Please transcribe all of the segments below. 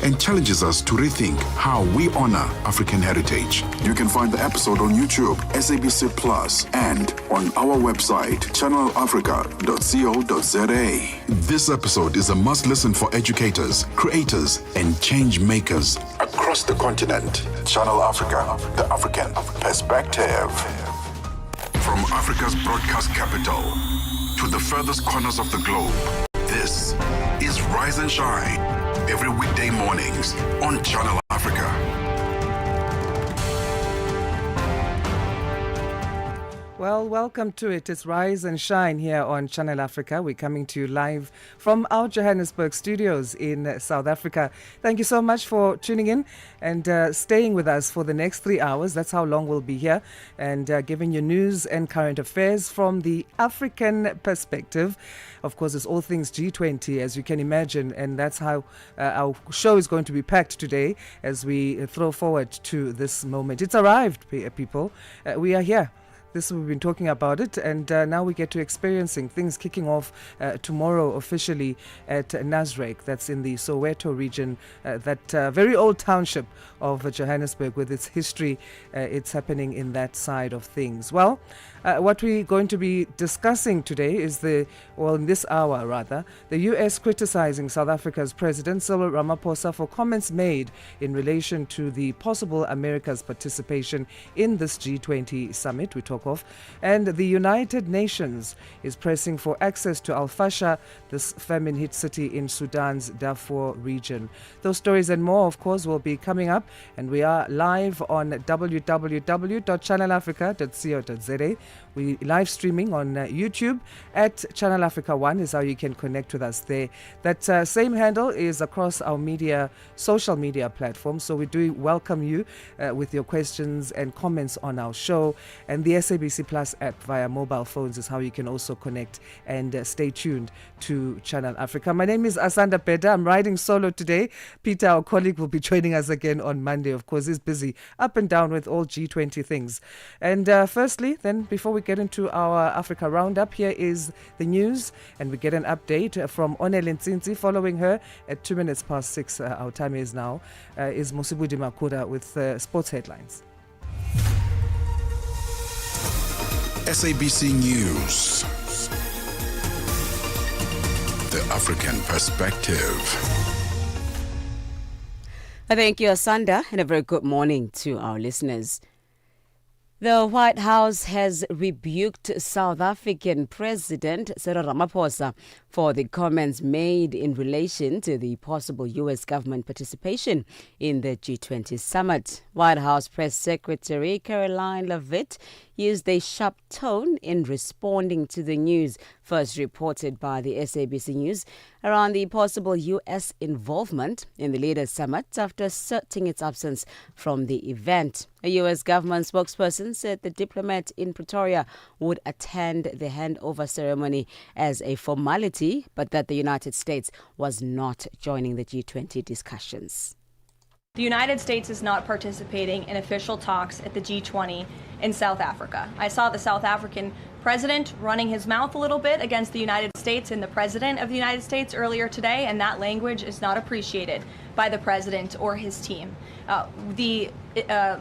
and challenges us to rethink how we honor African heritage. You can find the episode on YouTube, SABC Plus, and on our website, channelafrica.co.za. This episode is a must-listen for educators, creators, and change makers across the continent. Channel Africa, the African perspective. From Africa's broadcast capital to the furthest corners of the globe, this is Rise and Shine, every weekday mornings on Channel Africa. Well, welcome to it. It's Rise and Shine here on Channel Africa. We're coming to you live from our Johannesburg studios in South Africa. Thank you so much for tuning in and staying with us for the next 3 hours. That's how long we'll be here, and giving you news and current affairs from the African perspective. Of course, it's all things G20, as you can imagine, and that's how our show is going to be packed today as we throw forward to this moment. It's arrived, people. We are here. We've been talking about it, and now we get to experiencing things kicking off tomorrow officially at Nasrec. That's in the Soweto region, that very old township of Johannesburg with its history. It's happening in that side of things. Well, what we're going to be discussing today is in this hour rather, the U.S. criticizing South Africa's President Cyril Ramaphosa for comments made in relation to the possible America's participation in this G20 summit we talk of. And the United Nations is pressing for access to Al-Fasher, this famine-hit city in Sudan's Darfur region. Those stories and more, of course, will be coming up, and we are live on www.channelafrica.co.za. We live streaming on YouTube at Channel Africa 1 is how you can connect with us there. That same handle is across our social media platforms. So we do welcome you with your questions and comments on our show. And the SABC Plus app via mobile phones is how you can also connect and stay tuned to Channel Africa. My name is Asanda Beda. I'm riding solo today. Peter, our colleague, will be joining us again on Monday. Of course, he's busy up and down with all G20 things. And firstly, then, before we get into our Africa Roundup, here is the news, and we get an update from Onel Ntsinzi. Following her at 6:02, our time is now, is Musibudi Makura with sports headlines. SABC News, the African perspective. Thank you, Asanda, and a very good morning to our listeners. The White House has rebuked South African President Cyril Ramaphosa for the comments made in relation to the possible U.S. government participation in the G20 summit. White House Press Secretary Caroline Leavitt used a sharp tone in responding to the news first reported by the SABC News around the possible U.S. involvement in the leaders' summit after asserting its absence from the event. A U.S. government spokesperson said the diplomat in Pretoria would attend the handover ceremony as a formality, but that the United States was not joining the G20 discussions. The United States is not participating in official talks at the G20 in South Africa. I saw the South African president running his mouth a little bit against the United States and the president of the United States earlier today, and that language is not appreciated by the president or his team. The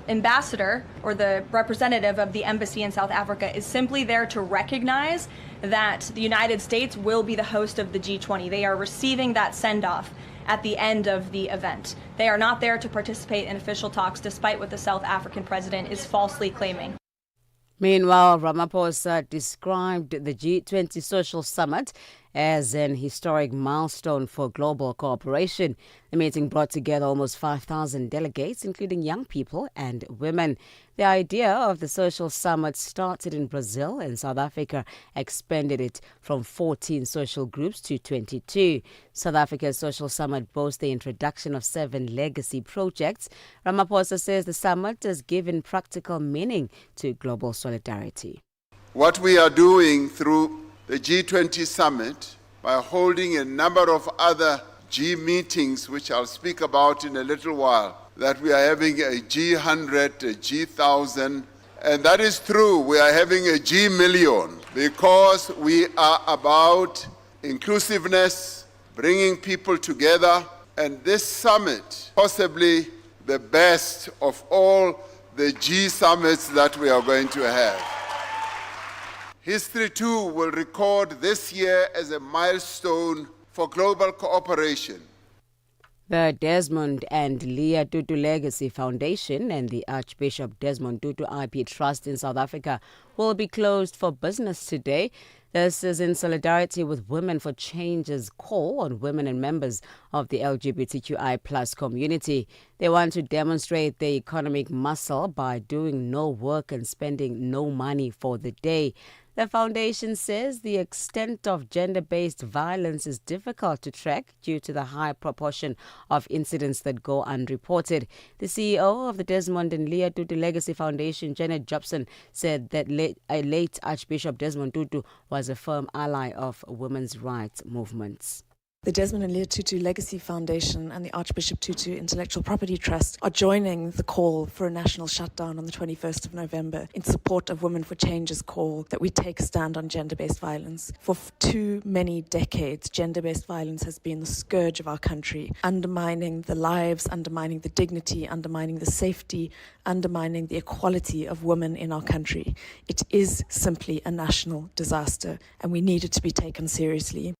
ambassador or the representative of the embassy in South Africa is simply there to recognize that the United States will be the host of the G20. They are receiving that send-off at the end of the event. They are not there to participate in official talks, despite what the South African president is falsely claiming. Meanwhile, Ramaphosa described the G20 Social Summit as an historic milestone for global cooperation. The meeting brought together almost 5,000 delegates, including young people and women. The idea of the social summit started in Brazil, and South Africa expanded it from 14 social groups to 22. South Africa's social summit boasts the introduction of 7 legacy projects. Ramaphosa says the summit has given practical meaning to global solidarity. What we are doing through the G20 summit, by holding a number of other G meetings, which I'll speak about in a little while, that we are having a G100, a G1000, and that is true. We are having a G million because we are about inclusiveness, bringing people together, And this summit, possibly the best of all the G summits that we are going to have. History too will record this year as a milestone for global cooperation. The Desmond and Leah Tutu Legacy Foundation and the Archbishop Desmond Tutu IP Trust in South Africa will be closed for business today. This is in solidarity with Women for Change's call on women and members of the LGBTQI+ community. They want to demonstrate their economic muscle by doing no work and spending no money for the day. The foundation says the extent of gender-based violence is difficult to track due to the high proportion of incidents that go unreported. The CEO of the Desmond and Leah Tutu Legacy Foundation, Janet Jobson, said that late Archbishop Desmond Tutu was a firm ally of women's rights movements. The Desmond and Leah Tutu Legacy Foundation and the Archbishop Tutu Intellectual Property Trust are joining the call for a national shutdown on the 21st of November in support of Women for Change's call that we take a stand on gender-based violence. For too many decades, gender-based violence has been the scourge of our country, undermining the lives, undermining the dignity, undermining the safety, undermining the equality of women in our country. It is simply a national disaster, and we need it to be taken seriously.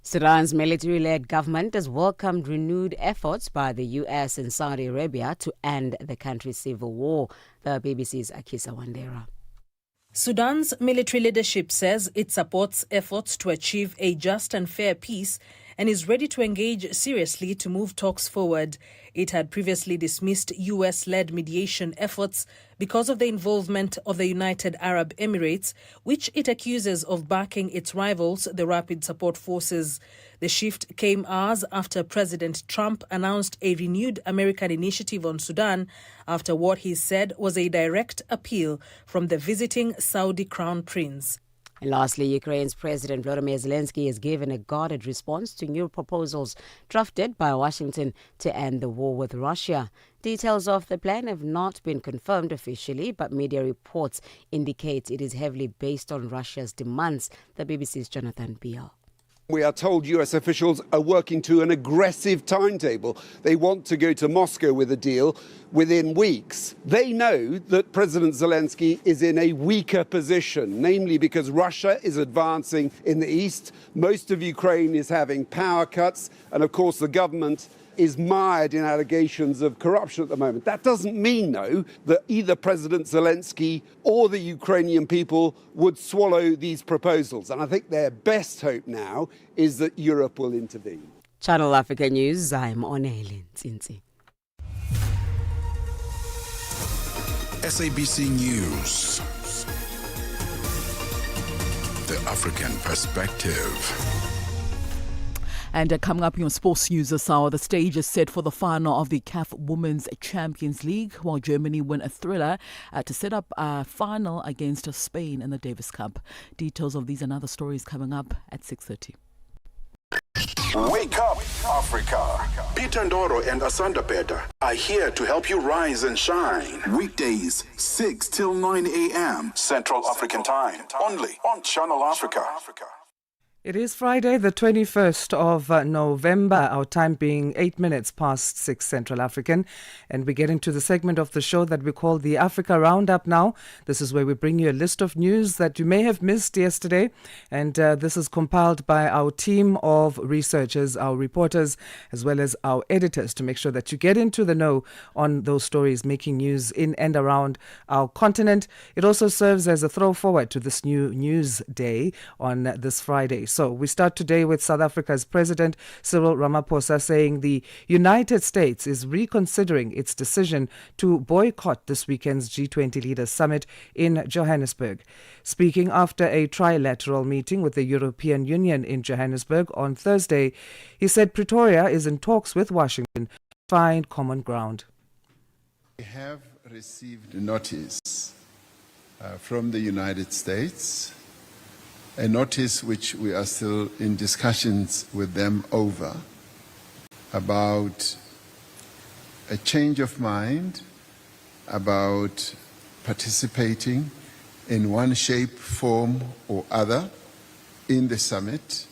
Sudan's military-led government has welcomed renewed efforts by the US and Saudi Arabia to end the country's civil war. The BBC's Akisa Wandera. Sudan's military leadership says it supports efforts to achieve a just and fair peace and is ready to engage seriously to move talks forward. It had previously dismissed US-led mediation efforts because of the involvement of the United Arab Emirates, which it accuses of backing its rivals, the Rapid Support Forces. The shift came hours after President Trump announced a renewed American initiative on Sudan after what he said was a direct appeal from the visiting Saudi Crown Prince. And lastly, Ukraine's President Volodymyr Zelensky has given a guarded response to new proposals drafted by Washington to end the war with Russia. Details of the plan have not been confirmed officially, but media reports indicate it is heavily based on Russia's demands. The BBC's Jonathan Biel. We are told US officials are working to an aggressive timetable. They want to go to Moscow with a deal within weeks. They know that President Zelensky is in a weaker position, namely because Russia is advancing in the east. Most of Ukraine is having power cuts. And of course, the government is mired in allegations of corruption at the moment. That doesn't mean, though, that either President Zelensky or the Ukrainian people would swallow these proposals. And I think their best hope now is that Europe will intervene. Channel Africa News, I'm Onele Ntsinzi. SABC News. The African Perspective. And coming up in your sports news this hour, the stage is set for the final of the CAF Women's Champions League, while Germany win a thriller to set up a final against Spain in the Davis Cup. Details of these and other stories coming up at 6:30. Wake up, Africa. Peter Ndoro and Asanda Beda are here to help you rise and shine. Weekdays, 6 till 9 a.m. Central African Time. Only on Channel Africa. It is Friday, the 21st of November, our time being 8 minutes past 6 Central African. And we get into the segment of the show that we call the Africa Roundup now. This is where we bring you a list of news that you may have missed yesterday. And this is compiled by our team of researchers, our reporters, as well as our editors to make sure that you get into the know on those stories making news in and around our continent. It also serves as a throw forward to this new news day on this Friday. So we start today with South Africa's President Cyril Ramaphosa saying the United States is reconsidering its decision to boycott this weekend's G20 Leaders Summit in Johannesburg. Speaking after a trilateral meeting with the European Union in Johannesburg on Thursday, he said Pretoria is in talks with Washington to find common ground. We have received notice from the United States, a notice which we are still in discussions with them over, about a change of mind about participating in one shape, form or other in the summit.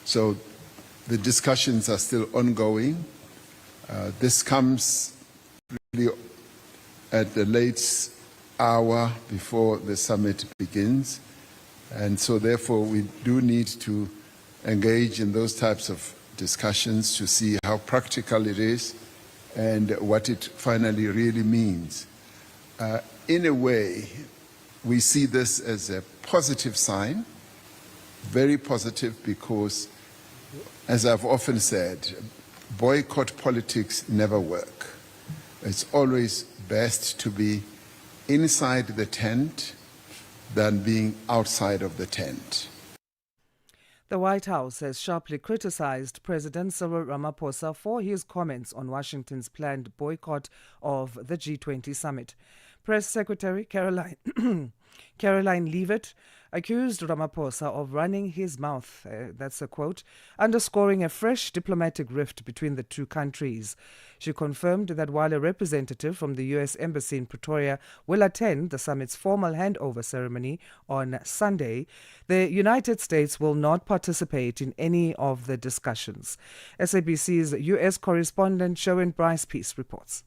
So The discussions are still ongoing. This comes really at the late hour before the summit begins. And so therefore we do need to engage in those types of discussions to see how practical it is and what it finally really means. In a way, we see this as a positive sign, very positive, because, as I've often said, boycott politics never work. It's always best to be inside the tent than being outside of the tent. The White House has sharply criticized President Cyril Ramaphosa for his comments on Washington's planned boycott of the G20 summit. Press Secretary Caroline Leavitt accused Ramaphosa of running his mouth, that's a quote, underscoring a fresh diplomatic rift between the two countries. She confirmed that while a representative from the U.S. Embassy in Pretoria will attend the summit's formal handover ceremony on Sunday, the United States will not participate in any of the discussions. SABC's U.S. correspondent Sherwin Bryce-Peace reports.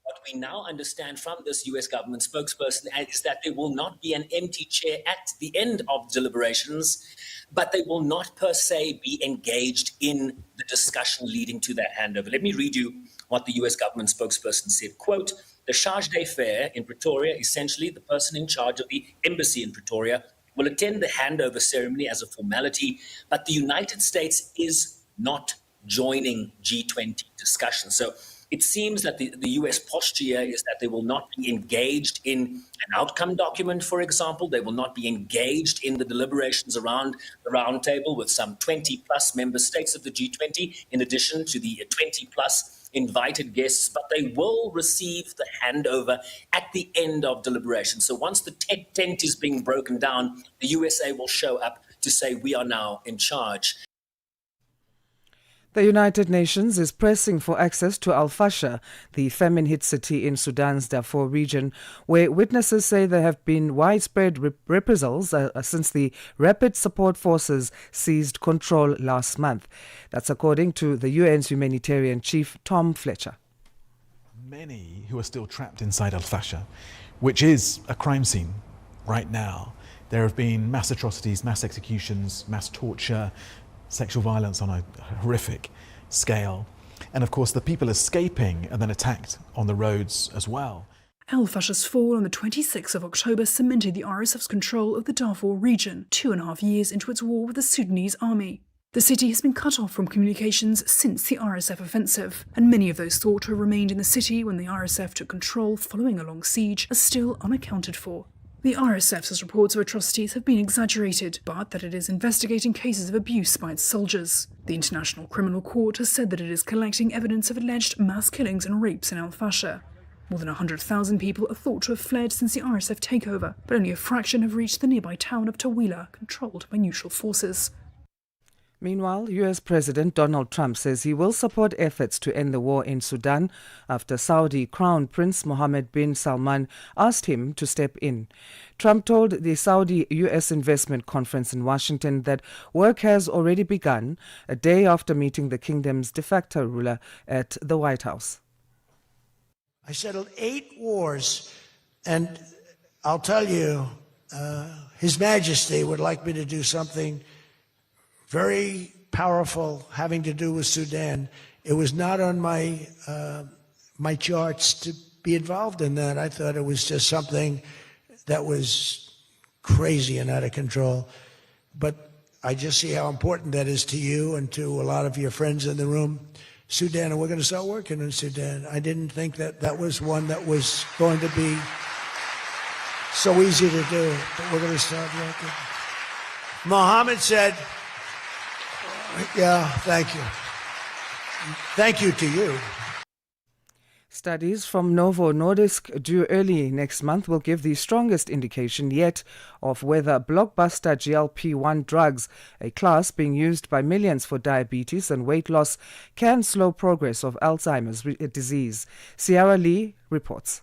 What we now understand from this U.S. government spokesperson is that there will not be an empty chair at the end of deliberations, but they will not per se be engaged in the discussion leading to that handover. Let me read you what the U.S. government spokesperson said. Quote, the charge d'affaires in Pretoria, essentially the person in charge of the embassy in Pretoria, will attend the handover ceremony as a formality, but the United States is not joining G20 discussions. So it seems that the U.S. posture here is that they will not be engaged in an outcome document, for example. They will not be engaged in the deliberations around the roundtable with some 20-plus member states of the G20, in addition to the 20-plus invited guests, but they will receive the handover at the end of deliberations. So once the tent is being broken down, the USA will show up to say, we are now in charge. The United Nations is pressing for access to Al-Fasher, the famine-hit city in Sudan's Darfur region, where witnesses say there have been widespread reprisals since the Rapid Support Forces seized control last month. That's according to the UN's humanitarian chief, Tom Fletcher. Many who are still trapped inside Al-Fasher, which is a crime scene right now. There have been mass atrocities, mass executions, mass torture, sexual violence on a horrific scale. And of course, the people escaping are then attacked on the roads as well. Al-Fasher's fall on the 26th of October cemented the RSF's control of the Darfur region, 2.5 years into its war with the Sudanese army. The city has been cut off from communications since the RSF offensive, and many of those thought to have remained in the city when the RSF took control following a long siege are still unaccounted for. The RSF says reports of atrocities have been exaggerated, but that it is investigating cases of abuse by its soldiers. The International Criminal Court has said that it is collecting evidence of alleged mass killings and rapes in Al-Fasher. More than 100,000 people are thought to have fled since the RSF takeover, but only a fraction have reached the nearby town of Tawila, controlled by neutral forces. Meanwhile, U.S. President Donald Trump says he will support efforts to end the war in Sudan after Saudi Crown Prince Mohammed bin Salman asked him to step in. Trump told the Saudi-U.S. Investment Conference in Washington that work has already begun, a day after meeting the kingdom's de facto ruler at the White House. I settled 8 wars, and I'll tell you, His Majesty would like me to do something very powerful having to do with Sudan. It was not on my my charts to be involved in that. I thought it was just something that was crazy and out of control. But I just see how important that is to you and to a lot of your friends in the room. Sudan, and we're going to start working in Sudan. I didn't think that that was one that was going to be so easy to do, but we're going to start working. Mohammed said, yeah, thank you. Thank you to you. Studies from Novo Nordisk due early next month will give the strongest indication yet of whether blockbuster GLP-1 drugs, a class being used by millions for diabetes and weight loss, can slow progress of Alzheimer's disease. Ciara Lee reports.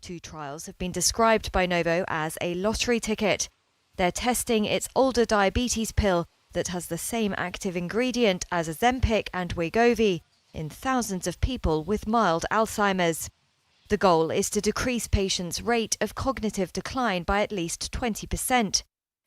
2 trials have been described by Novo as a lottery ticket. They're testing its older diabetes pill that has the same active ingredient as Ozempic and Wegovy in thousands of people with mild Alzheimer's. The goal is to decrease patients' rate of cognitive decline by at least 20%.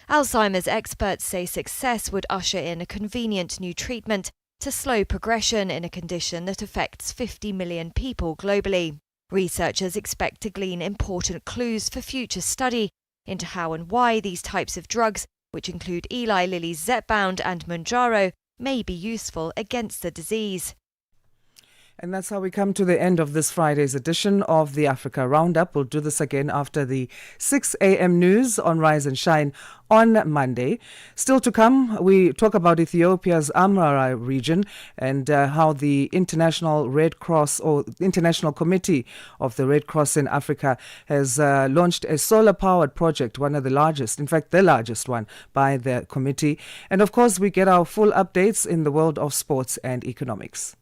Alzheimer's experts say success would usher in a convenient new treatment to slow progression in a condition that affects 50 million people globally. Researchers expect to glean important clues for future study into how and why these types of drugs, which include Eli Lilly's Zepbound and Mounjaro, may be useful against the disease. And that's how we come to the end of this Friday's edition of the Africa Roundup. We'll do this again after the 6 a.m. news on Rise and Shine on Monday. Still to come, we talk about Ethiopia's Amhara region and how the International Red Cross, or International Committee of the Red Cross in Africa, has launched a solar-powered project, one of the largest, in fact, the largest one by the committee. And of course, we get our full updates in the world of sports and economics.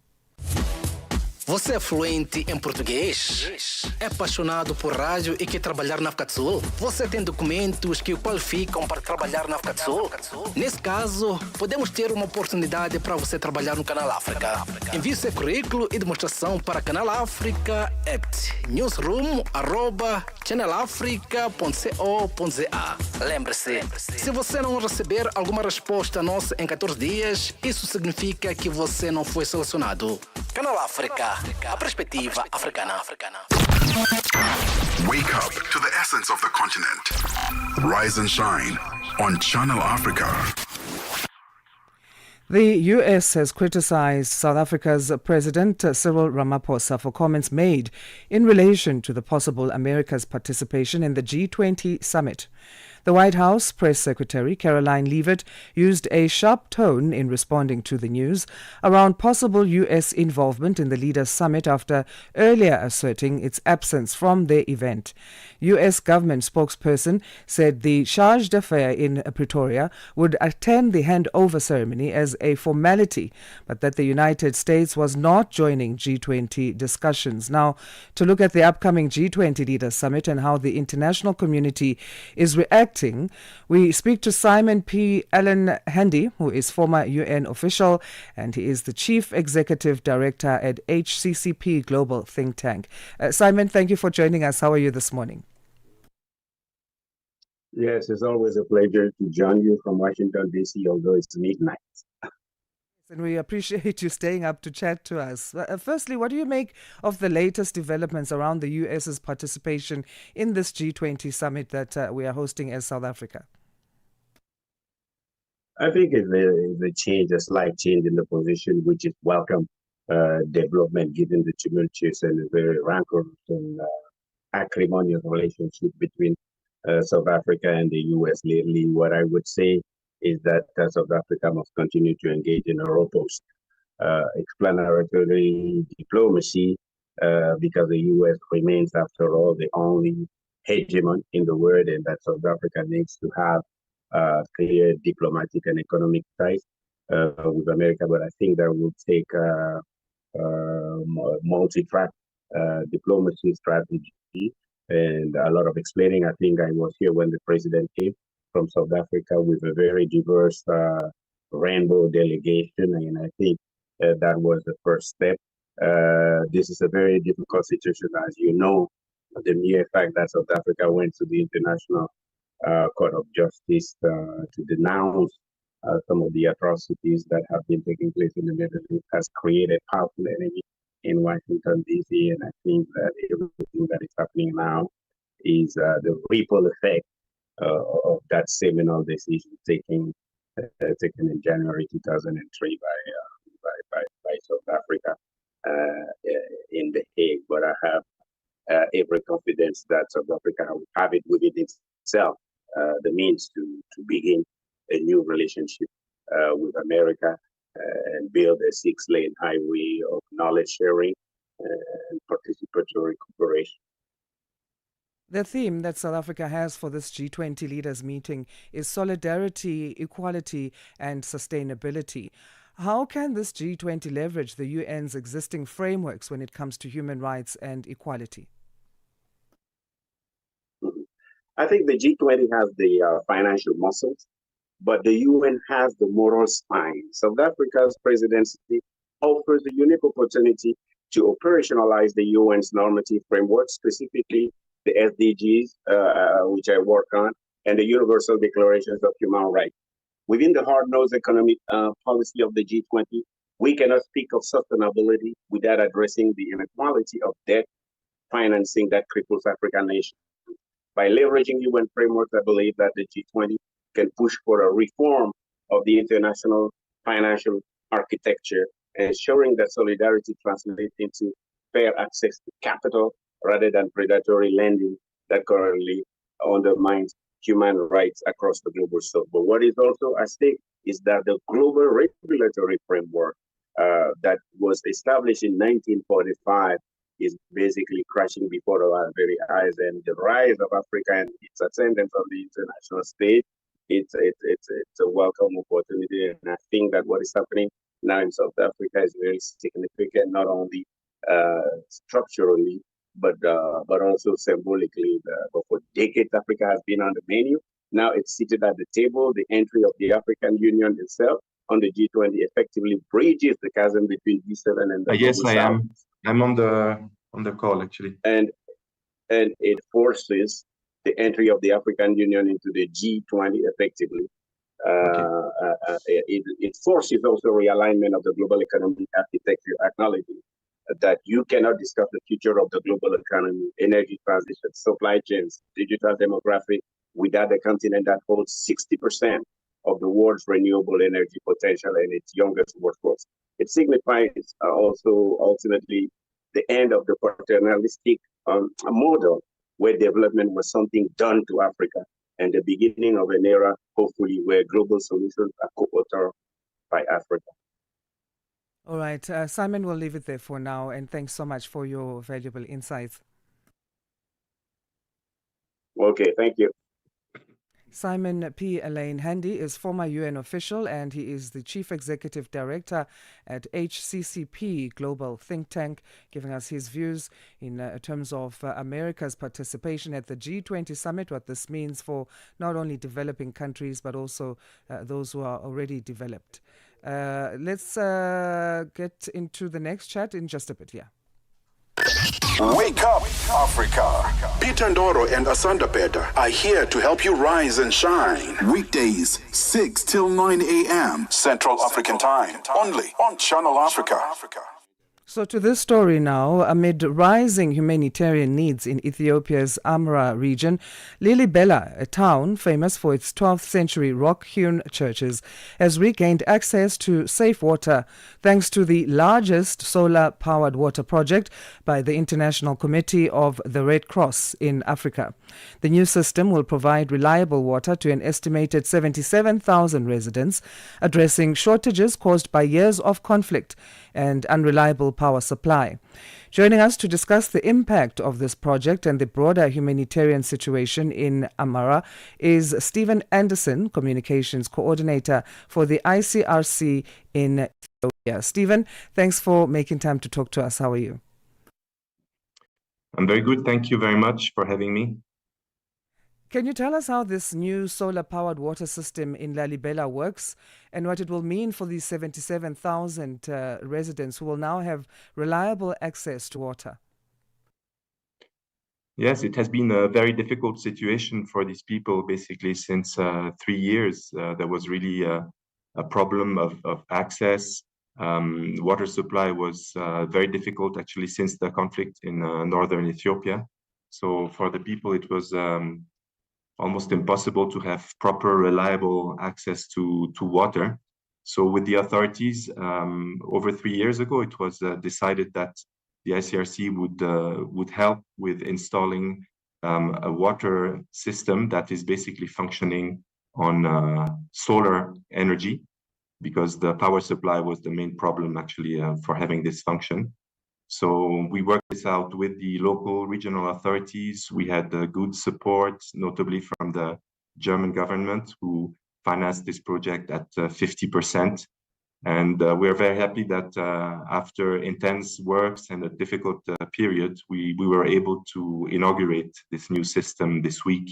Você é fluente em português? É apaixonado por rádio e quer trabalhar na África do Sul? Você tem documentos que o qualificam para trabalhar na África do Sul? Nesse caso, podemos ter uma oportunidade para você trabalhar no Canal África. Envie seu currículo e demonstração para Canal África at newsroom@channelafrica.co.za. Lembre-se, se você não receber alguma resposta nossa em 14 dias, isso significa que você não foi selecionado. Canal África, a perspectiva africana. Wake up to the essence of the continent. Rise and shine on Channel Africa. The U.S. has criticized South Africa's President Cyril Ramaphosa for comments made in relation to the possible America's participation in the G20 summit. The White House Press Secretary Caroline Leavitt used a sharp tone in responding to the news around possible U.S. involvement in the Leaders' Summit after earlier asserting its absence from the event. U.S. government spokesperson said the charge d'affaires in Pretoria would attend the handover ceremony as a formality, but that the United States was not joining G20 discussions. Now, to look at the upcoming G20 Leaders' Summit and how the international community is reacting, we speak to Simon P. Allen Handy, who is former UN official, and he is the Chief Executive Director at HCCP Global Think Tank. Simon, thank you for joining us. How are you this morning? Yes, it's always a pleasure to join you from Washington, D.C., although it's midnight. And we appreciate you staying up to chat to us. Firstly, what do you make of the latest developments around the U.S.'s participation in this G20 summit that we are hosting as South Africa? I think it's a slight change in the position, which is welcome development given the tumultuous and very rancorous and acrimonious relationship between South Africa and the U.S. lately. What I would say is that South Africa must continue to engage in a robust explanatory diplomacy because the U.S. remains, after all, the only hegemon in the world, and that South Africa needs to have clear diplomatic and economic ties with America. But I think that will take multi-track diplomacy strategy and a lot of explaining. I think I was here when the president came from South Africa with a very diverse rainbow delegation, and I think that was the first step. This is a very difficult situation, as you know. The mere fact that South Africa went to the International Court of Justice to denounce some of the atrocities that have been taking place in the Middle East has created powerful enemy in Washington, D.C., and I think that everything that is happening now is the ripple effect of that seminal decision taken in January 2003 by South Africa in The Hague. But I have every confidence that South Africa will have it within itself the means to begin a new relationship with America and build a 6-lane highway of knowledge sharing and participatory cooperation. The theme that South Africa has for this G20 leaders meeting is solidarity, equality, and sustainability. How can this G20 leverage the UN's existing frameworks when it comes to human rights and equality? I think the G20 has the financial muscles but the UN has the moral spine. South Africa's presidency offers a unique opportunity to operationalize the UN's normative framework, specifically the SDGs, which I work on, and the Universal Declarations of Human Rights. Within the hard-nosed economic policy of the G20, we cannot speak of sustainability without addressing the inequality of debt financing that cripples African nations. By leveraging UN frameworks, I believe that the G20 can push for a reform of the international financial architecture, ensuring that solidarity translates into fair access to capital rather than predatory lending that currently undermines human rights across the global south. But what is also at stake is that the global regulatory framework that was established in 1945 is basically crashing before our very eyes, and the rise of Africa and its attendance on the international stage, it's a welcome opportunity. And I think that what is happening now in South Africa is very significant, not only structurally, but also symbolically. But for decades, Africa has been on the menu. Now it's seated at the table. The entry of the African Union itself on the G20 effectively bridges the chasm between G7 and the yes, global I South. am. I'm on the call actually. And it forces the entry of the African Union into the G20 effectively. It forces also realignment of the global economic architecture, acknowledging that you cannot discuss the future of the global economy, energy transition, supply chains, digital demographic without a continent that holds 60% of the world's renewable energy potential and its youngest workforce. It signifies also ultimately the end of the paternalistic model where development was something done to Africa, and the beginning of an era, hopefully, where global solutions are co-authored by Africa. All right, Simon, we'll leave it there for now, and thanks so much for your valuable insights. Okay, thank you. Simon P. Elaine Handy is former UN official, and he is the Chief Executive Director at HCCP Global Think Tank, giving us his views in terms of America's participation at the G20 summit, what this means for not only developing countries, but also those who are already developed. Let's get into the next chat in just a bit, yeah. Wake up, Africa. Peter Ndoro and Asanda Beda are here to help you rise and shine. Weekdays, 6 till 9 a.m. Central African Time. Only on Channel Africa. So to this story now, amid rising humanitarian needs in Ethiopia's Amhara region, Lalibela, a town famous for its 12th century rock-hewn churches, has regained access to safe water thanks to the largest solar-powered water project by the International Committee of the Red Cross in Africa. The new system will provide reliable water to an estimated 77,000 residents, addressing shortages caused by years of conflict and unreliable power supply. Joining us to discuss the impact of this project and the broader humanitarian situation in Amhara is Stephen Anderson, Communications Coordinator for the ICRC in Ethiopia. Stephen, thanks for making time to talk to us. How are you? I'm very good. Thank you very much for having me. Can you tell us how this new solar-powered water system in Lalibela works and what it will mean for these 77,000 residents who will now have reliable access to water? Yes, it has been a very difficult situation for these people basically since 3 years. There was really a problem of access. Water supply was very difficult actually since the conflict in northern Ethiopia. So for the people, it was almost impossible to have proper, reliable access to water. So with the authorities, over 3 years ago, it was decided that the ICRC would help with installing a water system that is basically functioning on solar energy, because the power supply was the main problem actually for having this function. So we worked this out with the local regional authorities. We had good support, notably from the German government, who financed this project at 50%. And we're very happy that after intense works and a difficult period, we were able to inaugurate this new system this week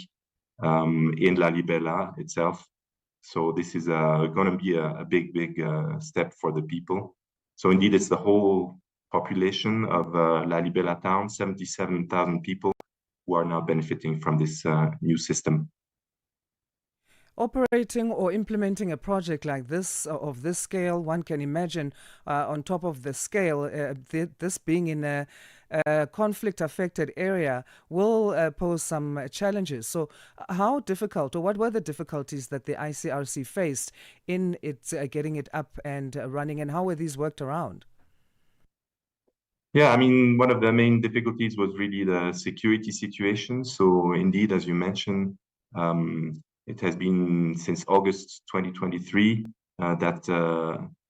in Lalibela itself. So this is going to be a big step for the people. So indeed, it's the whole population of Lalibela town, 77,000 people who are now benefiting from this new system. Operating or implementing a project like this, of this scale, one can imagine on top of the scale, this being in a conflict-affected area will pose some challenges. So how difficult, or what were the difficulties that the ICRC faced in its getting it up and running, and how were these worked around? Yeah, I mean, one of the main difficulties was really the security situation. So indeed, as you mentioned, it has been since August 2023 that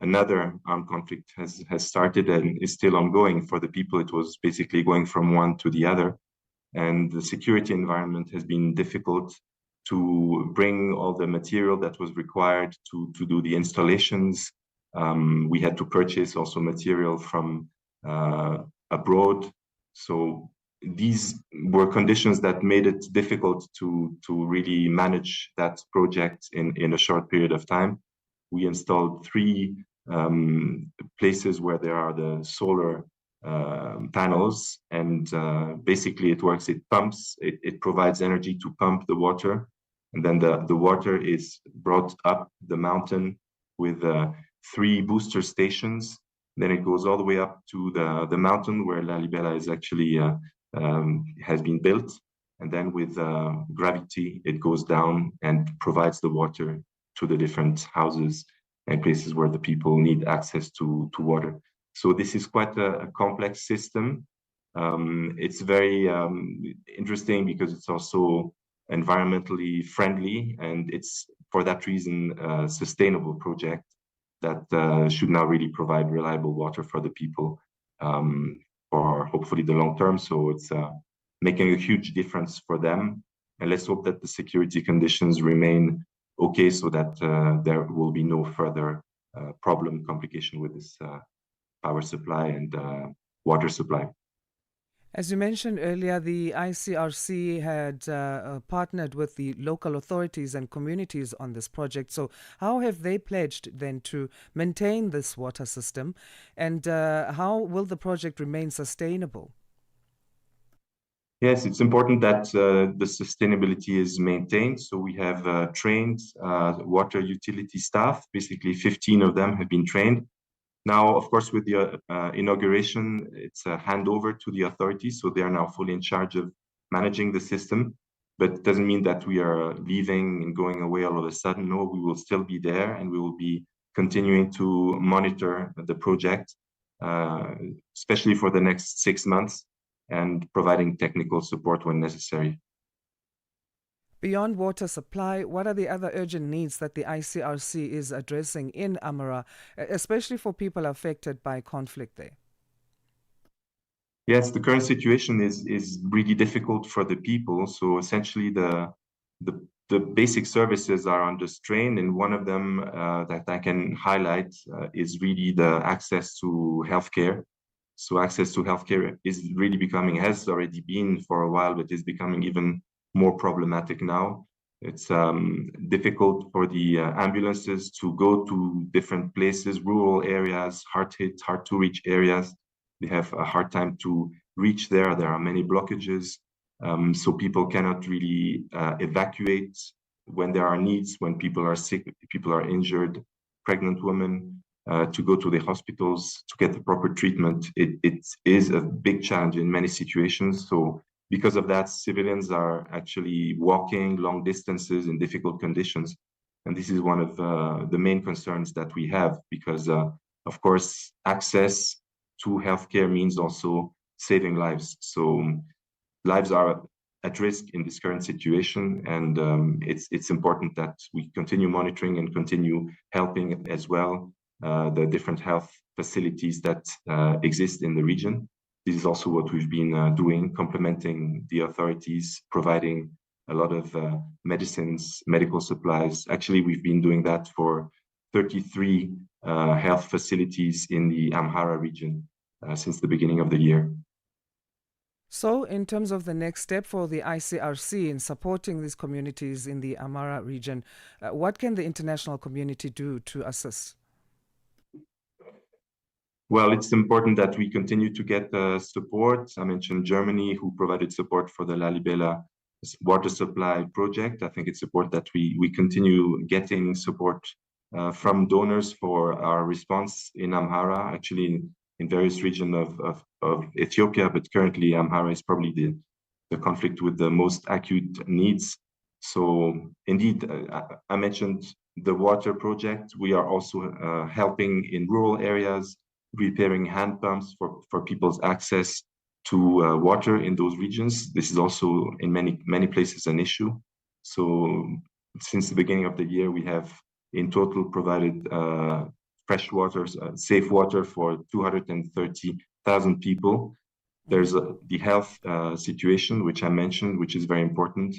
another armed conflict has started and is still ongoing for the people. It was basically going from one to the other. And the security environment has been difficult to bring all the material that was required to do the installations. We had to purchase also material from abroad. So these were conditions that made it difficult to really manage that project in a short period of time. We installed 3 places where there are the solar panels, and basically it works, it pumps, it provides energy to pump the water, and then the water is brought up the mountain with 3 booster stations. Then it goes all the way up to the mountain where Lalibela is actually has been built, and then with gravity it goes down and provides the water to the different houses and places where the people need access to water. So this is quite a complex system. It's very interesting because it's also environmentally friendly, and it's for that reason a sustainable project that should now really provide reliable water for the people for hopefully the long term. So it's making a huge difference for them. And let's hope that the security conditions remain okay so that there will be no further complication with this power supply and water supply. As you mentioned earlier, the ICRC had partnered with the local authorities and communities on this project. So how have they pledged then to maintain this water system, and how will the project remain sustainable? Yes, it's important that the sustainability is maintained. So we have trained water utility staff. Basically, 15 of them have been trained. Now, of course, with the inauguration, it's a handover to the authorities. So they are now fully in charge of managing the system. But it doesn't mean that we are leaving and going away all of a sudden. No, we will still be there, and we will be continuing to monitor the project, especially for the next 6 months, and providing technical support when necessary. Beyond water supply, what are the other urgent needs that the ICRC is addressing in Amara, especially for people affected by conflict there? Yes, the current situation is really difficult for the people. So essentially, the basic services are under strain, and one of them that I can highlight is really the access to healthcare. So access to healthcare is really becoming, has already been for a while, but is becoming even more problematic now. It's difficult for the ambulances to go to different places, rural areas, hard-hit, hard-to-reach areas. They have a hard time to reach there. There are many blockages. So people cannot really evacuate when there are needs, when people are sick, people are injured, pregnant women, to go to the hospitals to get the proper treatment. It is a big challenge in many situations. So because of that, civilians are actually walking long distances in difficult conditions. And this is one of the main concerns that we have, because, of course, access to healthcare means also saving lives. So lives are at risk in this current situation, and it's important that we continue monitoring and continue helping as well the different health facilities that exist in the region. This is also what we've been doing, complementing the authorities, providing a lot of medicines, medical supplies. Actually, we've been doing that for 33 health facilities in the Amhara region since the beginning of the year. So, in terms of the next step for the ICRC in supporting these communities in the Amara region, what can the international community do to assist? Well, it's important that we continue to get support. I mentioned Germany, who provided support for the Lalibela water supply project. I think it's important that we continue getting support from donors for our response in Amhara, actually in various regions of Ethiopia, but currently Amhara is probably the conflict with the most acute needs. So indeed, I mentioned the water project. We are also helping in rural areas, repairing hand pumps for people's access to water in those regions. This is also in many places an issue. So since the beginning of the year, we have in total provided fresh water, safe water for 230,000 people. There's the health situation, which I mentioned, which is very important.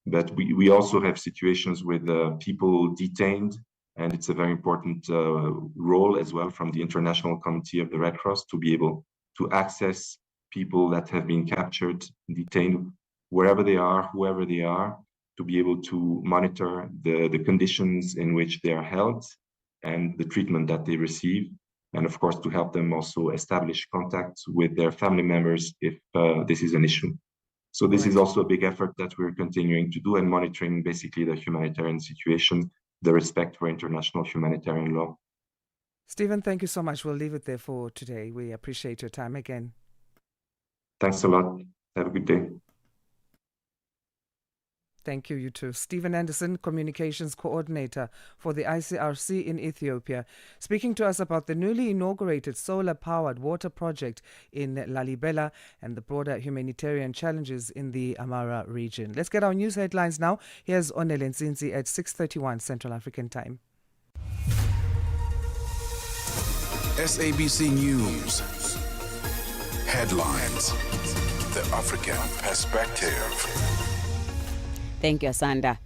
But we also have situations with people detained, and it's a very important role as well from the International Committee of the Red Cross to be able to access people that have been captured, detained, wherever they are, whoever they are, to be able to monitor the conditions in which they are held and the treatment that they receive. And of course, to help them also establish contacts with their family members if this is an issue. So this is also a big effort that we're continuing to do and monitoring basically the humanitarian situation, the respect for international humanitarian law. Stephen, thank you so much. We'll leave it there for today. We appreciate your time again. Thanks a lot. Have a good day. Thank you, you too. Stephen Anderson, Communications Coordinator for the ICRC in Ethiopia, speaking to us about the newly inaugurated solar-powered water project in Lalibela and the broader humanitarian challenges in the Amara region. Let's get our news headlines now. Here's Onele Nzinzi at 6:31 Central African Time. SABC News. Headlines. The African Perspective. Thank you, Asanda.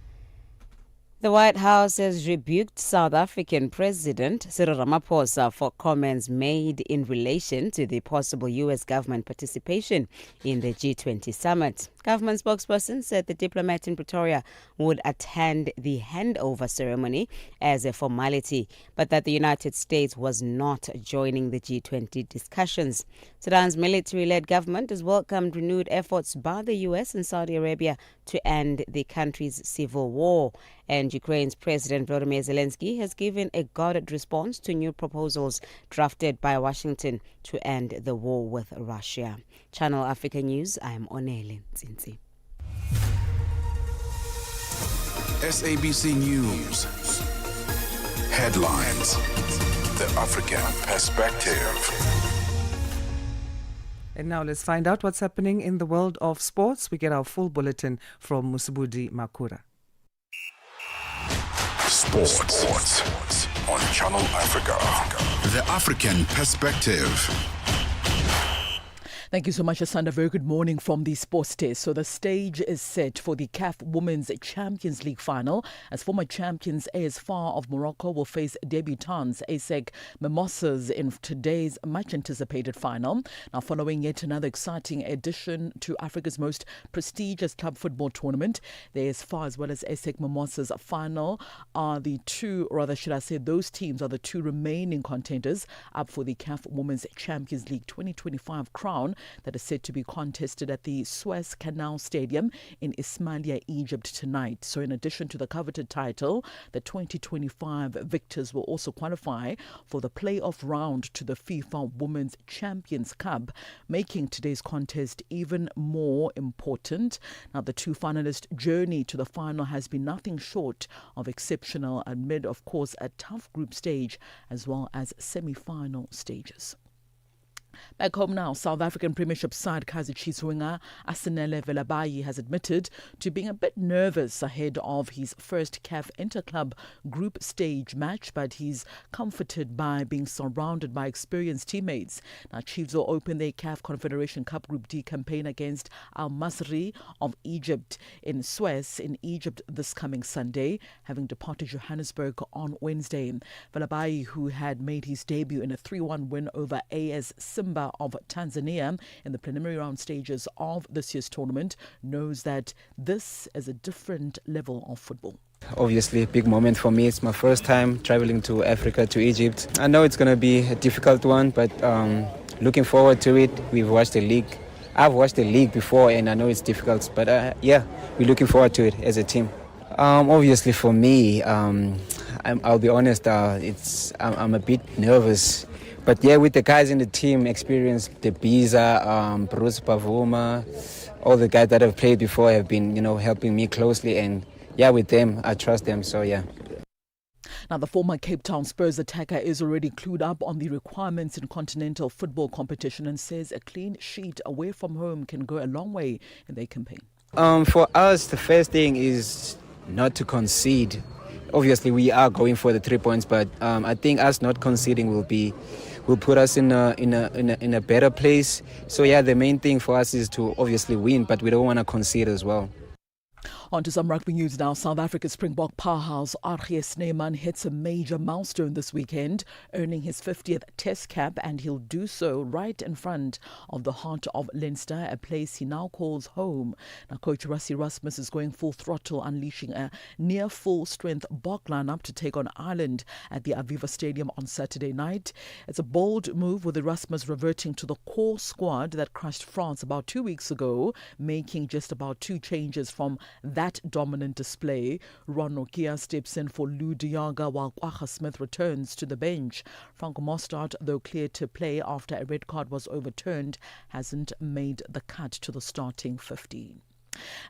The White House has rebuked South African President Cyril Ramaphosa for comments made in relation to the possible U.S. government participation in the G20 summit. Government spokesperson said the diplomat in Pretoria would attend the handover ceremony as a formality, but that the United States was not joining the G20 discussions. Sudan's military-led government has welcomed renewed efforts by the U.S. and Saudi Arabia to end the country's civil war. And Ukraine's President Volodymyr Zelensky has given a guarded response to new proposals drafted by Washington to end the war with Russia. Channel Africa News, I am Onele Nzinzi. SABC News. Headlines. The African Perspective. And now let's find out what's happening in the world of sports. We get our full bulletin from Musubudi Makura. Sports on Channel Africa. The African Perspective. Thank you so much, Asanda. Very good morning from the Sports Desk. So the stage is set for the CAF Women's Champions League final as former champions AS FAR of Morocco will face debutants ASEC Mimosas in today's much-anticipated final. Now, following yet another exciting addition to Africa's most prestigious club football tournament, the AS FAR as well as ASEC Mimosas final are the two, or rather should I say those teams are the two remaining contenders up for the CAF Women's Champions League 2025 crown that is set to be contested at the Suez Canal Stadium in Ismailia, Egypt tonight. So in addition to the coveted title, the 2025 victors will also qualify for the playoff round to the FIFA Women's Champions Cup, making today's contest even more important. Now, the two finalists' journey to the final has been nothing short of exceptional amid, of course, a tough group stage as well as semi-final stages. Back home now, South African Premiership side Kaizer Chiefs winger Asinele Velabayi has admitted to being a bit nervous ahead of his first CAF Interclub group stage match, but he's comforted by being surrounded by experienced teammates. Now, Chiefs will open their CAF Confederation Cup Group D campaign against Al Masri of Egypt in Suez in Egypt this coming Sunday, having departed Johannesburg on Wednesday. Velabayi, who had made his debut in a 3-1 win over AS Sim Simba of Tanzania in the preliminary round stages of this year's tournament knows that this is a different level of football. Obviously, a big moment for me. It's my first time traveling to Africa, to Egypt. I know it's going to be a difficult one, but looking forward to it. We've watched the league. I've watched the league before, and I know it's difficult, but yeah, we're looking forward to it as a team. Obviously, for me, I'll be honest, I'm a bit nervous. But yeah, with the guys in the team, experience the Biza, Bruce Pavuma, all the guys that have played before have been, helping me closely, and yeah, with them, I trust them, so yeah. Now, the former Cape Town Spurs attacker is already clued up on the requirements in continental football competition and says a clean sheet away from home can go a long way in their campaign. For us, the first thing is not to concede. Obviously, we are going for the 3 points, but I think us not conceding will put us in a better place. So yeah, the main thing for us is to obviously win, but we don't want to concede as well. On to some rugby news now. South Africa's Springbok powerhouse Argie Snyman hits a major milestone this weekend, earning his 50th Test cap, and he'll do so right in front of the heart of Leinster, a place he now calls home. Now, coach Rassie Rasmus is going full throttle, unleashing a near full-strength Bok lineup to take on Ireland at the Aviva Stadium on Saturday night. It's a bold move, with Erasmus reverting to the core squad that crushed France about 2 weeks ago, making just about 2 changes from that dominant display. Ron Nokia steps in for Lou Diaga while Kwagga Smith returns to the bench. Franco Mostert, though cleared to play after a red card was overturned, hasn't made the cut to the starting 15.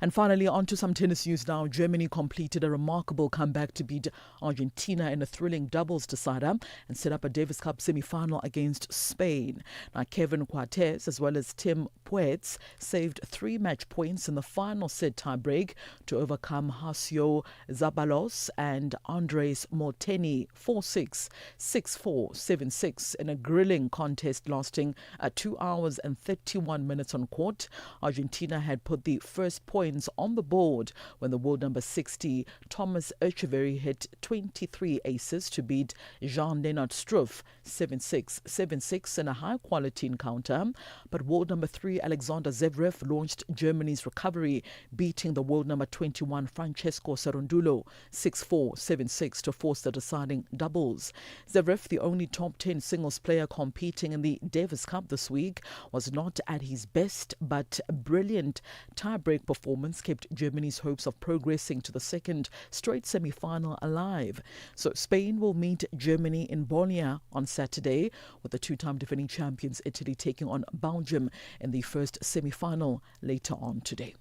And finally, on to some tennis news now. Germany completed a remarkable comeback to beat Argentina in a thrilling doubles decider and set up a Davis Cup semi-final against Spain. Now, Kevin Quartes as well as Tim Puetz saved 3 match points in the final set tiebreak to overcome Hasio Zabalos and Andres Molteni 4-6, 6-4, 7-6 in a grilling contest lasting 2 hours and 31 minutes on court. Argentina had put the first points on the board when the world number 60 Thomas Echeverry hit 23 aces to beat Jean-Lennart Struff 7-6, 7-6 in a high-quality encounter. But world number 3 Alexander Zverev launched Germany's recovery, beating the world number 21 Francesco Cerundolo 6-4, 7-6 to force the deciding doubles. Zverev, the only top 10 singles player competing in the Davis Cup this week, was not at his best, but a brilliant tie-break performance kept Germany's hopes of progressing to the second straight semi-final alive. So Spain will meet Germany in Bologna on Saturday, with the 2-time defending champions Italy taking on Belgium in the first semi-final later on today.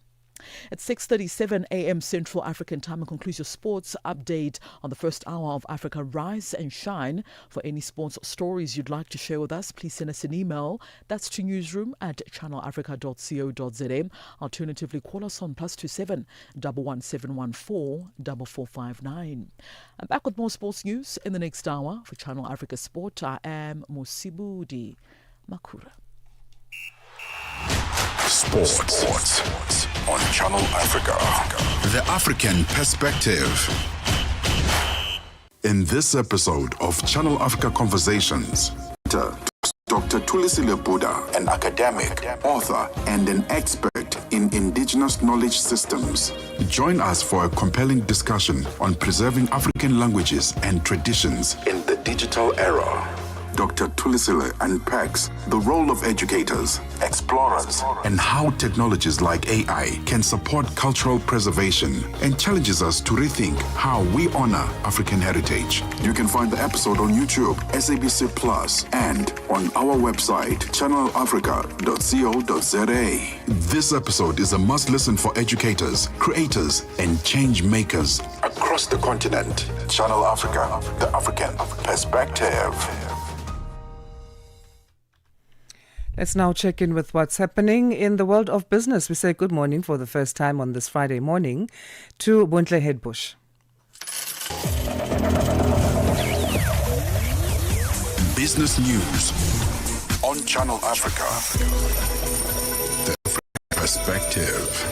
At 6:37 a.m. Central African Time, and concludes your sports update on the first hour of Africa Rise and Shine. For any sports stories you'd like to share with us, please send us an email. That's to newsroom@channelafrica.co.za. Alternatively, call us on +27 11714 4459. I'm back with more sports news in the next hour. For Channel Africa Sport, I am Musibudi Makura. Sports on Channel Africa. The African Perspective. In this episode of Channel Africa Conversations, Dr. Thulisile Beda, an academic, author, and an expert in indigenous knowledge systems. Join us for a compelling discussion on preserving African languages and traditions in the digital era. Dr. Thulisile unpacks the role of educators, explorers, and how technologies like AI can support cultural preservation, and challenges us to rethink how we honor African heritage. You can find the episode on YouTube, SABC Plus, and on our website, channelafrica.co.za. This episode is a must-listen for educators, creators, and change makers across the continent. Channel Africa, the African Perspective. Let's now check in with what's happening in the world of business. We say good morning for the first time on this Friday morning to Buntle Headbush. Business news on Channel Africa. The African Perspective.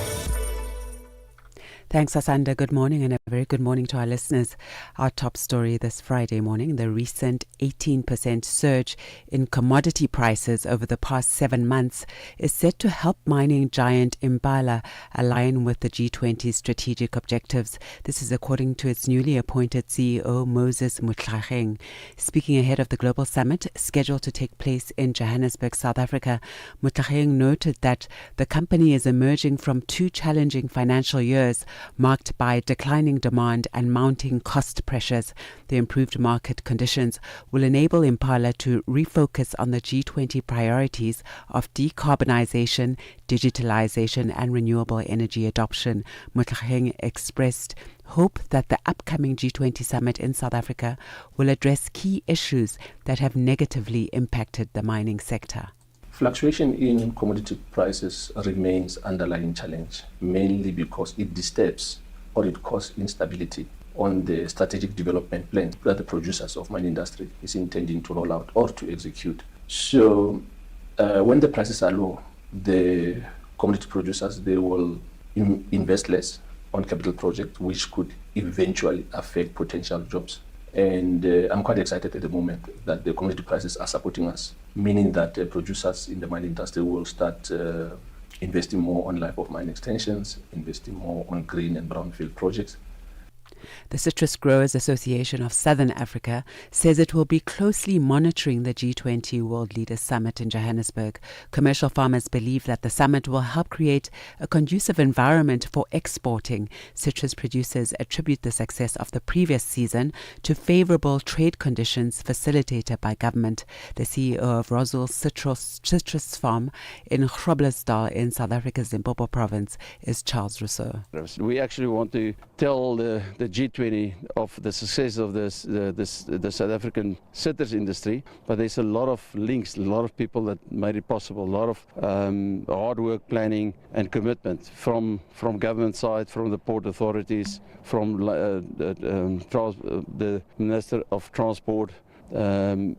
Thanks, Asanda. Good morning and a very good morning to our listeners. Our top story this Friday morning, the recent 18% surge in commodity prices over the past 7 months is set to help mining giant Impala align with the G20's strategic objectives. This is according to its newly appointed CEO, Moses Motlhageng. Speaking ahead of the global summit scheduled to take place in Johannesburg, South Africa, Motlhageng noted that the company is emerging from 2 challenging financial years marked by declining demand and mounting cost pressures. The improved market conditions will enable Impala to refocus on the G20 priorities of decarbonization, digitalization, and renewable energy adoption. Motlhageng expressed hope that the upcoming G20 summit in South Africa will address key issues that have negatively impacted the mining sector. Fluctuation in commodity prices remains underlying challenge, mainly because it disturbs or it causes instability on the strategic development plan that the producers of mining industry is intending to roll out or to execute. So when the prices are low, the commodity producers, they will invest less on capital projects, which could eventually affect potential jobs. And I'm quite excited at the moment that the commodity prices are supporting us, meaning that producers in the mining industry will start investing more on life of mine extensions, investing more on green and brownfield projects. The Citrus Growers Association of Southern Africa says it will be closely monitoring the G20 World Leaders Summit in Johannesburg. Commercial farmers believe that the summit will help create a conducive environment for exporting. Citrus producers attribute the success of the previous season to favorable trade conditions facilitated by government. The CEO of Roswell Citrus Farm in Groblersdal in South Africa's Limpopo province is Charles Rousseau. We actually want to tell the G20 of the success of the South African citrus industry, but there's a lot of links, a lot of people that made it possible, a lot of hard work, planning and commitment from government side, from the port authorities, from the Minister of Transport, and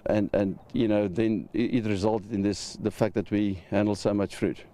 you know, then it resulted in the fact that we handle so much fruit.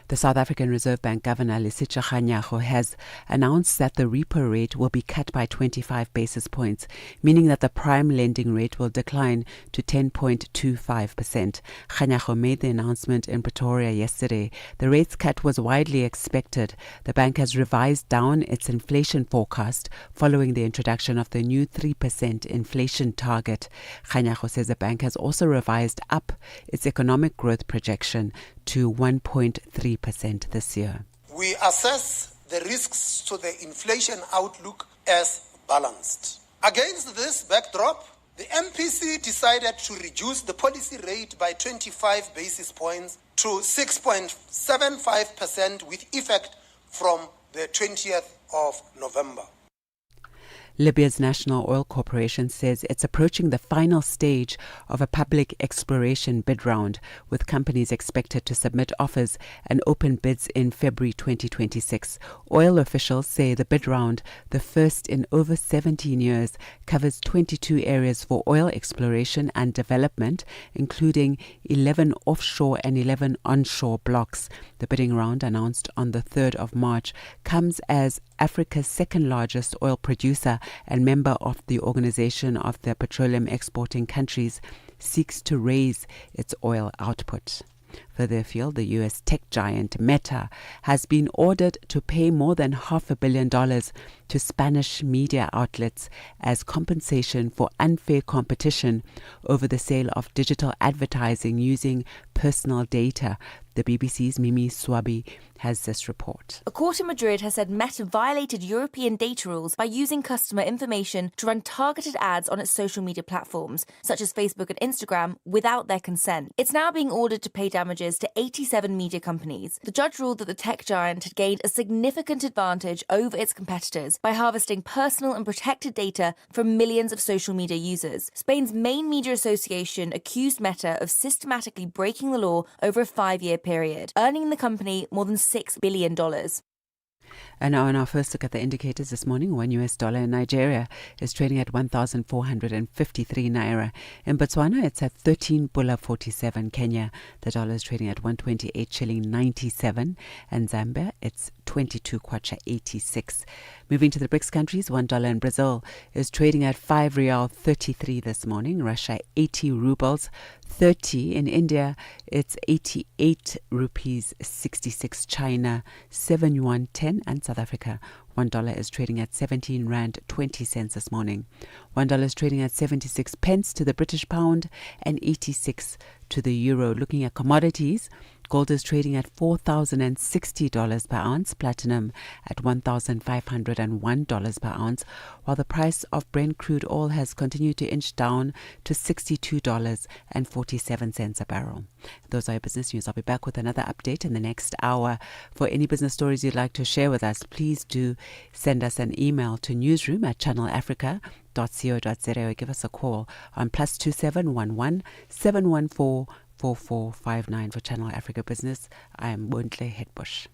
The South African Reserve Bank Governor Lesitsha Kganyago has announced that the repo rate will be cut by 25 basis points, meaning that the prime lending rate will decline to 10.25%. Kganyago made the announcement in Pretoria yesterday. The rates cut was widely expected. The bank has revised down its inflation forecast following the introduction of the new 3% inflation target. Kganyago says the bank has also revised up its economic growth projection to 1.3% this year. We assess the risks to the inflation outlook as balanced. Against this backdrop, the MPC decided to reduce the policy rate by 25 basis points to 6.75% with effect from the 20th of November. Libya's National Oil Corporation says it's approaching the final stage of a public exploration bid round, with companies expected to submit offers and open bids in February 2026. Oil officials say the bid round, the first in over 17 years, covers 22 areas for oil exploration and development, including 11 offshore and 11 onshore blocks. The bidding round, announced on the 3rd of March, comes as Africa's second largest oil producer and member of the Organization of the Petroleum Exporting Countries, seeks to raise its oil output. Further afield, the U.S. tech giant Meta has been ordered to pay more than $500 million to Spanish media outlets as compensation for unfair competition over the sale of digital advertising using personal data. The BBC's Mimi Swabi has this report. A court in Madrid has said Meta violated European data rules by using customer information to run targeted ads on its social media platforms, such as Facebook and Instagram, without their consent. It's now being ordered to pay damages to 87 media companies. The judge ruled that the tech giant had gained a significant advantage over its competitors by harvesting personal and protected data from millions of social media users. Spain's main media association accused Meta of systematically breaking the law over a 5-year period, earning the company more than $6 billion. And now on our first look at the indicators this morning, $1 US in Nigeria is trading at 1,453 naira. In Botswana, it's at 13.47 Kenya. The dollar is trading at 128 shilling 97. And Zambia, it's 22 kwacha 86. Moving to the BRICS countries, $1 in Brazil is trading at 5 real 33 this morning. Russia, 80 rubles 30. In India, it's 88 rupees 66. China, 7 yuan 10. And South Africa, $1 is trading at 17 rand 20 cents this morning. $1 is trading at 76 pence to the British pound and 86 to the euro. Looking at commodities, gold is trading at $4,060 per ounce, platinum at $1,501 per ounce, while the price of Brent crude oil has continued to inch down to $62.47 a barrel. Those are your business news. I'll be back with another update in the next hour. For any business stories you'd like to share with us, please do send us an email to newsroom@channelafrica.co.za or give us a call on +2711 714 4459 for Channel Africa Business. I am Bontle Hetbush.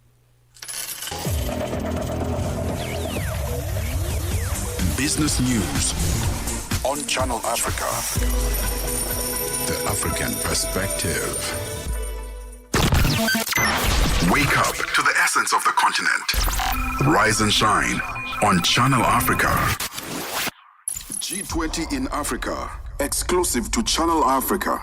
Business news on Channel Africa. The African perspective. Wake up to the essence of the continent. Rise and shine on Channel Africa. G20 in Africa, exclusive to Channel Africa.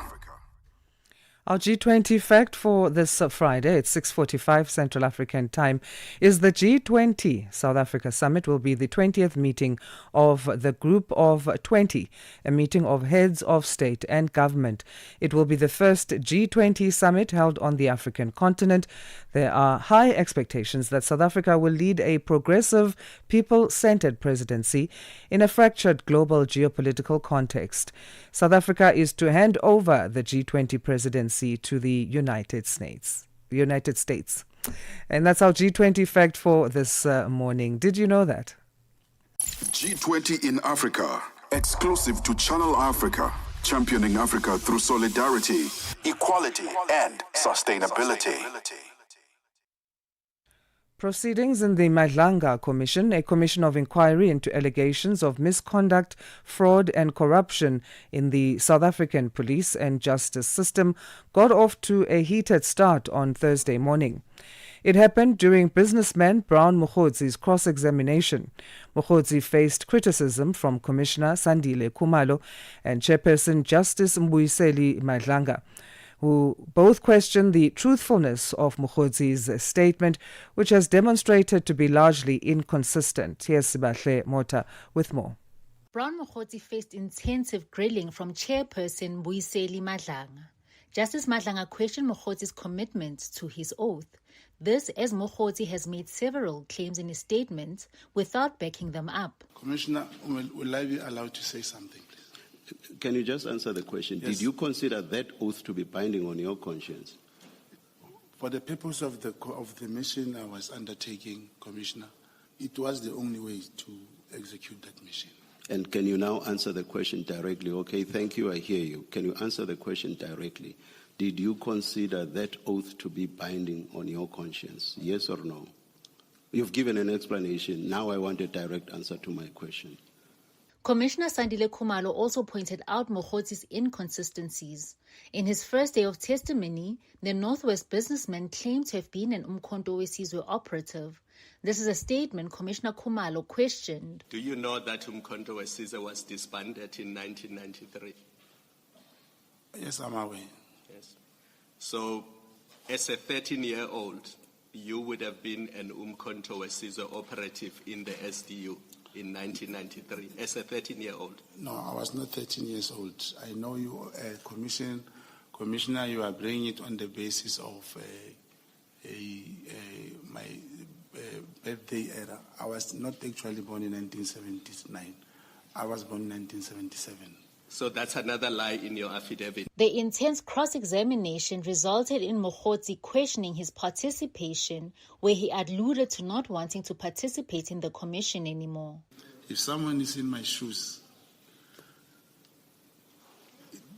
Our G20 fact for this Friday at 6:45 Central African Time is the G20 South Africa Summit will be the 20th meeting of the Group of 20, a meeting of heads of state and government. It will be the first G20 summit held on the African continent. There are high expectations that South Africa will lead a progressive, people-centered presidency in a fractured global geopolitical context. South Africa is to hand over the G20 presidency to the United States. And that's our G20 fact for this morning. Did you know that? G20 in Africa, exclusive to Channel Africa, championing Africa through solidarity, equality, and sustainability. Proceedings in the Madlanga Commission, a commission of inquiry into allegations of misconduct, fraud and corruption in the South African police and justice system, got off to a heated start on Thursday morning. It happened during businessman Brown Mokgodzi's cross-examination. Mokgodzi faced criticism from Commissioner Sandile Khumalo and Chairperson Justice Mbuyiseli Madlanga, who both questioned the truthfulness of Mokgodzi's statement, which has demonstrated to be largely inconsistent. Here's Sibahle Mota with more. Brown Mokgodzi faced intensive grilling from Chairperson Mbuyiseli Madlanga. Justice Madlanga questioned Mokgodzi's commitment to his oath. This as Mokgodzi has made several claims in his statement without backing them up. Commissioner, will I be allowed to say something? Can you just answer the question? Yes. Did you consider that oath to be binding on your conscience? For the purpose of the mission I was undertaking, Commissioner, it was the only way to execute that mission. And can you now answer the question directly? Okay, thank you, I hear you. Can you answer the question directly? Did you consider that oath to be binding on your conscience? Yes or no? You've given an explanation. Now I want a direct answer to my question. Commissioner Sandile Khumalo also pointed out Mokgodzi's inconsistencies. In his first day of testimony, the Northwest businessman claimed to have been an Umkhonto weSizwe operative. This is a statement Commissioner Khumalo questioned. Do you know that Umkhonto weSizwe was disbanded in 1993? Yes, I'm aware. Yes. So, as a 13-year-old, you would have been an Umkhonto weSizwe operative in the SDU in 1993, as a 13-year-old? No, I was not 13 years old. I know you, Commissioner, you are bringing it on the basis of my birthday era. I was not actually born in 1979. I was born in 1977. So that's another lie in your affidavit. The intense cross-examination resulted in Mokgodzi questioning his participation, where he alluded to not wanting to participate in the commission anymore. If someone is in my shoes,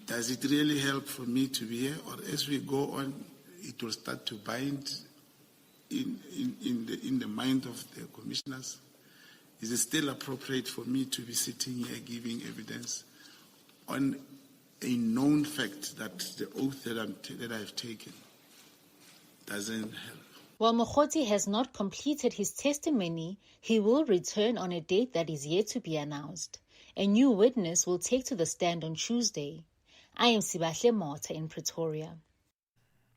does it really help for me to be here? Or as we go on, it will start to bind in the mind of the commissioners? Is it still appropriate for me to be sitting here giving evidence on a known fact that the oath that I've taken doesn't help? While Mokgotsi has not completed his testimony, he will return on a date that is yet to be announced. A new witness will take to the stand on Tuesday. I am Sibahle Mota in Pretoria.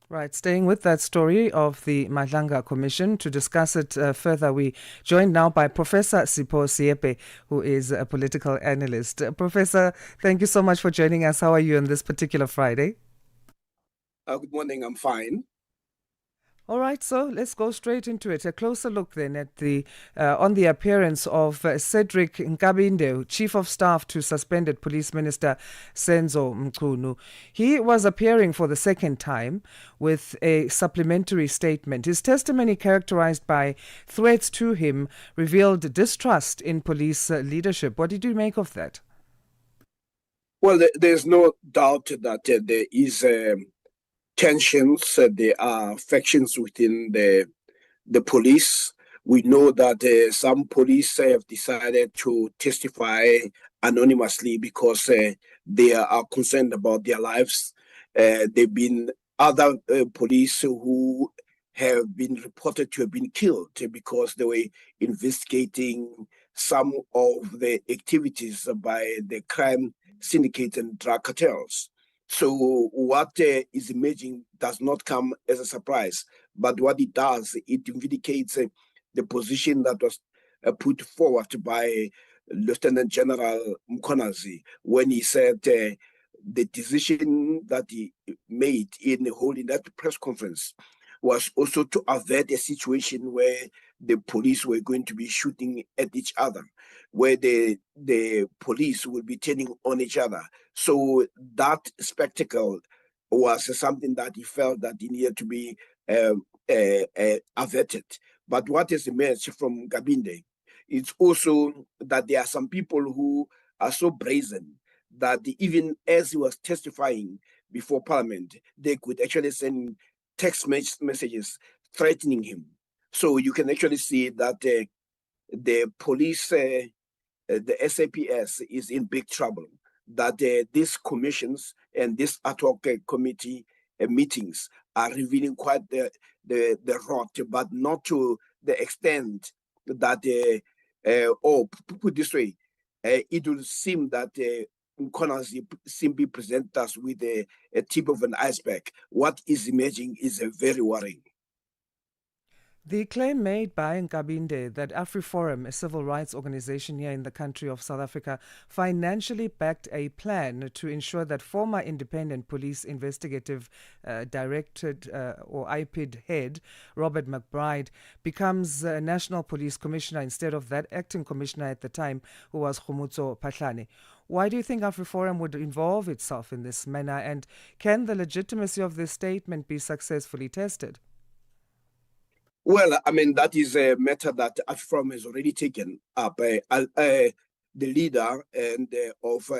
Right, staying with that story of the Madlanga Commission, to discuss it further, we joined now by Professor Sipho Siepe, who is a political analyst. Professor, thank you so much for joining us. How are you on this particular Friday? Good morning, I'm fine. All right, so let's go straight into it. A closer look then at on the appearance of Cedric Nkabinde, Chief of Staff to suspended Police Minister Senzo Mchunu. He was appearing for the second time with a supplementary statement. His testimony, characterized by threats to him, revealed distrust in police leadership. What did you make of that? Well, there's no doubt that there is tensions, there are factions within the police. We know that some police have decided to testify anonymously because they are concerned about their lives. There have been other police who have been reported to have been killed because they were investigating some of the activities by the crime syndicates and drug cartels. So what is emerging does not come as a surprise, but what it does, it vindicates the position that was put forward by Lieutenant General Mkonazi when he said the decision that he made in holding that press conference was also to avert a situation where the police were going to be shooting at each other, where the police will be turning on each other. So that spectacle was something that he felt that he needed to be averted. But what has emerged from Gabinde is also that there are some people who are so brazen that even as he was testifying before Parliament, they could actually send text messages threatening him. So you can actually see that the police, the SAPS, is in big trouble. That these commissions and this ad hoc committee meetings are revealing quite the rot, but not to the extent that, put this way, it will seem that Mkonazi simply present us with a tip of an iceberg. What is emerging is very worrying. The claim made by Nkabinde that AfriForum, a civil rights organization here in the country of South Africa, financially backed a plan to ensure that former Independent Police Investigative Directorate or IPID head, Robert McBride, becomes National Police Commissioner instead of that acting commissioner at the time, who was Khomutso Phahlane. Why do you think AfriForum would involve itself in this manner, and can the legitimacy of this statement be successfully tested? Well, I mean, that is a matter that AfriForum has already taken up. The leader of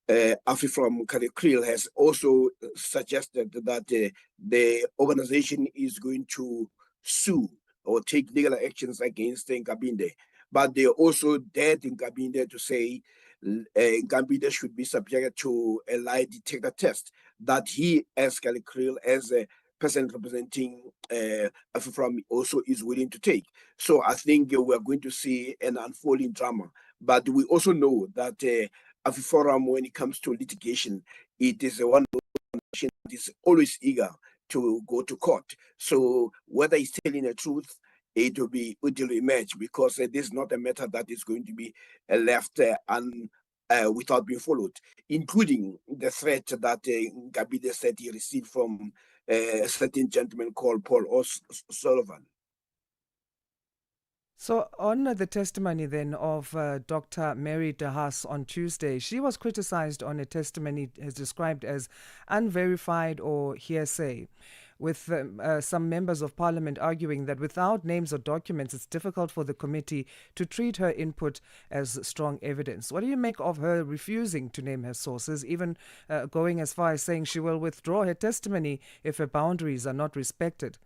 AfriForum, Kari Kriel, has also suggested that the organization is going to sue or take legal actions against Nkabinde. But they also dared Nkabinde to say Nkabinde should be subjected to a lie detector test that he, as Kari Kriel, as a person representing AfriForum, also is willing to take. So I think we're going to see an unfolding drama. But we also know that AfriForum, when it comes to litigation, it is one organization that is always eager to go to court. So whether he's telling the truth, it will emerge, because this is not a matter that is going to be left without being followed, including the threat that Gabide said he received from a certain gentleman called Paul O'Sullivan. So on the testimony then of Dr. Mary De Haas on Tuesday, she was criticized on a testimony as described as unverified or hearsay, with some members of parliament arguing that without names or documents, it's difficult for the committee to treat her input as strong evidence. What do you make of her refusing to name her sources, even going as far as saying she will withdraw her testimony if her boundaries are not respected?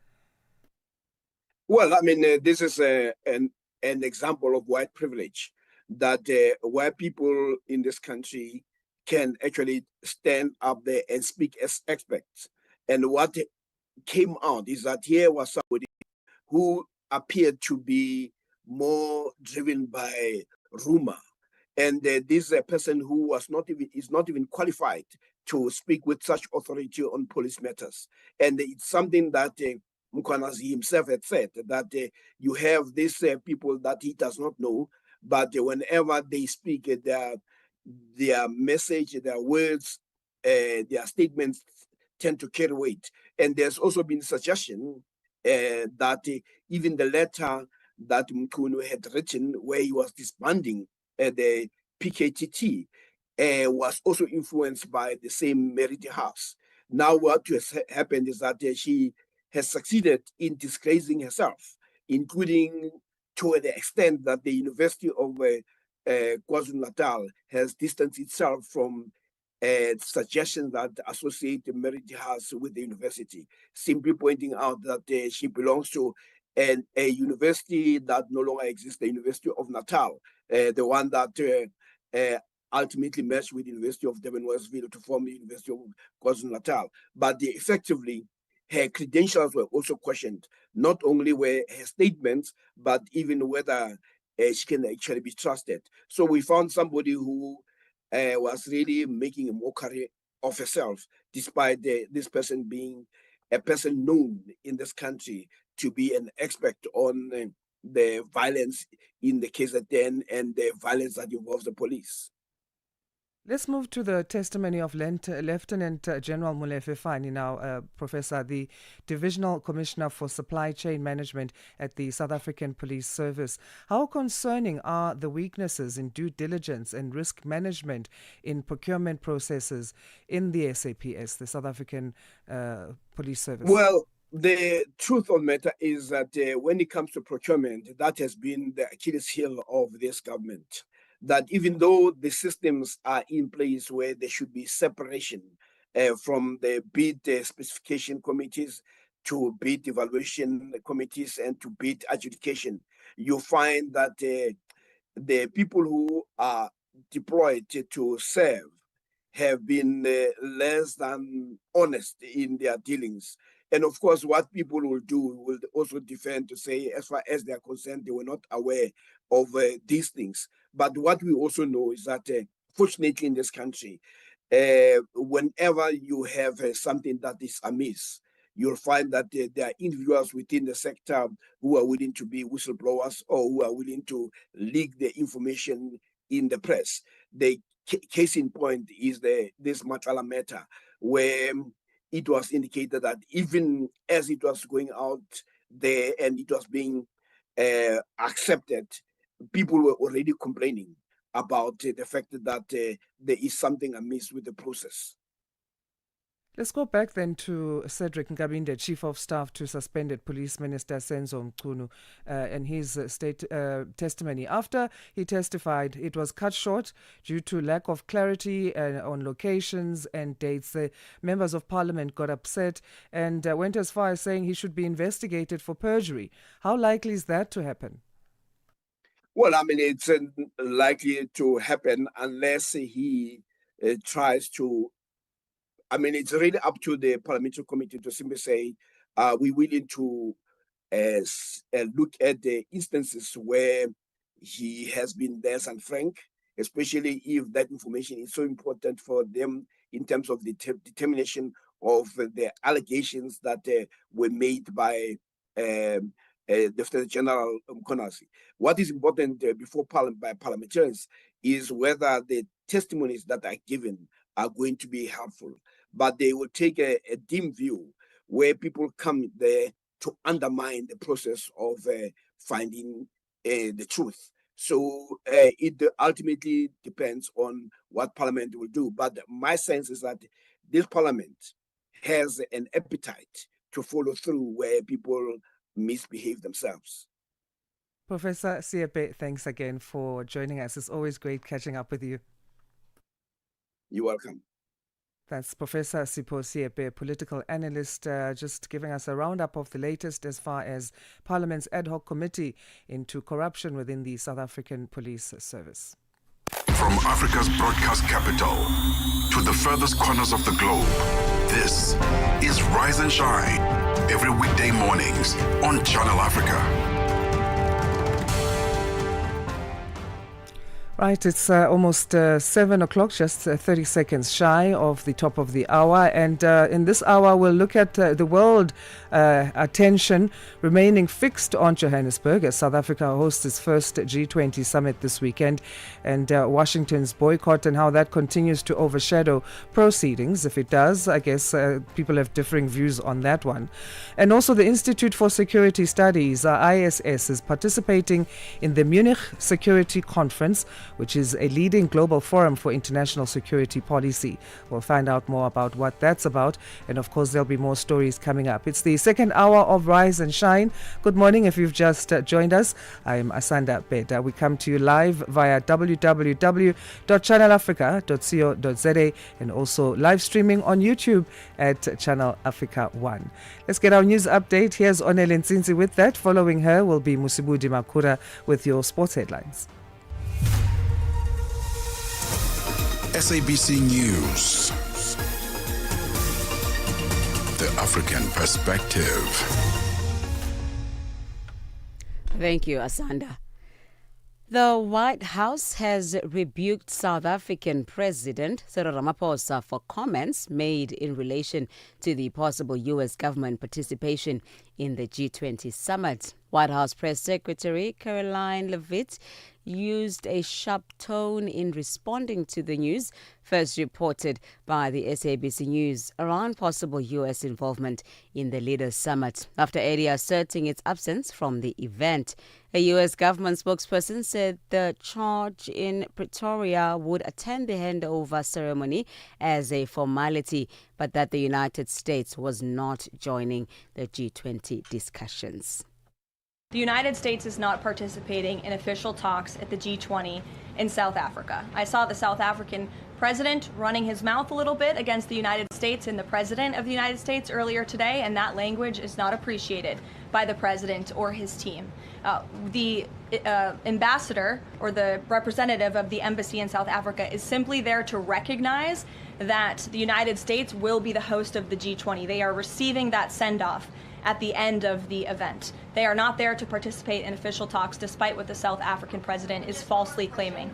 Well, I mean, this is an example of white privilege that white people in this country can actually stand up there and speak as experts. And what came out is that here was somebody who appeared to be more driven by rumor. And this is a person who is not even qualified to speak with such authority on police matters. And it's something that Mkwanazi himself had said, that you have these people that he does not know, but whenever they speak, their message, their words, their statements tend to carry weight. And there's also been suggestion that even the letter that Mkhunu had written, where he was disbanding the PKTT, was also influenced by the same Merity House. Now, what has happened is that she has succeeded in disgracing herself, including to the extent that the University of KwaZulu-Natal has distanced itself from suggestions that associate the Merity House with the university, simply pointing out that she belongs to a university that no longer exists, the University of Natal, the one that ultimately merged with the University of Durban Westville to form the University of KwaZulu-Natal. But effectively, her credentials were also questioned. Not only were her statements, but even whether she can actually be trusted. So we found somebody who was really making a mockery of herself, despite this person being a person known in this country to be an expert on the violence in the KZN and the violence that involves the police. Let's move to the testimony of Lieutenant General Molefe Fani now, Professor, the Divisional Commissioner for Supply Chain Management at the South African Police Service. How concerning are the weaknesses in due diligence and risk management in procurement processes in the SAPS, the South African Police Service? Well, the truth of the matter is that when it comes to procurement, that has been the Achilles heel of this government. That even though the systems are in place where there should be separation from the bid specification committees to bid evaluation committees and to bid adjudication, you find that the people who are deployed to serve have been less than honest in their dealings. And of course, what people will do will also defend to say, as far as they are concerned, they were not aware of these things. But what we also know is that, fortunately, in this country, whenever you have something that is amiss, you'll find that there are individuals within the sector who are willing to be whistleblowers or who are willing to leak the information in the press. The case in point is this Matala matter, where it was indicated that even as it was going out there and it was being accepted, people were already complaining about the fact that there is something amiss with the process. Let's go back then to Cedric Nkabinde, Chief of Staff to suspended Police Minister Senzo Mkhunu, and his testimony. After he testified, it was cut short due to lack of clarity on locations and dates. The members of parliament got upset and went as far as saying he should be investigated for perjury. How likely is that to happen? Well, I mean, it's likely to happen unless he tries to. I mean, it's really up to the parliamentary committee to simply say, we're willing to look at the instances where he has been less and frank, especially if that information is so important for them in terms of the determination of the allegations that were made by the Lieutenant General Mkhonasi. What is important before by parliamentarians is whether the testimonies that are given are going to be helpful. But they will take a dim view where people come there to undermine the process of finding the truth. So it ultimately depends on what Parliament will do. But my sense is that this Parliament has an appetite to follow through where people misbehave themselves. Professor Siepe, thanks again for joining us. It's always great catching up with you. You're welcome. That's Professor Sipho Siepe, political analyst, just giving us a roundup of the latest as far as Parliament's ad hoc committee into corruption within the South African Police Service. From Africa's broadcast capital to the furthest corners of the globe, this is Rise and Shine, every weekday mornings on Channel Africa. Right, it's almost 7 o'clock, just 30 seconds shy of the top of the hour. And in this hour, we'll look at the world attention remaining fixed on Johannesburg as South Africa hosts its first G20 summit this weekend, and Washington's boycott and how that continues to overshadow proceedings. If it does, I guess people have differing views on that one. And also the Institute for Security Studies, ISS, is participating in the Munich Security Conference, which is a leading global forum for international security policy. We'll find out more about what that's about. And of course, there'll be more stories coming up. It's the second hour of Rise and Shine. Good morning if you've just joined us. I'm Asanda Beda. We come to you live via www.channelafrica.co.za and also live streaming on YouTube at Channel Africa 1. Let's get our news update. Here's Onele Nsinzi with that. Following her will be Musibudi Makura with your sports headlines. SABC News. The African Perspective. Thank you, Asanda. The White House has rebuked South African President Cyril Ramaphosa for comments made in relation to the possible U.S. government participation in the G20 summit. White House Press Secretary Caroline Leavitt used a sharp tone in responding to the news first reported by the SABC News around possible U.S. involvement in the Leaders' Summit after earlier asserting its absence from the event. A U.S. government spokesperson said the charge in Pretoria would attend the handover ceremony as a formality, but that the United States was not joining the G20 discussions. The United States is not participating in official talks at the G20 in South Africa. I saw the South African president running his mouth a little bit against the United States and the president of the United States earlier today, and that language is not appreciated by the president or his team. The ambassador or the representative of the embassy in South Africa is simply there to recognize that the United States will be the host of the G20. They are receiving that send-off at the end of the event. They are not there to participate in official talks, despite what the South African president is falsely claiming.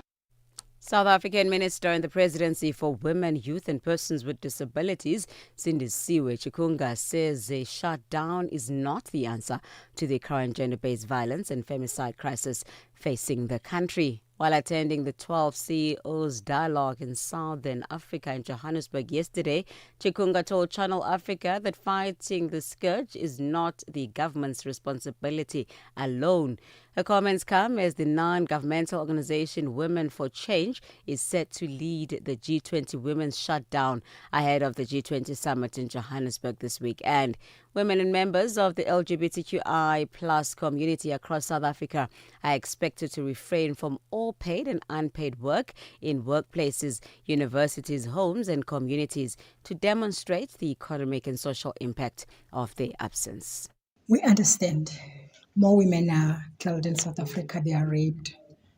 South African Minister in the Presidency for Women, Youth and Persons with Disabilities, Sindisiwe Chikunga, says a shutdown is not the answer to the current gender-based violence and femicide crisis facing the country. While attending the 12 CEOs dialogue in Southern Africa in Johannesburg yesterday, Chikunga told Channel Africa that fighting the scourge is not the government's responsibility alone. Her comments come as the non-governmental organization Women for Change is set to lead the G20 Women's Shutdown ahead of the G20 summit in Johannesburg this week. And women and members of the LGBTQI plus community across South Africa are expected to refrain from all paid and unpaid work in workplaces, universities, homes and communities to demonstrate the economic and social impact of their absence. We understand more women are killed in South Africa, they are raped,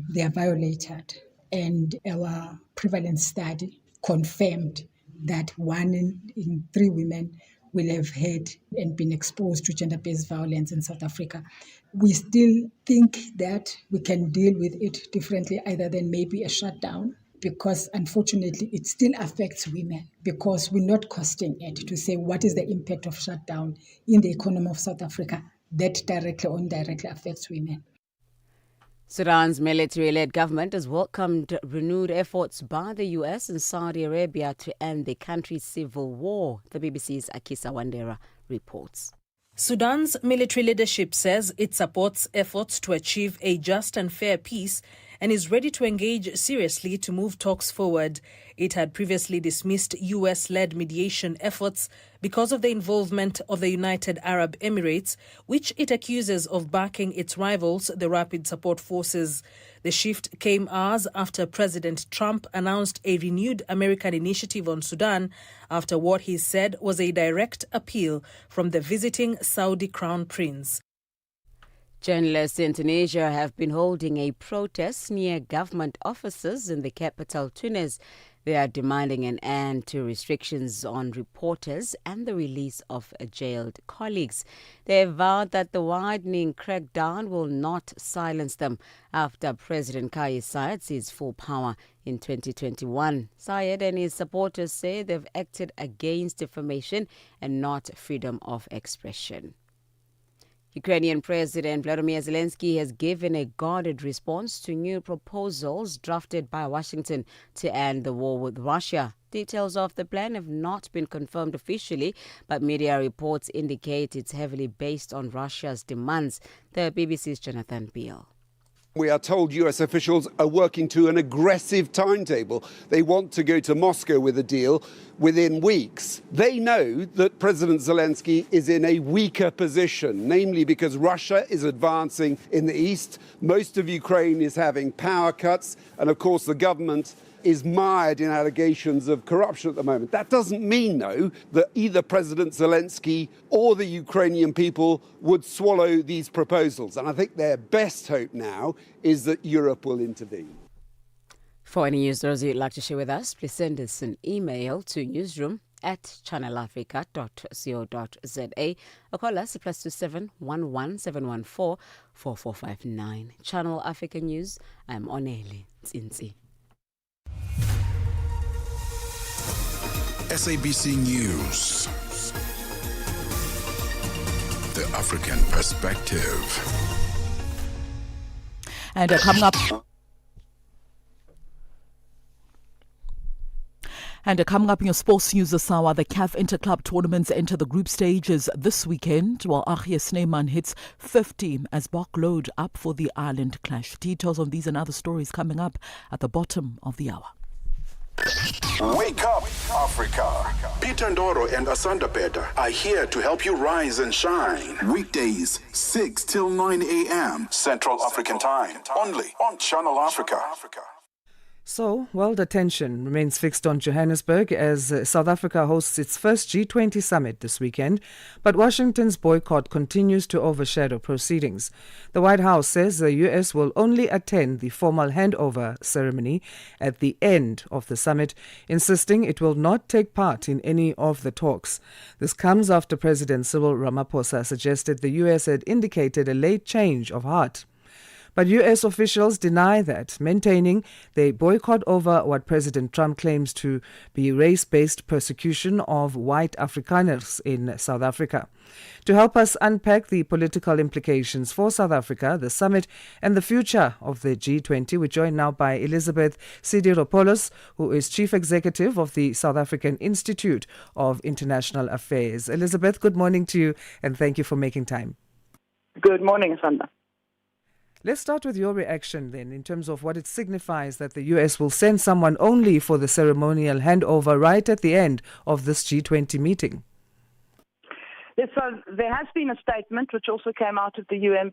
they are violated, and our prevalence study confirmed that 1 in 3 women will have had and been exposed to gender-based violence in South Africa. We still think that we can deal with it differently, either than maybe a shutdown, because unfortunately it still affects women, because we're not costing it to say what is the impact of shutdown in the economy of South Africa that directly or indirectly affects women. Sudan's military-led government has welcomed renewed efforts by the U.S. and Saudi Arabia to end the country's civil war, the BBC's Akisa Wandera reports. Sudan's military leadership says it supports efforts to achieve a just and fair peace and is ready to engage seriously to move talks forward. It had previously dismissed US-led mediation efforts because of the involvement of the United Arab Emirates, which it accuses of backing its rivals, the Rapid Support Forces. The shift came hours after President Trump announced a renewed American initiative on Sudan after what he said was a direct appeal from the visiting Saudi Crown Prince. Journalists in Tunisia have been holding a protest near government offices in the capital, Tunis. They are demanding an end to restrictions on reporters and the release of jailed colleagues. They have vowed that the widening crackdown will not silence them after President Kais Saied seized full power in 2021. Saied and his supporters say they've acted against defamation and not freedom of expression. Ukrainian President Vladimir Zelensky has given a guarded response to new proposals drafted by Washington to end the war with Russia. Details of the plan have not been confirmed officially, but media reports indicate it's heavily based on Russia's demands. The BBC's Jonathan Beale. We are told US officials are working to an aggressive timetable. They want to go to Moscow with a deal within weeks. They know that President Zelensky is in a weaker position, namely because Russia is advancing in the east. Most of Ukraine is having power cuts. And of course, the government is mired in allegations of corruption at the moment. That doesn't mean, though, that either President Zelensky or the Ukrainian people would swallow these proposals. And I think their best hope now is that Europe will intervene. For any news stories you'd like to share with us, please send us an email to newsroom@channelafrica.co.za or call us +27 11 714 4459. Channel Africa News, I'm Onele Tsinzi. SABC News. The African Perspective. And coming up... And coming up in your sports news this hour, the CAF Interclub tournaments enter the group stages this weekend, while Achia Snyman hits 50 as Bok load up for the Ireland clash. Details on these and other stories coming up at the bottom of the hour. Wake up, Africa. Peter Ndoro and Asanda Beda are here to help you rise and shine. Weekdays, 6 till 9 a.m. Central African Time. Only on Channel Africa. So, world attention remains fixed on Johannesburg as South Africa hosts its first G20 summit this weekend, but Washington's boycott continues to overshadow proceedings. The White House says the U.S. will only attend the formal handover ceremony at the end of the summit, insisting it will not take part in any of the talks. This comes after President Cyril Ramaphosa suggested the U.S. had indicated a late change of heart. But U.S. officials deny that, maintaining they boycott over what President Trump claims to be race-based persecution of white Afrikaners in South Africa. To help us unpack the political implications for South Africa, the summit, and the future of the G20, we're joined now by Elizabeth Sidiropoulos, who is Chief Executive of the South African Institute of International Affairs. Elizabeth, good morning to you, and thank you for making time. Good morning, Asanda. Let's start with your reaction then in terms of what it signifies that the U.S. will send someone only for the ceremonial handover right at the end of this G20 meeting. Yes, so there has been a statement which also came out of the U.S.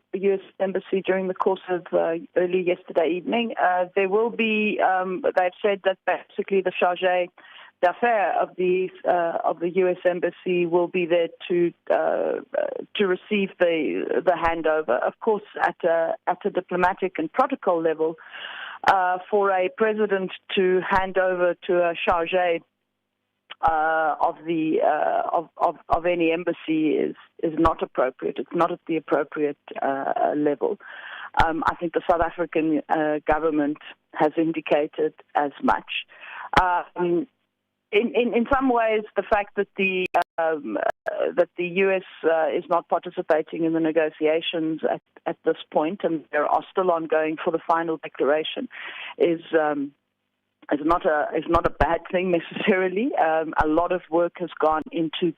Embassy during the course of early yesterday evening. There will be, they've said that basically the charge d'affaires of the U.S. Embassy will be there to receive the handover. Of course, at a diplomatic and protocol level, for a president to hand over to a charge of any embassy is not appropriate. It's not at the appropriate level. I think the South African government has indicated as much. In some ways, the fact that the U.S. is not participating in the negotiations at this point, and they are still ongoing for the final declaration, is is not a bad thing necessarily. A lot of work has gone into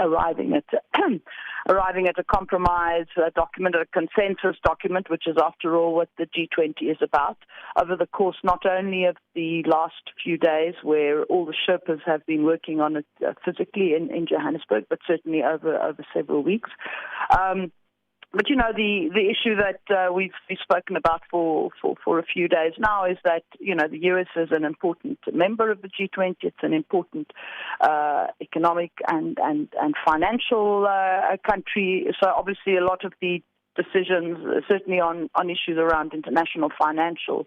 arriving at a compromise document, a consensus document, which is after all what the G20 is about. Over the course not only of the last few days, where all the Sherpas have been working on it physically in Johannesburg, but certainly over several weeks. But the issue that we've spoken about for a few days now is that the US is an important member of the G20. It's an important economic and financial country. So obviously a lot of the decisions, certainly on issues around international financial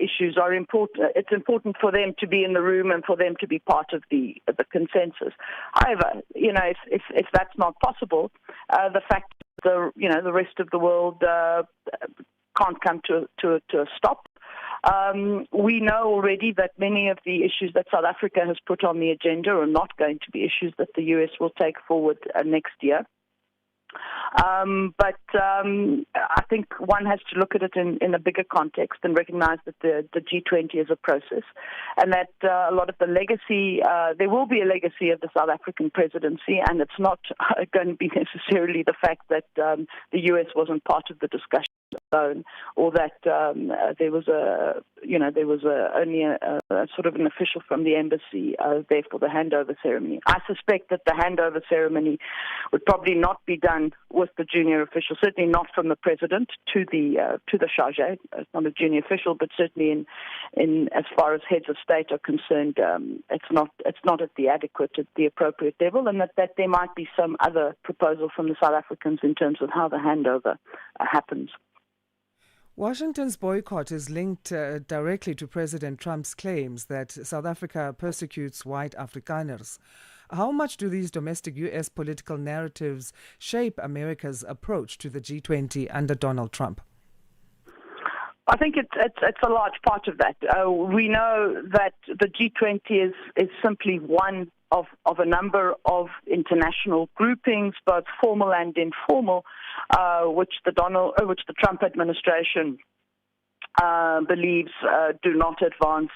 issues, are important. It's important for them to be in the room and for them to be part of the consensus. However, if that's not possible, the fact that the rest of the world can't come to a stop. We know already that many of the issues that South Africa has put on the agenda are not going to be issues that the US will take forward next year. But I think one has to look at it in a bigger context and recognize that the G20 is a process, and that a lot of the legacy, there will be a legacy of the South African presidency, and it's not going to be necessarily the fact that the US wasn't part of the discussion alone, or that there was only a sort of an official from the embassy there for the handover ceremony. I suspect that the handover ceremony would probably not be done with the junior official, certainly not from the president to the charge. It's not a junior official, but certainly in as far as heads of state are concerned, it's not at the appropriate level, and that there might be some other proposal from the South Africans in terms of how the handover happens. Washington's boycott is linked directly to President Trump's claims that South Africa persecutes white Afrikaners. How much do these domestic U.S. political narratives shape America's approach to the G20 under Donald Trump? I think it's a large part of that. We know that the G20 is simply one of a number of international groupings, both formal and informal, which the Trump administration believes do not advance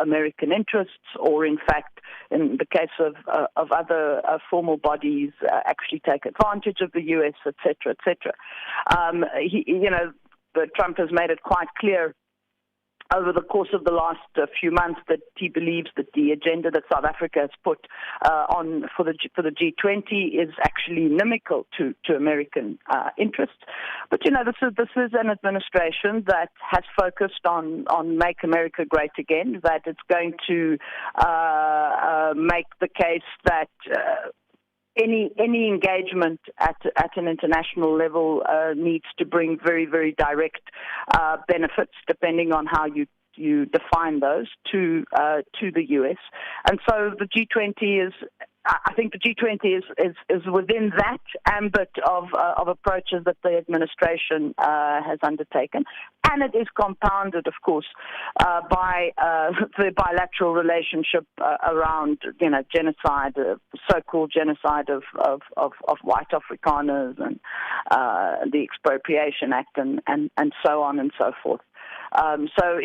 American interests, or in fact, in the case of other formal bodies, actually take advantage of the U.S., et cetera, et cetera. Trump has made it quite clear over the course of the last few months that he believes that the agenda that South Africa has put on for the G20 is actually inimical to American interests. But this is an administration that has focused on Make America Great Again, that it's going to make the case that any engagement at an international level needs to bring very, very direct benefits, depending on how you define those, to the US. And so the G20 is, I think the G20 is within that ambit of approaches that the administration has undertaken. And it is compounded, of course, by the bilateral relationship around, genocide, so-called genocide of white Afrikaners, and the Expropriation Act, and so on and so forth. So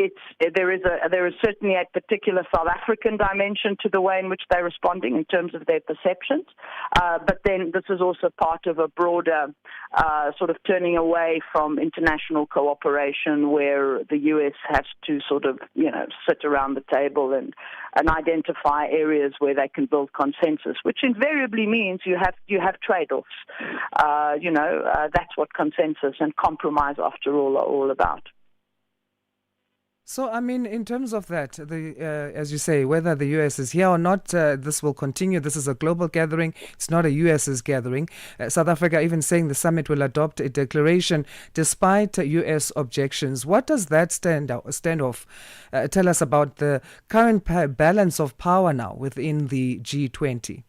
there is certainly a particular South African dimension to the way in which they're responding in terms of their perceptions, but then this is also part of a broader sort of turning away from international cooperation, where the U.S. has to sort of sit around the table and identify areas where they can build consensus, which invariably means you have trade-offs. That's what consensus and compromise, after all, are all about. So, I mean, in terms of that, as you say, whether the U.S. is here or not, this will continue. This is a global gathering. It's not a U.S.'s gathering. South Africa even saying the summit will adopt a declaration despite U.S. objections. What does that standoff tell us about the current balance of power now within the G20?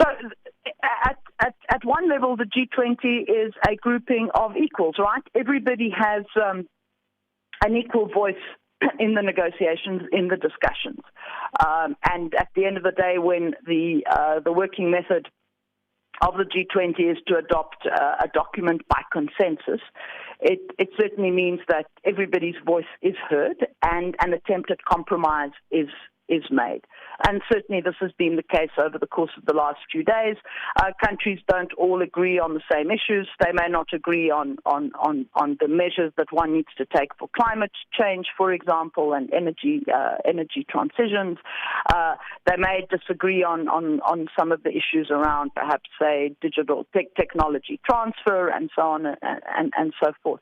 So, at one level, the G20 is a grouping of equals, right? Everybody has an equal voice in the negotiations, in the discussions. And at the end of the day, when the working method of the G20 is to adopt a document by consensus. It certainly means that everybody's voice is heard and an attempted compromise is made. And certainly this has been the case over the course of the last few days. Countries don't all agree on the same issues. They may not agree on the measures that one needs to take for climate change, for example, and energy transitions. They may disagree on some of the issues around perhaps, say, digital technology transfer and so on and so forth.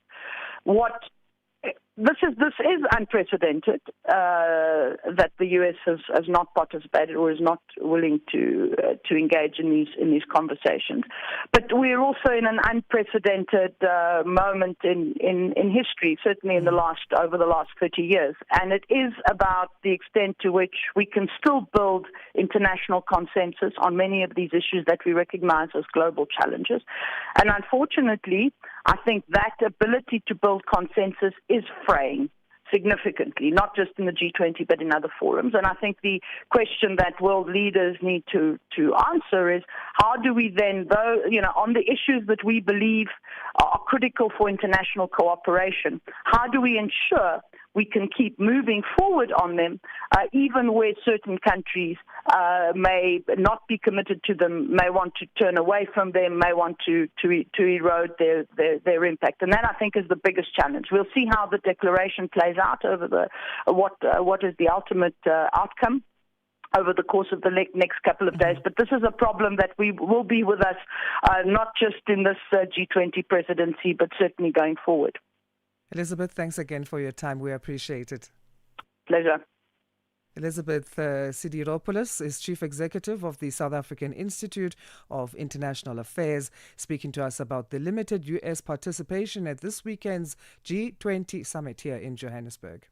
This is unprecedented that the U.S. has not participated or is not willing to engage in these conversations. But we're also in an unprecedented moment in history, certainly over the last 30 years, and it is about the extent to which we can still build international consensus on many of these issues that we recognize as global challenges. And unfortunately, I think that ability to build consensus is fraying significantly, not just in the G20 but in other forums. And I think the question that world leaders need to answer is, how do we then, on the issues that we believe are critical for international cooperation, how do we ensure we can keep moving forward on them, even where certain countries may not be committed to them, may want to turn away from them, may want to erode their impact. And that, I think, is the biggest challenge. We'll see how the declaration plays out over what is the ultimate outcome over the course of the next couple of days. But this is a problem that will be with us, not just in this G20 presidency, but certainly going forward. Elizabeth, thanks again for your time. We appreciate it. Pleasure. Elizabeth Sidiropoulos is Chief Executive of the South African Institute of International Affairs, speaking to us about the limited U.S. participation at this weekend's G20 summit here in Johannesburg.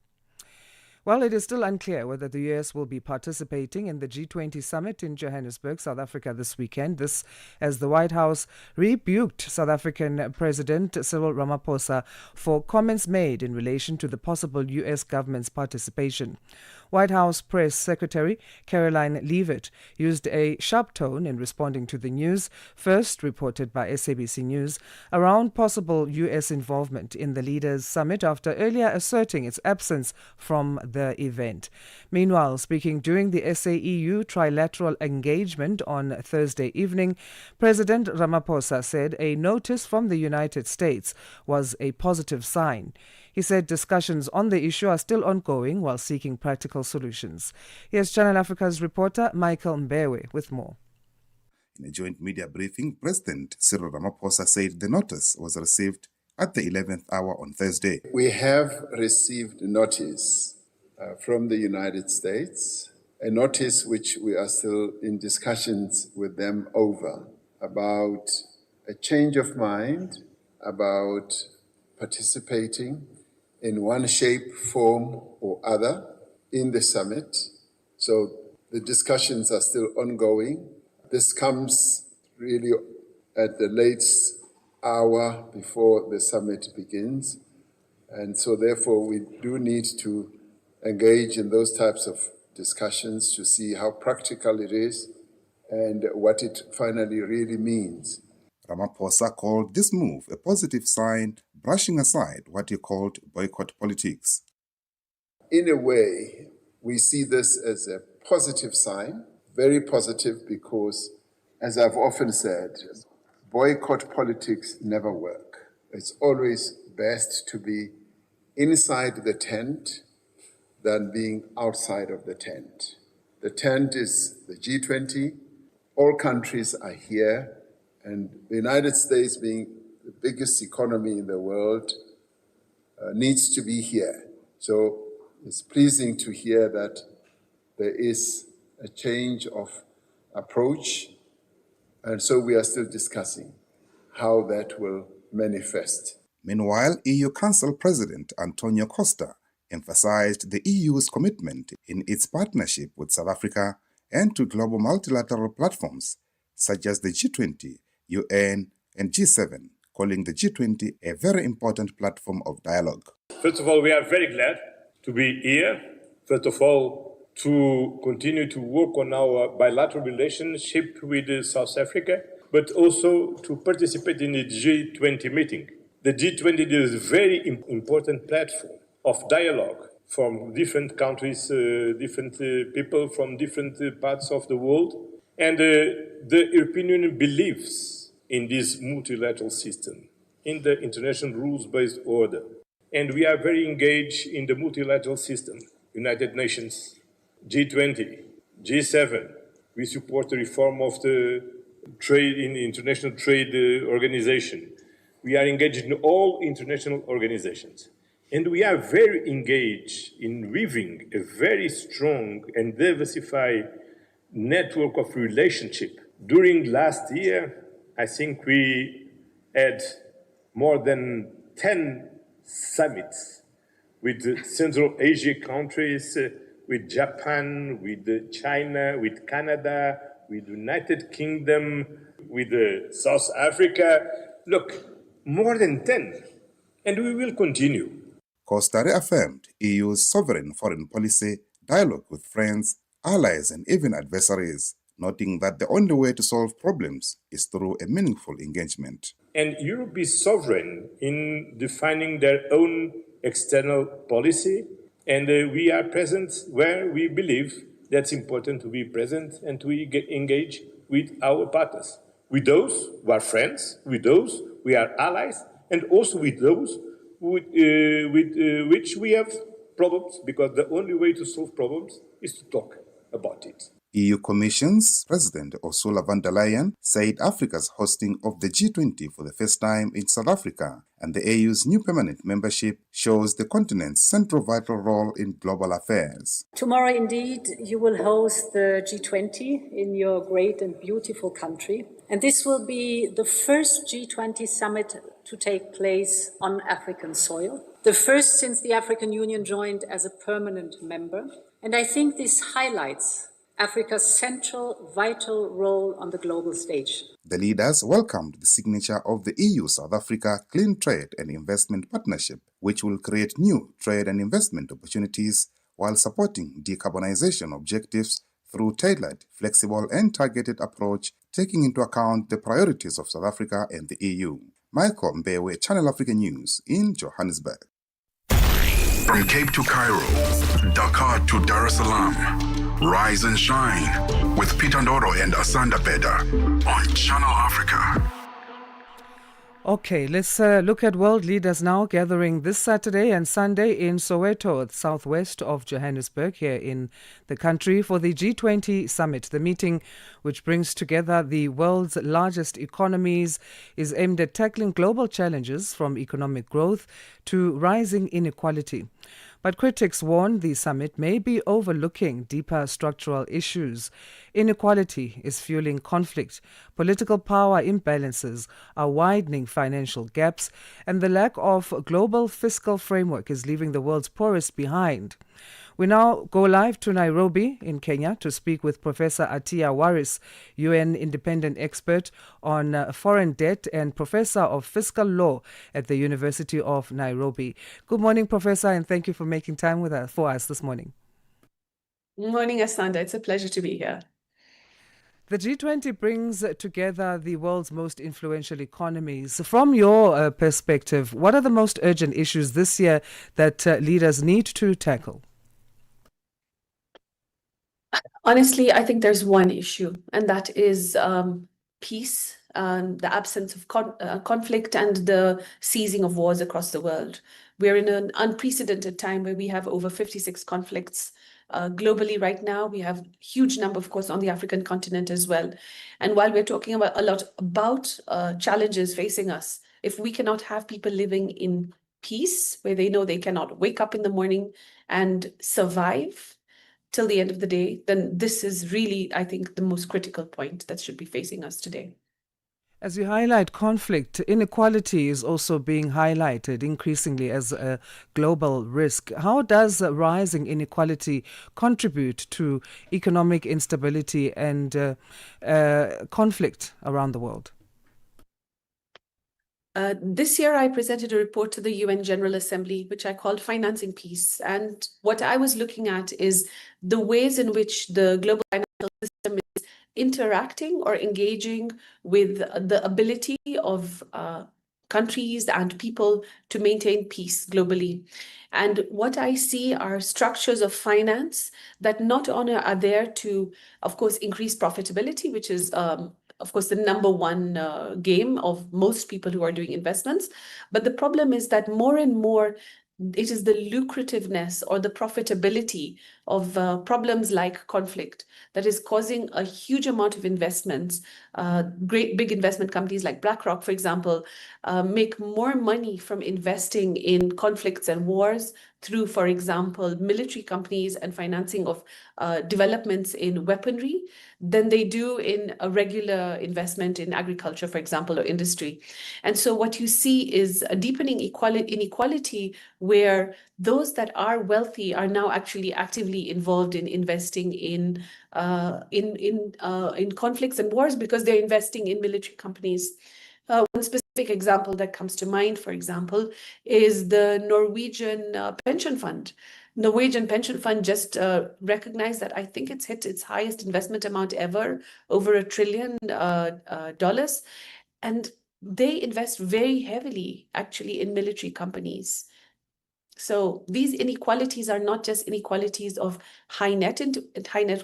Well, it is still unclear whether the U.S. will be participating in the G20 summit in Johannesburg, South Africa this weekend. This as the White House rebuked South African President Cyril Ramaphosa for comments made in relation to the possible U.S. government's participation. White House Press Secretary Caroline Leavitt used a sharp tone in responding to the news, first reported by SABC News, around possible U.S. involvement in the leaders' summit after earlier asserting its absence from the event. Meanwhile, speaking during the SAEU trilateral engagement on Thursday evening, President Ramaphosa said a notice from the United States was a positive sign. He said discussions on the issue are still ongoing while seeking practical solutions. Here's Channel Africa's reporter Michael Mbewe with more. In a joint media briefing, President Cyril Ramaphosa said the notice was received at the 11th hour on Thursday. We have received notice from the United States, a notice which we are still in discussions with them over, about a change of mind about participating in one shape, form, or other in the summit. So the discussions are still ongoing. This comes really at the late hour before the summit begins. And so therefore we do need to engage in those types of discussions to see how practical it is and what it finally really means. Ramaphosa called this move a positive sign, brushing aside what he called boycott politics. In a way, we see this as a positive sign, very positive, because, as I've often said, boycott politics never work. It's always best to be inside the tent than being outside of the tent. The tent is the G20. All countries are here, and the United States, being the biggest economy in the world, needs to be here. So it's pleasing to hear that there is a change of approach, and so we are still discussing how that will manifest. Meanwhile, EU Council President Antonio Costa emphasized the EU's commitment in its partnership with South Africa and to global multilateral platforms such as the G20, UN, and G7, calling the G20 a very important platform of dialogue. First of all, we are very glad to be here. First of all, to continue to work on our bilateral relationship with South Africa. but also to participate in the G20 meeting. The G20 is a very important platform of dialogue from different countries, different people from different parts of the world. And the European Union believes in this multilateral system, in the international rules-based order. And we are very engaged in the multilateral system, United Nations, G20, G7. We support the reform of the trade in the International Trade Organization. We are engaged in all international organizations. And we are very engaged in weaving a very strong and diversified network of relationship. During last year, I think we had more than 10 summits with Central Asia countries, with Japan, with China, with Canada, with United Kingdom, with South Africa. Look, more than 10, and we will continue. Costa reaffirmed EU's sovereign foreign policy, dialogue with friends, allies and even adversaries, noting that the only way to solve problems is through a meaningful engagement. And Europe is sovereign in defining their own external policy, and we are present where we believe that's important to be present and to engage with our partners, with those who are friends, with those who are allies, and also with those with which we have problems, because the only way to solve problems is to talk about it. EU Commission's President Ursula von der Leyen said Africa's hosting of the G20 for the first time in South Africa and the AU's new permanent membership shows the continent's central vital role in global affairs. Tomorrow, indeed, you will host the G20 in your great and beautiful country. And this will be the first G20 summit to take place on African soil, the first since the African Union joined as a permanent member. And I think this highlights Africa's central, vital role on the global stage. The leaders welcomed the signature of the EU-South Africa Clean Trade and Investment Partnership, which will create new trade and investment opportunities while supporting decarbonization objectives through tailored, flexible and targeted approach, taking into account the priorities of South Africa and the EU. Michael Mbewe, Channel Africa News in Johannesburg. From Cape to Cairo, Dakar to Dar es Salaam, rise and shine with Peter Ndoro and Asanda Beda on Channel Africa. Okay, let's look at world leaders now gathering this Saturday and Sunday in Soweto, southwest of Johannesburg, here in the country, for the G20 summit. The meeting, which brings together the world's largest economies, is aimed at tackling global challenges from economic growth to rising inequality. But critics warn the summit may be overlooking deeper structural issues. Inequality is fueling conflict, political power imbalances are widening financial gaps, and the lack of global fiscal framework is leaving the world's poorest behind. We now go live to Nairobi in Kenya to speak with Professor Atiya Waris, UN independent expert on foreign debt and professor of fiscal law at the University of Nairobi. Good morning, Professor, and thank you for making time for us this morning. Good morning, Asanda. It's a pleasure to be here. The G20 brings together the world's most influential economies. From your perspective, what are the most urgent issues this year that leaders need to tackle? Honestly, I think there's one issue, and that is peace, the absence of conflict and the ceasing of wars across the world. We're in an unprecedented time where we have over 56 conflicts globally right now. We have a huge number, of course, on the African continent as well. And while we're talking about a lot about challenges facing us, if we cannot have people living in peace, where they know they cannot wake up in the morning and survive till the end of the day, then this is really, I think, the most critical point that should be facing us today. As you highlight conflict, inequality is also being highlighted increasingly as a global risk. How does rising inequality contribute to economic instability and conflict around the world? This year, I presented a report to the UN General Assembly, which I called Financing Peace. And what I was looking at is the ways in which the global financial system is interacting or engaging with the ability of countries and people to maintain peace globally. And what I see are structures of finance that not only are there to, of course, increase profitability, which is of course, the number one game of most people who are doing investments. But the problem is that more and more, it is the lucrativeness or the profitability of problems like conflict that is causing a huge amount of investments. Great big investment companies like BlackRock, for example, make more money from investing in conflicts and wars through, for example, military companies and financing of developments in weaponry than they do in a regular investment in agriculture, for example, or industry. And so what you see is a deepening inequality where those that are wealthy are now actually actively involved in investing in conflicts and wars because they're investing in military companies. One specific example that comes to mind, for example, is the Norwegian pension fund. Norwegian pension fund just recognized that I think it's hit its highest investment amount ever, over $1 trillion. And they invest very heavily, actually, in military companies. So these inequalities are not just inequalities of high net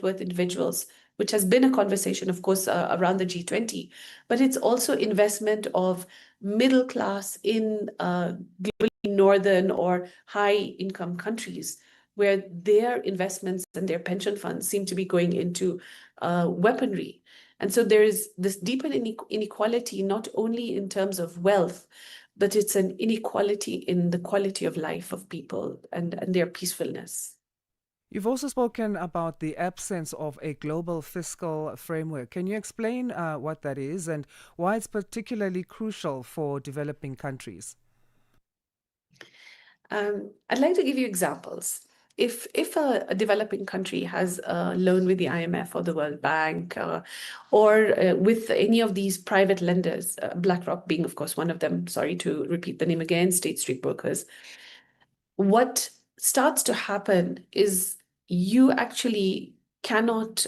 worth individuals, which has been a conversation, of course, around the G20, but it's also investment of middle class in globally northern or high income countries, where their investments and their pension funds seem to be going into weaponry. And so there is this deeper inequality, not only in terms of wealth, but it's an inequality in the quality of life of people and their peacefulness. You've also spoken about the absence of a global fiscal framework. Can you explain what that is and why it's particularly crucial for developing countries? I'd like to give you examples. If a developing country has a loan with the IMF or the World Bank or with any of these private lenders, BlackRock being, of course, one of them, sorry to repeat the name again, State Street Brokers, what starts to happen is you actually cannot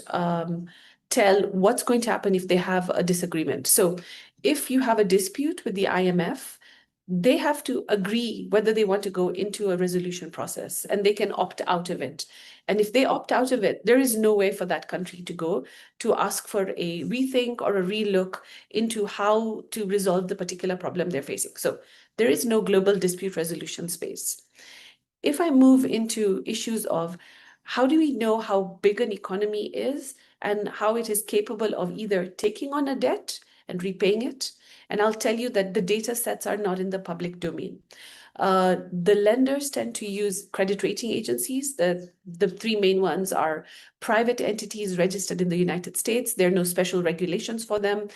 tell what's going to happen if they have a disagreement. So if you have a dispute with the IMF, they have to agree whether they want to go into a resolution process, and they can opt out of it. And if they opt out of it, there is no way for that country to go to ask for a rethink or a relook into how to resolve the particular problem they're facing. So there is no global dispute resolution space. If I move into issues of how do we know how big an economy is and how it is capable of either taking on a debt and repaying it, and I'll tell you that the data sets are not in the public domain. The lenders tend to use credit rating agencies. The three main ones are private entities registered in the United States. There are no special regulations for them.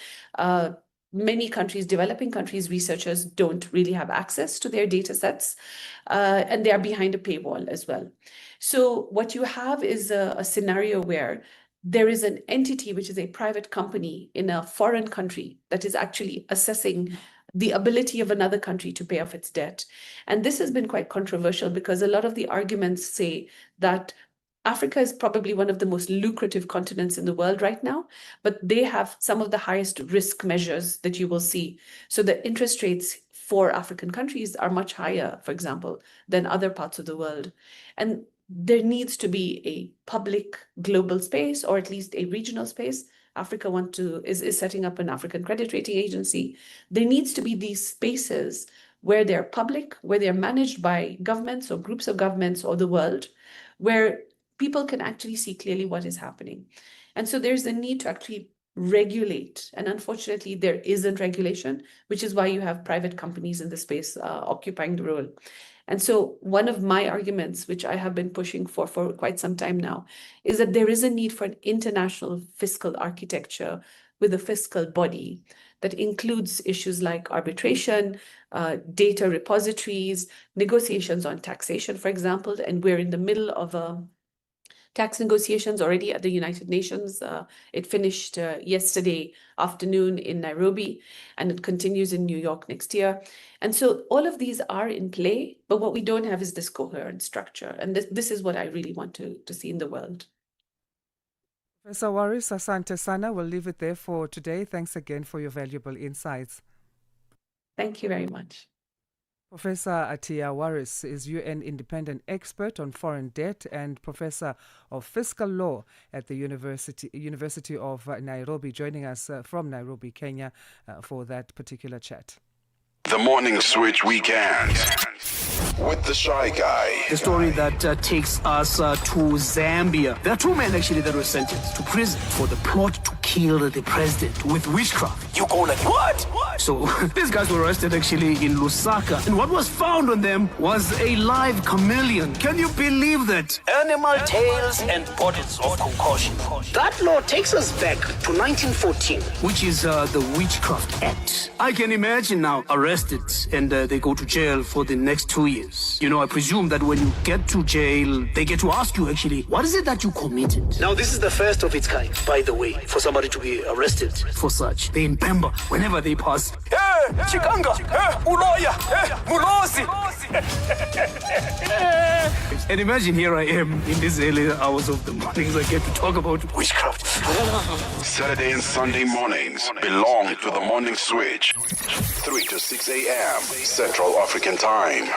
Many countries, developing countries, researchers don't really have access to their data sets, and they are behind a paywall as well. So what you have is a scenario where there is an entity, which is a private company in a foreign country, that is actually assessing the ability of another country to pay off its debt. And this has been quite controversial because a lot of the arguments say that Africa is probably one of the most lucrative continents in the world right now, but they have some of the highest risk measures that you will see. So the interest rates for African countries are much higher, for example, than other parts of the world. And there needs to be a public global space, or at least a regional space. Africa is setting up an African credit rating agency. There needs to be these spaces where they're public, where they're managed by governments or groups of governments or the world, where people can actually see clearly what is happening. And so there's a need to actually regulate. And unfortunately, there isn't regulation, which is why you have private companies in the space occupying the role. And so one of my arguments, which I have been pushing for quite some time now, is that there is a need for an international fiscal architecture with a fiscal body that includes issues like arbitration, data repositories, negotiations on taxation, for example. And we're in the middle of tax negotiations already at the United Nations. It finished yesterday afternoon in Nairobi, and it continues in New York next year. And so all of these are in play, but what we don't have is this coherent structure. And this is what I really want to see in the world. Professor Waris Asante Sana, we'll leave it there for today. Thanks again for your valuable insights. Thank you very much. Professor Atiya Waris is UN independent expert on foreign debt and professor of fiscal law at the University of Nairobi, joining us from Nairobi, Kenya, for that particular chat. The Morning Switch Weekend with the Shy Guy. The story that takes us to Zambia. There are two men actually that were sentenced to prison for the plot to kill the president with witchcraft. You go like, what? So these guys were arrested actually in Lusaka. And what was found on them was a live chameleon. Can you believe that? Animal tails and bottles of concoction. That law takes us back to 1914, which is the Witchcraft Act. I can imagine now arrested and they go to jail for the next 2 years. You know, I presume that when you get to jail, they get to ask you actually, what is it that you committed? Now, this is the first of its kind, by the way, for somebody to be arrested for such. They in Pemba, whenever they pass, hey, Chikanga, hey, Uloya, hey, Mulosi. And imagine here I am in these early hours of the mornings, I get to talk about witchcraft. Saturday and Sunday mornings belong to the Morning Switch. 3 to 6 a.m. Central African Time.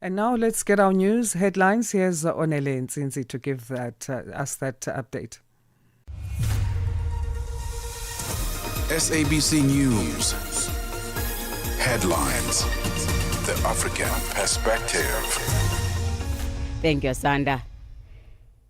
And now let's get our news headlines. Here's Onele Nzinzi to give us that update. SABC News. Headlines. The African Perspective. Thank you, Asanda.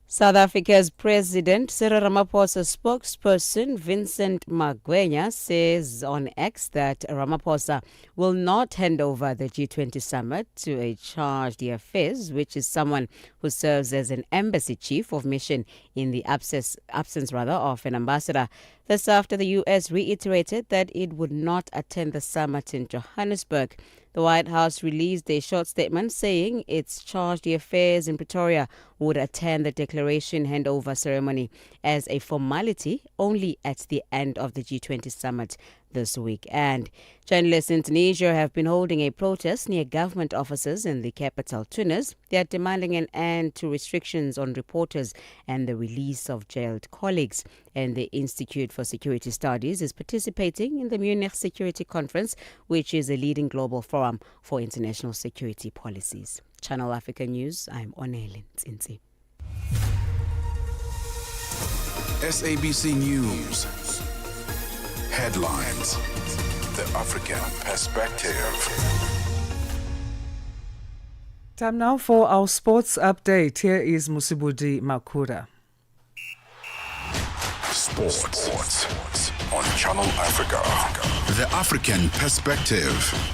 South Africa's President Cyril Ramaphosa's spokesperson Vincent Magwenya says on X that Ramaphosa will not hand over the G20 summit to a charge d'affaires, which is someone who serves as an embassy chief of mission in the absence of an ambassador. This after the U.S. reiterated that it would not attend the summit in Johannesburg. The White House released a short statement saying its charge d'affaires in Pretoria would attend the declaration handover ceremony as a formality only at the end of the G20 summit this week. And journalists in Tunisia have been holding a protest near government offices in the capital, Tunis. They are demanding an end to restrictions on reporters and the release of jailed colleagues. And the Institute for Security Studies is participating in the Munich Security Conference, which is a leading global forum for international security policies. Channel Africa News, I'm Onele Nzinzi. SABC News. Headlines. The African Perspective. Time now for our sports update. Here is Musibudi Makura. Sports on Channel Africa. The African Perspective.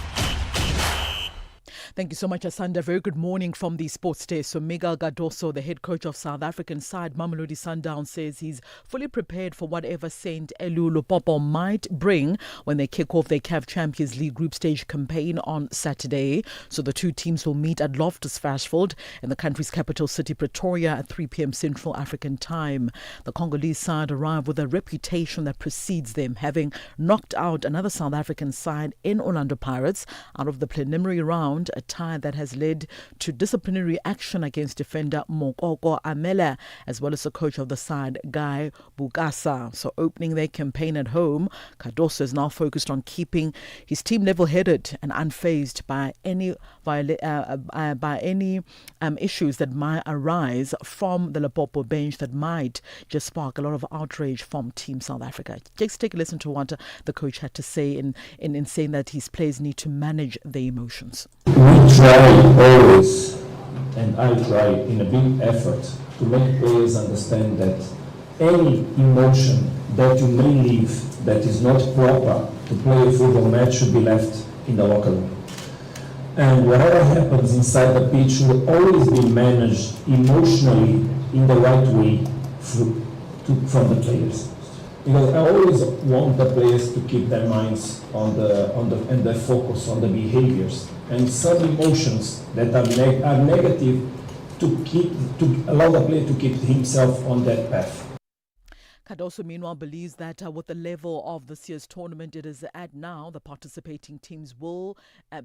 Thank you so much, Asanda. Very good morning from the sports day. So Miguel Cardoso, the head coach of South African side Mamelodi Sundowns, says he's fully prepared for whatever St. Elu Lupopo might bring when they kick off their CAF Champions League group stage campaign on Saturday. So the two teams will meet at Loftus Versfeld in the country's capital city, Pretoria, at 3 p.m. Central African time. The Congolese side arrived with a reputation that precedes them, having knocked out another South African side in Orlando Pirates out of the preliminary round, a tie that has led to disciplinary action against defender Mokoko Amela, as well as the coach of the side, Guy Bugasa. So opening their campaign at home, Cardoso is now focused on keeping his team level-headed and unfazed by any issues that might arise from the Limpopo bench that might just spark a lot of outrage from Team South Africa. Just take a listen to what the coach had to say in saying that his players need to manage their emotions. We try always, and I try in a big effort to make players understand that any emotion that you may leave that is not proper to play a football match should be left in the locker room. And whatever happens inside the pitch will always be managed emotionally in the right way from the players. Because I always want the players to keep their minds on and their focus on the behaviors and some emotions that are negative to allow the player to keep himself on that path. Cardoso, meanwhile, believes that with the level of this year's tournament it is at now, the participating teams will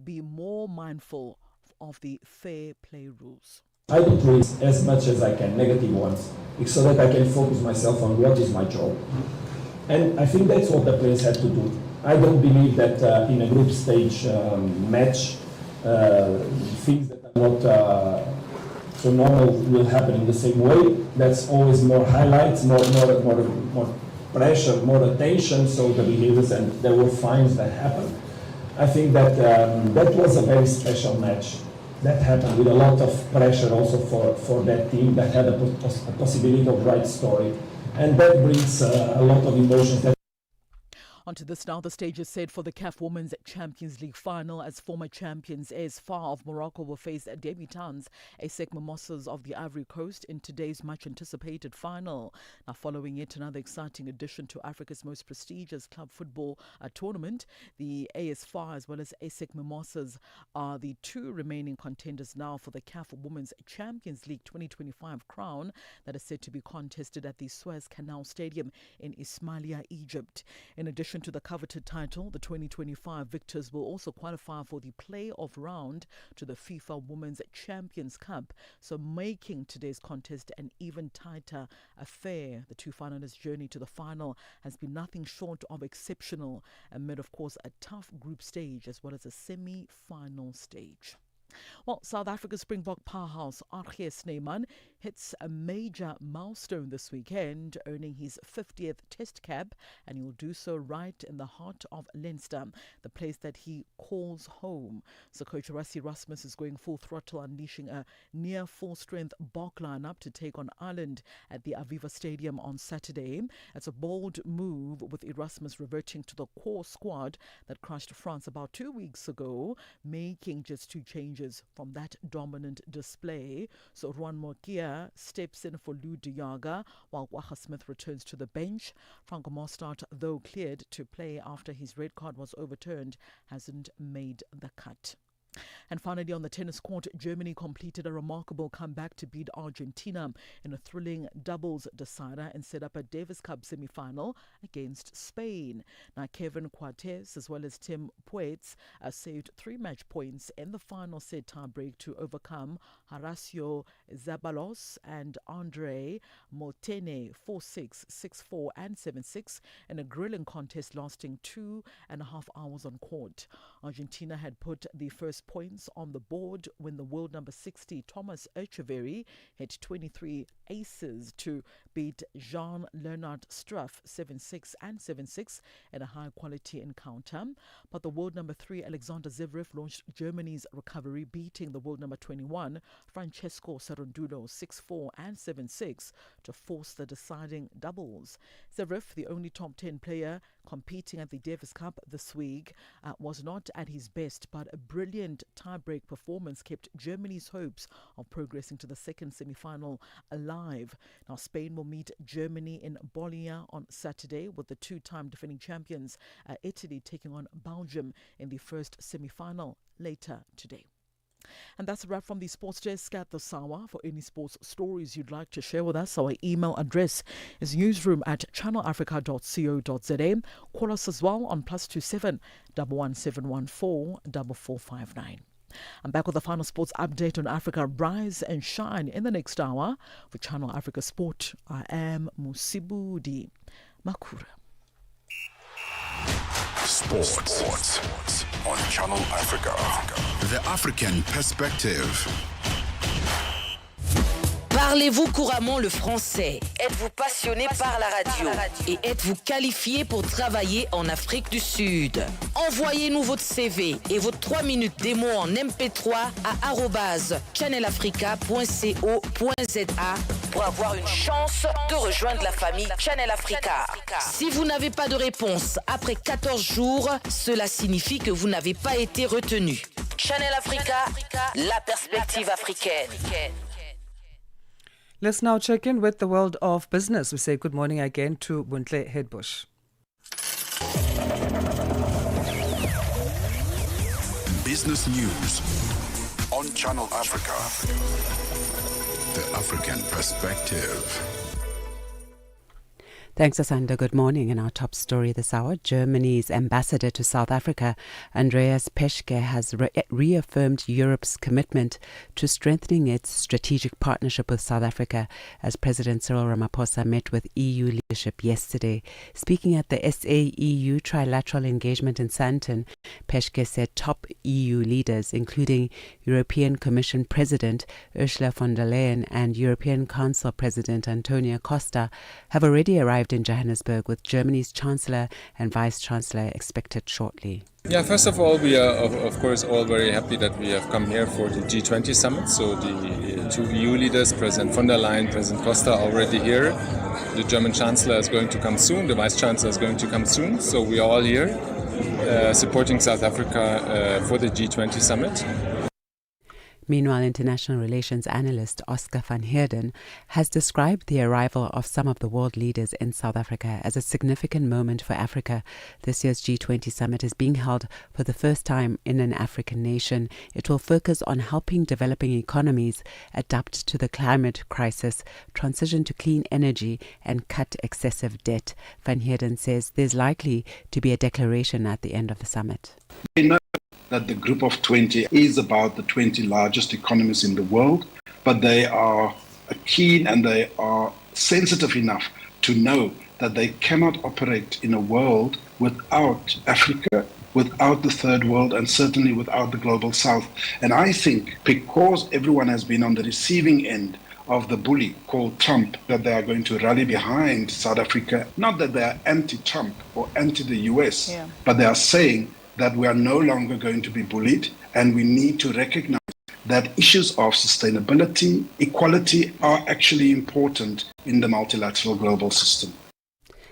be more mindful of the fair play rules. I don't raise as much as I can, negative ones, so that I can focus myself on what is my job. And I think that's what the players have to do. I don't believe that in a group stage match, things that are not so normal will happen in the same way. That's always more highlights, more pressure, more attention, so the behaviors, and there were fines that happened. I think that that was a very special match. That happened with a lot of pressure also for that team that had a possibility of right story. And that brings a lot of emotions. Onto this now, the stage is set for the CAF Women's Champions League final as former champions AS FAR of Morocco will face debutants ASEC Mimosas of the Ivory Coast in today's much-anticipated final. Now, following yet another exciting addition to Africa's most prestigious club football tournament, the AS FAR as well as ASEC Mimosas are the two remaining contenders now for the CAF Women's Champions League 2025 crown that is set to be contested at the Suez Canal Stadium in Ismailia, Egypt. In addition to the coveted title, the 2025 victors will also qualify for the playoff round to the FIFA Women's Champions Cup, so making today's contest an even tighter affair. The two finalists' journey to the final has been nothing short of exceptional amid, of course, a tough group stage as well as a semi-final stage. Well, South Africa's Springbok powerhouse Archie Snyman hits a major milestone this weekend, earning his 50th Test cap, and he'll do so right in the heart of Leinster, the place that he calls home. So coach Rassie Erasmus is going full throttle, unleashing a near full-strength Bok lineup to take on Ireland at the Aviva Stadium on Saturday. It's a bold move, with Erasmus reverting to the core squad that crushed France about 2 weeks ago, making just two changes from that dominant display. So Juan Mokia steps in for Lou De Jager, while Waha Smith returns to the bench. Franco Mostart, though cleared to play after his red card was overturned, hasn't made the cut. And finally, on the tennis court, Germany completed a remarkable comeback to beat Argentina in a thrilling doubles decider and set up a Davis Cup semi-final against Spain. Now, Kevin Quartes as well as Tim Puetz saved 3 match points in the final set tiebreak to overcome Horacio Zabalos and Andre Moltene 4-6, 6-4 and 7-6 in a grilling contest lasting 2.5 hours on court. Argentina had put the first points on the board when the world number 60 Thomas Echeverry hit 23 aces to beat Jean-Leonard Struff 7-6 and 7-6 in a high-quality encounter. But the world number 3 Alexander Zverev launched Germany's recovery, beating the world number 21 Francesco Cerundolo 6-4 and 7-6 to force the deciding doubles. Zverev, the only top 10 player competing at the Davis Cup this week, was not at his best, but a brilliant tie-break performance kept Germany's hopes of progressing to the second semi-final alive. Now, Spain will meet Germany in Bologna on Saturday, with the two-time defending champions Italy taking on Belgium in the first semi-final later today. And that's a wrap from the Sports Desk at the Sawa. For any sports stories you'd like to share with us, our email address is newsroom@channelafrica.co.za. Call us as well on +27 11714 4459. I'm back with the final sports update on Africa Rise and Shine in the next hour. For Channel Africa Sport, I am Musibudi Makura. Sports on Channel Africa. The African Perspective. Parlez-vous couramment le français? Êtes-vous passionné par la radio? Et êtes-vous qualifié pour travailler en Afrique du Sud? Envoyez-nous votre CV et vos 3 minutes démo en MP3 à @channelafrica.co.za pour avoir une chance de rejoindre la famille Channel Africa. Si vous n'avez pas de réponse après 14 jours, cela signifie que vous n'avez pas été retenu. Channel Africa, la perspective africaine. Let's now check in with the world of business. We say good morning again to Buntle Headbush. Business news on Channel Africa. The African Perspective. Thanks, Asanda. Good morning. In our top story this hour, Germany's ambassador to South Africa, Andreas Peschke, has reaffirmed Europe's commitment to strengthening its strategic partnership with South Africa as President Cyril Ramaphosa met with EU leadership yesterday. Speaking at the SA-EU trilateral engagement in Sandton, Peschke said top EU leaders, including European Commission President Ursula von der Leyen and European Council President Antonio Costa, have already arrived in Johannesburg, with Germany's Chancellor and Vice-Chancellor expected shortly. Yeah, first of all, we are of course all very happy that we have come here for the G20 summit. So the two EU leaders, President von der Leyen, President Costa, are already here. The German Chancellor is going to come soon. The Vice-Chancellor is going to come soon. So we are all here supporting South Africa for the G20 summit. Meanwhile, international relations analyst Oscar van Heerden has described the arrival of some of the world leaders in South Africa as a significant moment for Africa. This year's G20 summit is being held for the first time in an African nation. It will focus on helping developing economies adapt to the climate crisis, transition to clean energy, and cut excessive debt. Van Heerden says there's likely to be a declaration at the end of the summit. That the group of 20 is about the 20 largest economies in the world, but they are keen and they are sensitive enough to know that they cannot operate in a world without Africa, without the third world, and certainly without the global south. And I think because everyone has been on the receiving end of the bully called Trump, that they are going to rally behind South Africa, not that they are anti-Trump or anti the US, but they are saying that we are no longer going to be bullied, and we need to recognize that issues of sustainability, equality are actually important in the multilateral global system.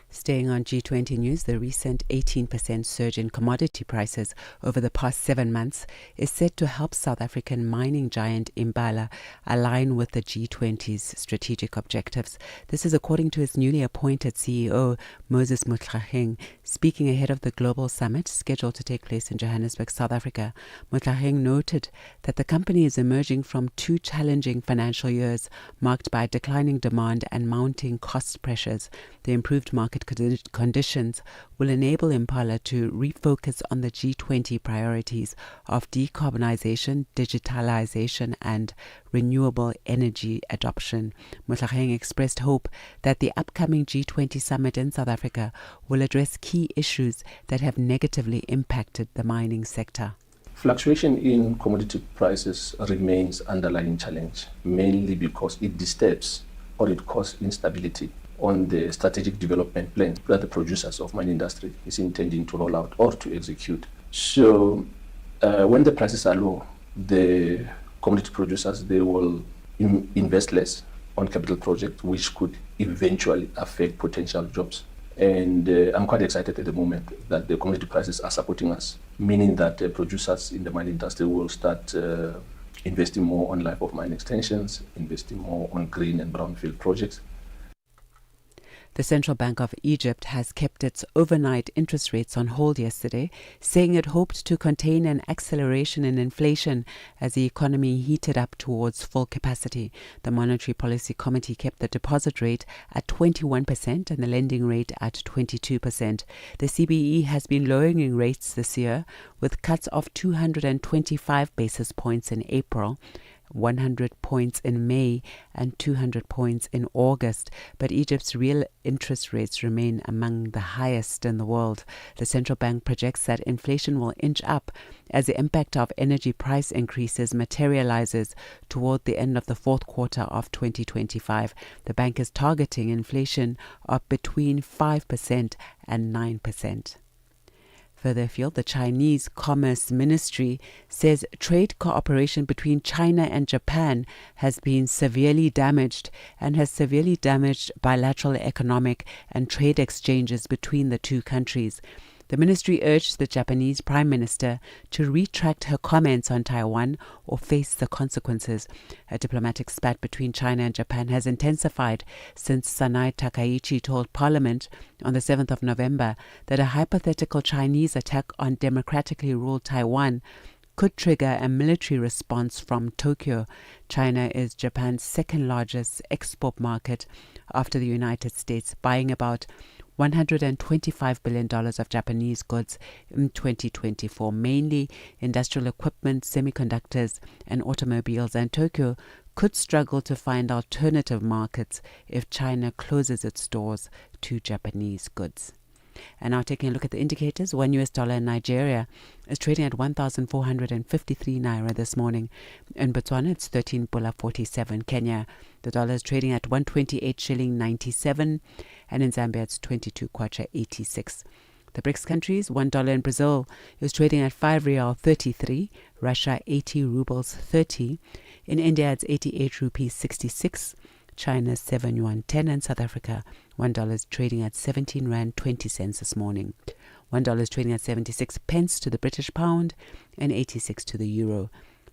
Staying on G20 news, the recent 18% surge in commodity prices over the past 7 months is set to help South African mining giant Impala align with the G20's strategic objectives. This is according to its newly appointed CEO, Moses Motlhakeng, speaking ahead of the global summit scheduled to take place in Johannesburg, South Africa. Motlhakeng noted that the company is emerging from 2 challenging financial years marked by declining demand and mounting cost pressures. The improved market conditions will enable Impala to refocus on the G20 priorities of decarbonization, digitalization, and renewable energy adoption. Motlhakeng expressed hope that the upcoming G20 summit in South Africa will address key issues that have negatively impacted the mining sector. Fluctuation in commodity prices remains underlying challenge, mainly because it disturbs or it causes instability on the strategic development plan that the producers of mining industry is intending to roll out or to execute. So when the prices are low, the commodity producers, they will invest less on capital projects, which could eventually affect potential jobs. And I'm quite excited at the moment that the commodity prices are supporting us, meaning that producers in the mining industry will start investing more on life of mine extensions, investing more on green and brownfield projects. The Central Bank of Egypt has kept its overnight interest rates on hold yesterday, saying it hoped to contain an acceleration in inflation as the economy heated up towards full capacity. The Monetary Policy Committee kept the deposit rate at 21% and the lending rate at 22%. The CBE has been lowering rates this year, with cuts of 225 basis points in April, 100 points in May and 200 points in August, but Egypt's real interest rates remain among the highest in the world. The central bank projects that inflation will inch up as the impact of energy price increases materializes toward the end of the fourth quarter of 2025. The bank is targeting inflation of between 5% and 9%. Further afield, the Chinese Commerce Ministry says trade cooperation between China and Japan has been severely damaged and has severely damaged bilateral economic and trade exchanges between the two countries. The ministry urged the Japanese Prime Minister to retract her comments on Taiwan or face the consequences. A diplomatic spat between China and Japan has intensified since Sanai Takaichi told Parliament on the 7th of November that a hypothetical Chinese attack on democratically ruled Taiwan could trigger a military response from Tokyo. China is Japan's second largest export market after the United States, buying about $125 billion of Japanese goods in 2024, mainly industrial equipment, semiconductors, and automobiles. And Tokyo could struggle to find alternative markets if China closes its doors to Japanese goods. And now taking a look at the indicators, $1 in Nigeria is trading at 1,453 naira this morning. In Botswana, it's 13.47. Kenya, the dollar is trading at 128 shilling 97, and in Zambia, it's 22 kwacha 86. The BRICS countries, $1 in Brazil is trading at 5 real 33, Russia 80 rubles 30, in India it's 88 rupees 66. China 7 yuan 10, and South Africa $1 is trading at 17 rand 20 cents this morning. $1 is trading at 76 pence to the British pound and 86 to the euro.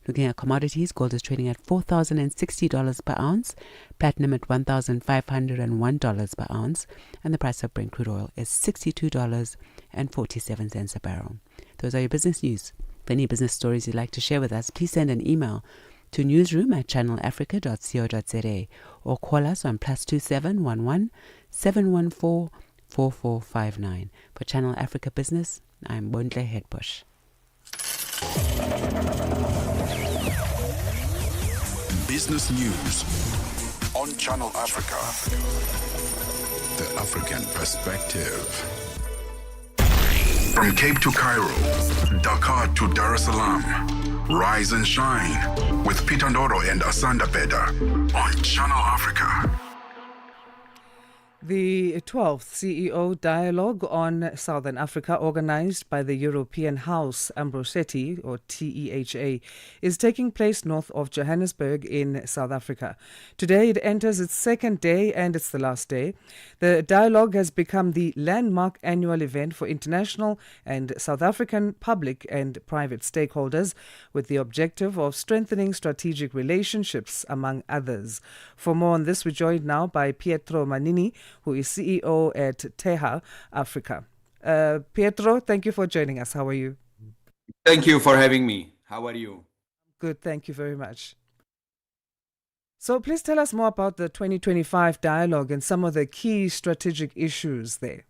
Looking at commodities, gold is trading at $4,060 per ounce, platinum at $1,501 per ounce, and the price of Brent crude oil is $62.47 a barrel. Those are your business news. For any business stories you'd like to share with us, please send an email to newsroom@channelafrica.co.za or call us on +27 11 714 4459. For Channel Africa Business, I'm Bondle Headbush. Business News on Channel Africa. The African Perspective. From Cape to Cairo, Dakar to Dar es Salaam. Rise and Shine with Peter Ndoro and Asanda Beda on Channel Africa. The 12th CEO Dialogue on Southern Africa, organized by the European House Ambrosetti, or TEHA, is taking place north of Johannesburg in South Africa. Today it enters its second day and it's the last day. The Dialogue has become the landmark annual event for international and South African public and private stakeholders, with the objective of strengthening strategic relationships, among others. For more on this, we're joined now by Pietro Manini, who is CEO at TEHA Africa. Pietro, thank you for joining us. How are you? Thank you for having me. How are you? Good, thank you very much. So please tell us more about the 2025 dialogue and some of the key strategic issues there.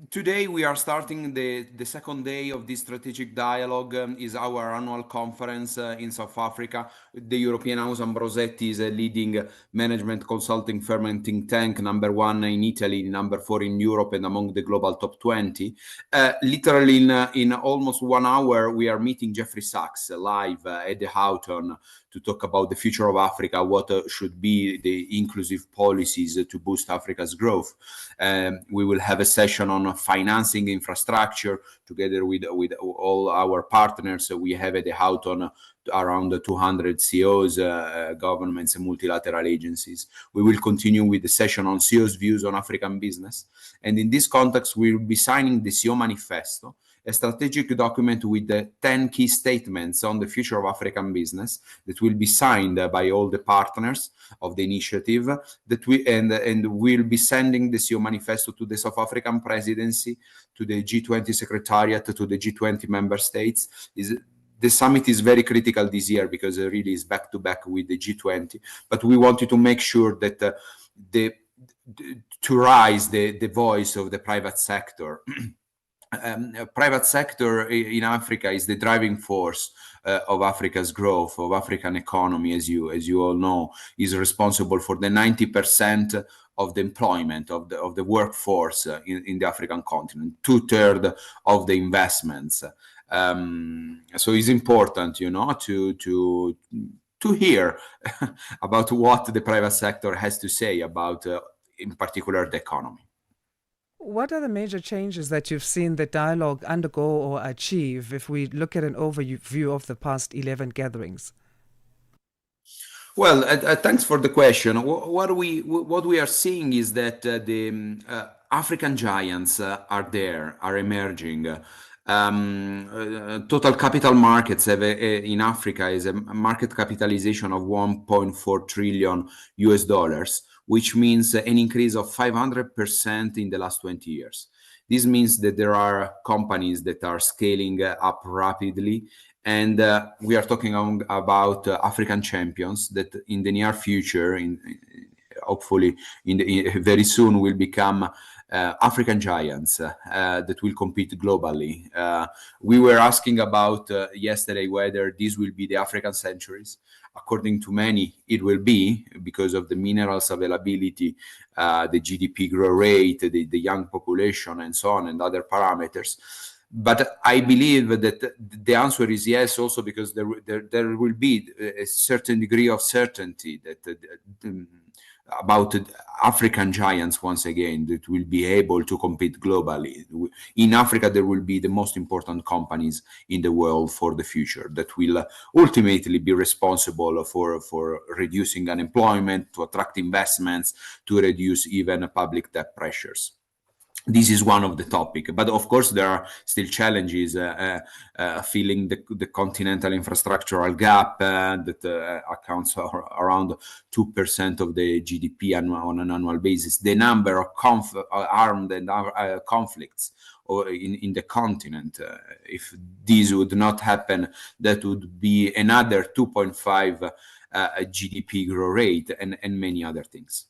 Today we are starting the second day of this strategic dialogue. Is our annual conference in South Africa. The European House Ambrosetti is a leading management consulting firm and think tank, number 1 in Italy, number 4 in Europe, and among the global top 20. Literally in almost 1 hour, we are meeting Jeffrey Sachs live at the Houghton to talk about the future of Africa, what should be the inclusive policies to boost Africa's growth. We will have a session on financing infrastructure together with all our partners. We have at the Houghton around 200 CEOs, governments and multilateral agencies. We will continue with the session on CEOs' views on African business. And in this context, we will be signing the CEO Manifesto, a strategic document with the 10 key statements on the future of African business that will be signed by all the partners of the initiative, that we'll be sending the CEO Manifesto to the South African presidency, to the G20 Secretariat, to the G20 member states. The summit is very critical this year because it really is back to back with the G20, but we wanted to make sure that to raise the voice of the private sector. Private sector in Africa is the driving force of Africa's growth, of African economy, as you all know, is responsible for the 90% of the employment of the workforce in the African continent, 2/3 of the investments. So it's important, to hear about what the private sector has to say about, in particular, the economy. What are the major changes that you've seen the dialogue undergo or achieve if we look at an overview of the past 11 gatherings? Well, thanks for the question. What we are seeing is that the African giants are emerging. Total capital markets have in Africa is a market capitalization of $1.4 trillion, which means an increase of 500% in the last 20 years. This means that there are companies that are scaling up rapidly, and we are talking about African champions that in the near future, hopefully very soon, will become African giants that will compete globally. We were asking about yesterday whether these will be the African centuries. According to many, it will be, because of the minerals availability, the GDP growth rate, the young population, and so on, and other parameters. But I believe that the answer is yes, also because there will be a certain degree of certainty that about African giants, once again, that will be able to compete globally. In Africa, there will be the most important companies in the world for the future that will ultimately be responsible for reducing unemployment, to attract investments, to reduce even public debt pressures. This is one of the topics, but of course there are still challenges filling the continental infrastructural gap that accounts for around 2% of the GDP on an annual basis. The number of armed and conflicts in the continent, if this would not happen, that would be another 2.5 GDP growth rate and many other things.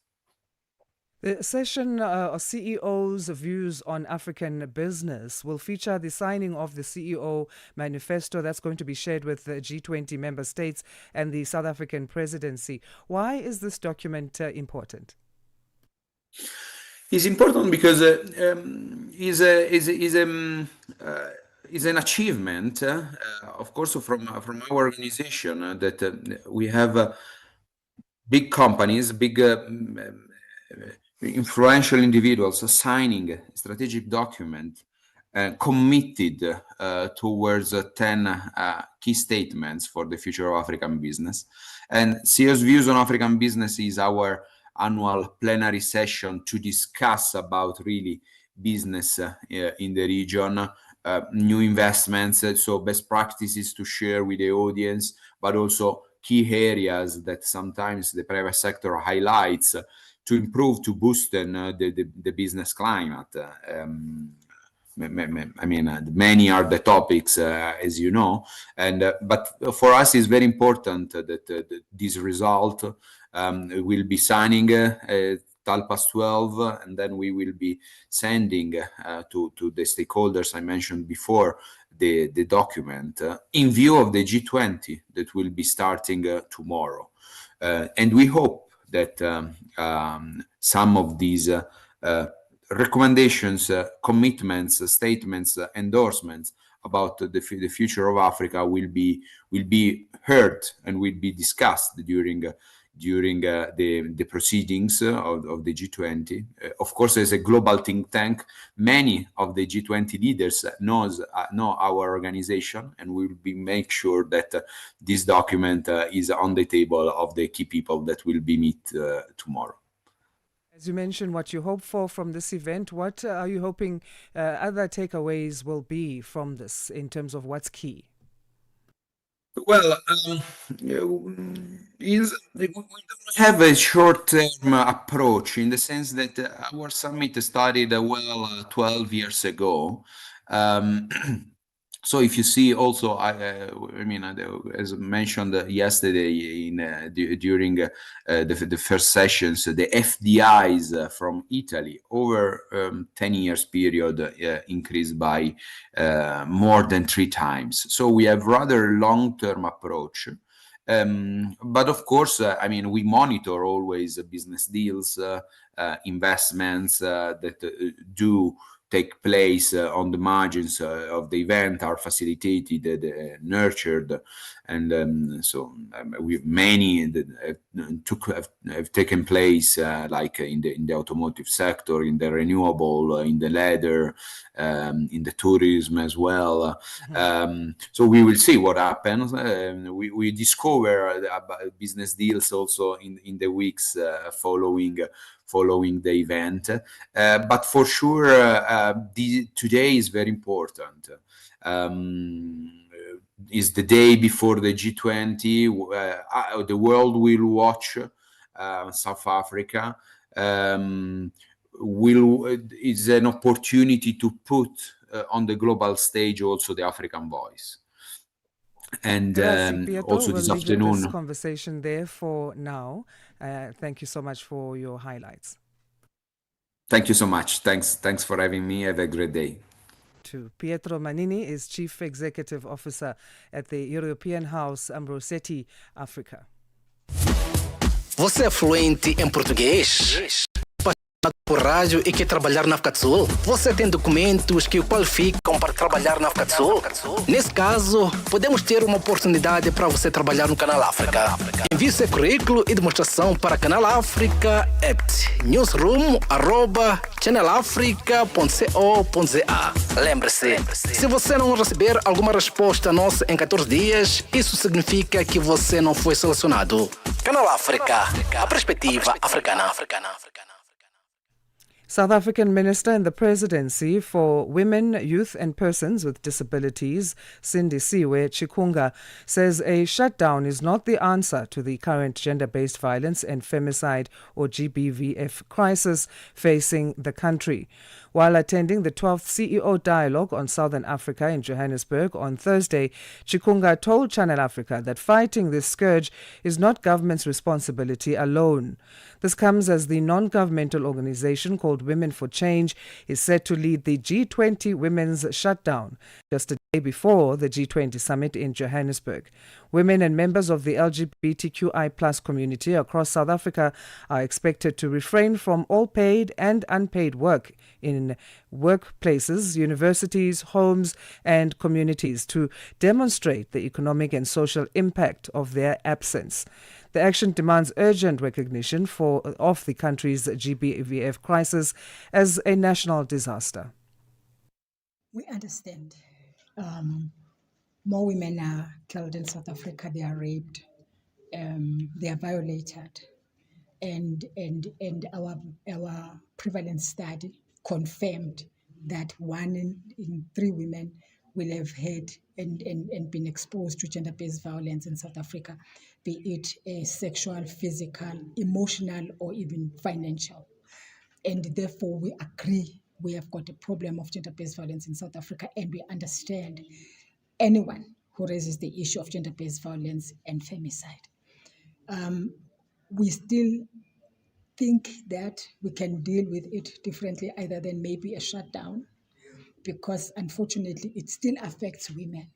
The session of CEOs' views on African business will feature the signing of the CEO manifesto that's going to be shared with the G20 member states and the South African presidency. Why is this document important? It's important because is an achievement, of course, from our organization, that we have big companies, big influential individuals signing a strategic document committed towards 10 key statements for the future of African business. And CEO's Views on African Business is our annual plenary session to discuss about really business in the region, new investments, so best practices to share with the audience, but also key areas that sometimes the private sector highlights to improve, to boost the business climate. I mean, many are the topics, as you know, and but for us, it's very important that this result will be signing at 12:12, and then we will be sending to the stakeholders I mentioned before the document in view of the G20 that will be starting tomorrow, and we hope that some of these recommendations, commitments, statements, endorsements about the future of Africa will be heard and will be discussed during the proceedings of the G20. Of course, as a global think tank, many of the G20 leaders know our organization, and we will make sure that this document is on the table of the key people that will be meet tomorrow. As you mentioned, what you hope for from this event, what are you hoping other takeaways will be from this in terms of what's key? Well, we don't have a short-term approach in the sense that our summit started 12 years ago. So if you see also, I mean, as mentioned yesterday during the first sessions, the FDIs from Italy over 10 years period increased by more than 3 times. So we have rather long-term approach. But of course, I mean, we monitor always business deals, investments that do take place on the margins of the event, are facilitated, nurtured, and so we many that have taken place, like in the automotive sector, in the renewable, in the leather, in the tourism as well. So we will see what happens. We discover business deals also in the weeks following the event. But for sure, today is very important. Is the day before the G20. The world will watch South Africa. is an opportunity to put on the global stage also the African voice. And Grazie, Pietro. also We'll this leave afternoon. this conversation there for now. Thank you so much for your highlights. Thank you so much. Thanks for having me. Have a great day. To Pietro Manini is Chief Executive Officer at the European House Ambrosetti, Africa. Você é fluente em português? Por rádio e quer trabalhar na África do Sul? Você tem documentos que o qualificam para trabalhar na África do Sul? Nesse caso, podemos ter uma oportunidade para você trabalhar no Canal África. Envie seu currículo e demonstração para Canal África at newsroom@channelafrica.co.za. Lembre-se, se você não receber alguma resposta nossa em 14 dias, isso significa que você não foi selecionado. Canal África, a perspectiva africana. South African Minister in the Presidency for Women, Youth and Persons with Disabilities, Sindisiwe Chikunga, says a shutdown is not the answer to the current gender-based violence and femicide or GBVF crisis facing the country. While attending the 12th CEO Dialogue on Southern Africa in Johannesburg on Thursday, Chikunga told Channel Africa that fighting this scourge is not government's responsibility alone. This comes as the non-governmental organization called Women for Change is set to lead the G20 Women's Shutdown just a day before the G20 summit in Johannesburg. Women and members of the LGBTQI+ community across South Africa are expected to refrain from all paid and unpaid work in workplaces, universities, homes, and communities to demonstrate the economic and social impact of their absence. The action demands urgent recognition of the country's GBVF crisis as a national disaster. We understand more women are killed in South Africa. They are raped, they are violated, and our prevalence study confirmed that 1 in 3 women will have had and been exposed to gender-based violence in South Africa, be it sexual, physical, emotional, or even financial. And therefore, we agree we have got a problem of gender-based violence in South Africa, and we understand anyone who raises the issue of gender-based violence and femicide. We still think that we can deal with it differently, either than maybe a shutdown, because unfortunately it still affects women,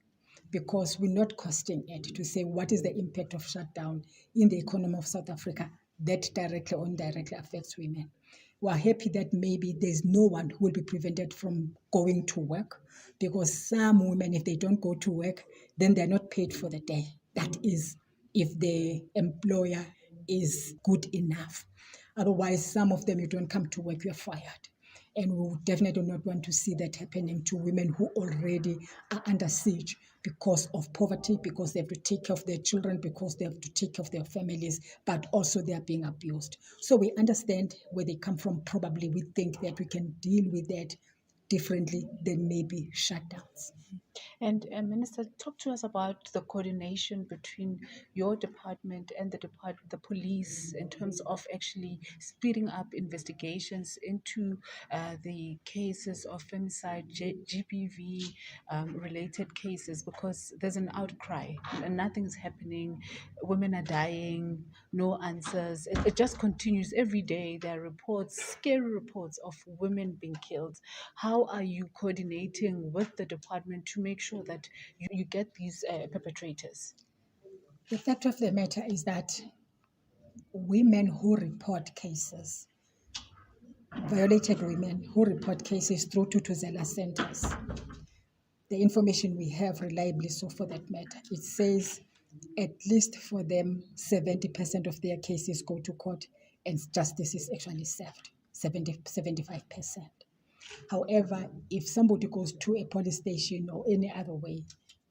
because we're not costing it to say what is the impact of shutdown in the economy of South Africa that directly or indirectly affects women. We're happy that maybe there's no one who will be prevented from going to work, because some women, if they don't go to work, then they're not paid for the day. That is, if the employer is good enough. Otherwise, some of them, you don't come to work, you're fired. And we would definitely not want to see that happening to women who already are under siege because of poverty, because they have to take care of their children, because they have to take care of their families, but also they are being abused. So we understand where they come from. Probably we think that we can deal with that differently than maybe shutdowns. And Minister, talk to us about the coordination between your department and the police in terms of actually speeding up investigations into the cases of femicide, GBV related cases, because there's an outcry and nothing's happening. Women are dying, no answers. It just continues every day. There are reports, scary reports of women being killed. How are you coordinating with the department to make sure that you get these perpetrators? The fact of the matter is that women who report cases, violated women who report cases through Tutuzela centers, the information we have reliably so for that matter, it says at least for them 70% of their cases go to court and justice is actually served, 75%. However, if somebody goes to a police station or any other way,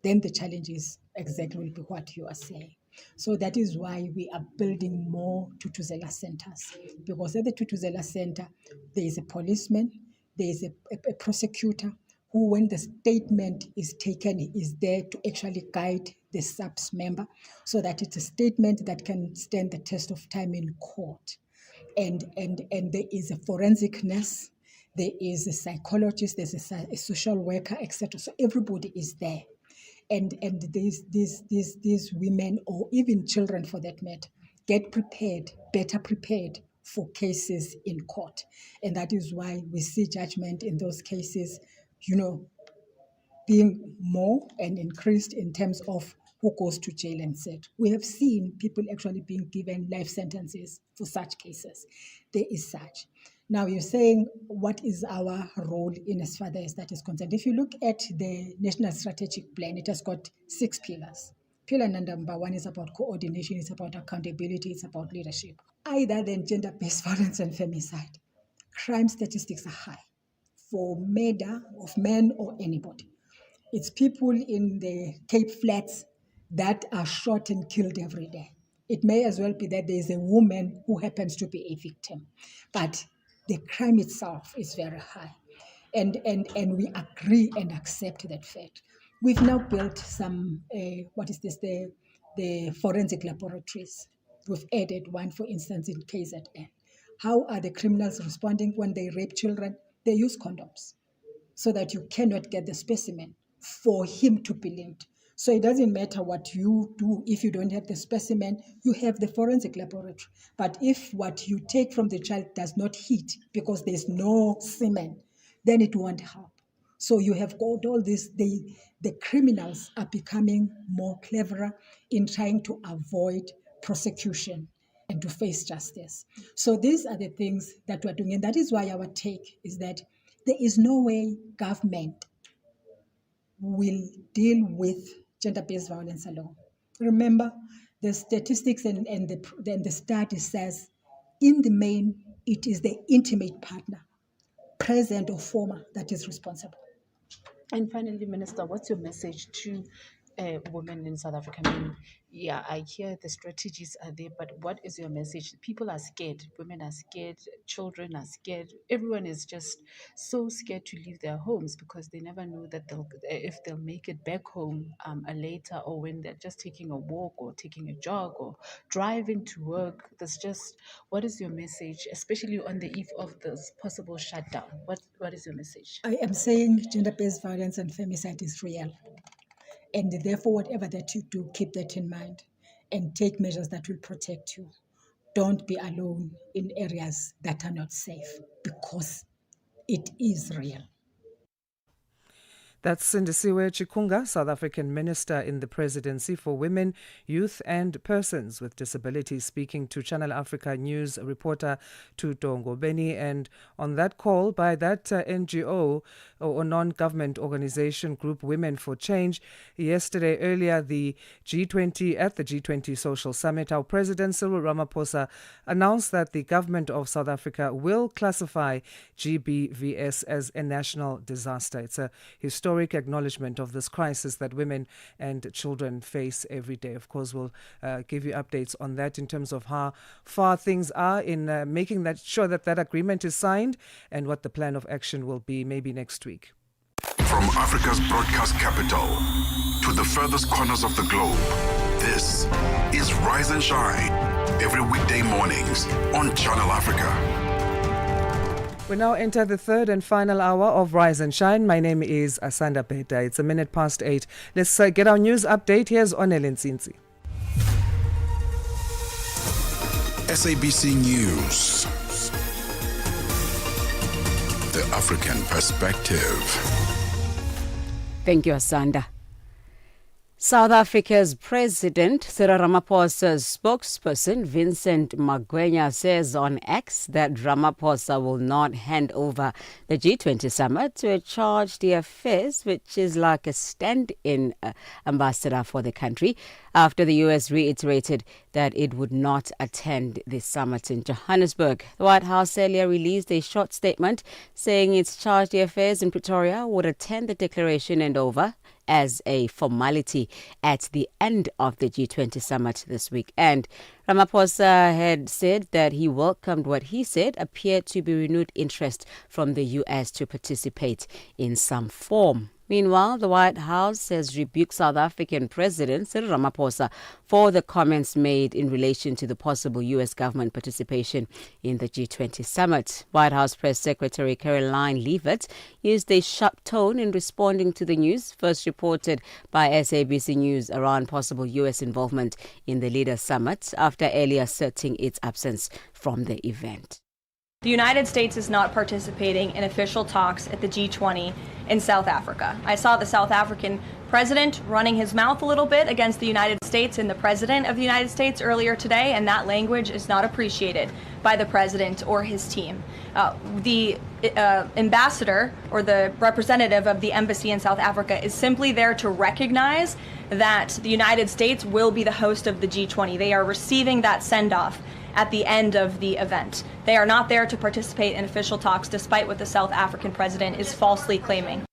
then the challenge is exactly what you are saying. So that is why we are building more Tutuzela centers, because at the Tutuzela center, there is a policeman, there is a prosecutor who, when the statement is taken, is there to actually guide the SAPS member so that it's a statement that can stand the test of time in court. and there is a forensic nurse, there is a psychologist, there's a social worker, etc. So everybody is there. And these women, or even children for that matter, get prepared, better prepared for cases in court. And that is why we see judgment in those cases, being more and increased in terms of who goes to jail and set. We have seen people actually being given life sentences for such cases. There is such. Now you're saying, what is our role in as far as that is concerned? If you look at the National Strategic Plan, it has got 6 pillars. Pillar number 1 is about coordination, it's about accountability, it's about leadership. Either than gender-based violence and femicide, crime statistics are high for murder of men or anybody. It's people in the Cape Flats that are shot and killed every day. It may as well be that there's a woman who happens to be a victim, but the crime itself is very high. And we agree and accept that fact. We've now built some, the forensic laboratories. We've added one, for instance, in KZN. How are the criminals responding when they rape children? They use condoms so that you cannot get the specimen for him to be linked. So it doesn't matter what you do. If you don't have the specimen, you have the forensic laboratory. But if what you take from the child does not hit because there's no semen, then it won't help. So you have got all this. The criminals are becoming more cleverer in trying to avoid prosecution and to face justice. So these are the things that we're doing. And that is why our take is that there is no way government will deal with gender-based violence alone. Remember, the statistics and the study says, in the main, it is the intimate partner, present or former, that is responsible. And finally, Minister, what's your message to women in South Africa? I mean, yeah, I hear the strategies are there, but what is your message? People are scared. Women are scared. Children are scared. Everyone is just so scared to leave their homes because they never know that if they'll make it back home later, or when they're just taking a walk or taking a jog or driving to work. What is your message, especially on the eve of this possible shutdown? What is your message? I am saying gender-based violence and femicide is real. And therefore, whatever that you do, keep that in mind and take measures that will protect you. Don't be alone in areas that are not safe, because it is real. That's Sindisiwe Chikunga, South African Minister in the Presidency for Women, Youth and Persons with Disabilities, speaking to Channel Africa News reporter Tuto Ngobeni. And on that call by that NGO or non-government organization group Women for Change, yesterday earlier at the G20 Social Summit, our President Cyril Ramaphosa announced that the government of South Africa will classify GBVS as a national disaster. It's a historic acknowledgement of this crisis that women and children face every day. Of course, we'll give you updates on that in terms of how far things are in making sure that agreement is signed and what the plan of action will be maybe next week. From Africa's broadcast capital to the furthest corners of the globe, this is Rise and Shine, every weekday mornings on Channel Africa. We now enter the third and final hour of Rise and Shine. My name is Asanda Beda. It's 8:01. Let's get our news update. Here's Onel Nsinzi. SABC News. The African Perspective. Thank you, Asanda. South Africa's President Cyril Ramaphosa's spokesperson Vincent Magwenya says on X that Ramaphosa will not hand over the G20 summit to a charge d'affaires, which is like a stand-in ambassador for the country, after the US reiterated that it would not attend the summit in Johannesburg. The White House earlier released a short statement saying its charge d'affaires in Pretoria would attend the declaration and over as a formality at the end of the G20 summit this week. And Ramaphosa had said that he welcomed what he said appeared to be renewed interest from the US to participate in some form. Meanwhile, the White House has rebuked South African President Cyril Ramaphosa for the comments made in relation to the possible U.S. government participation in the G20 summit. White House Press Secretary Caroline Leavitt used a sharp tone in responding to the news first reported by SABC News around possible U.S. involvement in the Leaders Summit after earlier asserting its absence from the event. The United States is not participating in official talks at the G20 in South Africa. I saw the South African president running his mouth a little bit against the United States and the president of the United States earlier today, and that language is not appreciated by the president or his team. The ambassador or the representative of the embassy in South Africa is simply there to recognize that the United States will be the host of the G20. They are receiving that send-off at the end of the event. They are not there to participate in official talks, despite what the South African president is falsely claiming.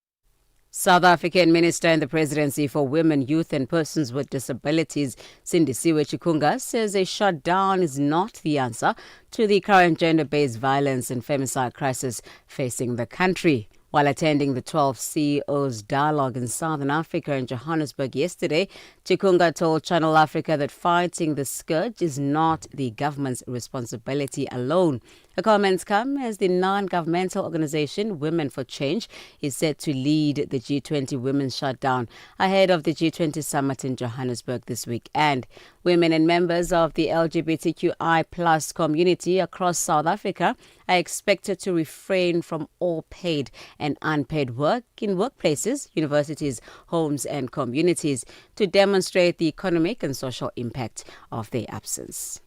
South African Minister in the Presidency for Women, Youth and Persons with Disabilities, Sindisiwe Chikunga, says a shutdown is not the answer to the current gender-based violence and femicide crisis facing the country. While attending the 12th CEO's dialogue in Southern Africa in Johannesburg yesterday, Chikunga told Channel Africa that fighting the scourge is not the government's responsibility alone. The comments come as the non-governmental organization Women for Change is set to lead the G20 Women's Shutdown ahead of the G20 summit in Johannesburg this week. And women and members of the LGBTQI+ community across South Africa are expected to refrain from all paid and unpaid work in workplaces, universities, homes and communities to demonstrate the economic and social impact of their absence.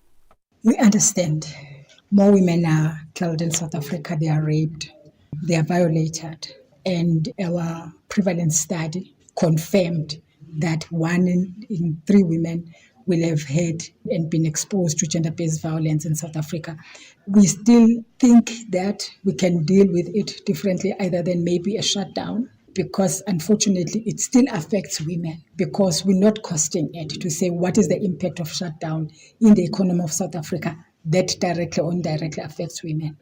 We understand more women are killed in South Africa, they are raped, they are violated. And our prevalence study confirmed that 1 in 3 women will have had and been exposed to gender-based violence in South Africa. We still think that we can deal with it differently, either than maybe a shutdown, because unfortunately it still affects women, because we're not costing it to say what is the impact of shutdown in the economy of South Africa that directly or indirectly affects women.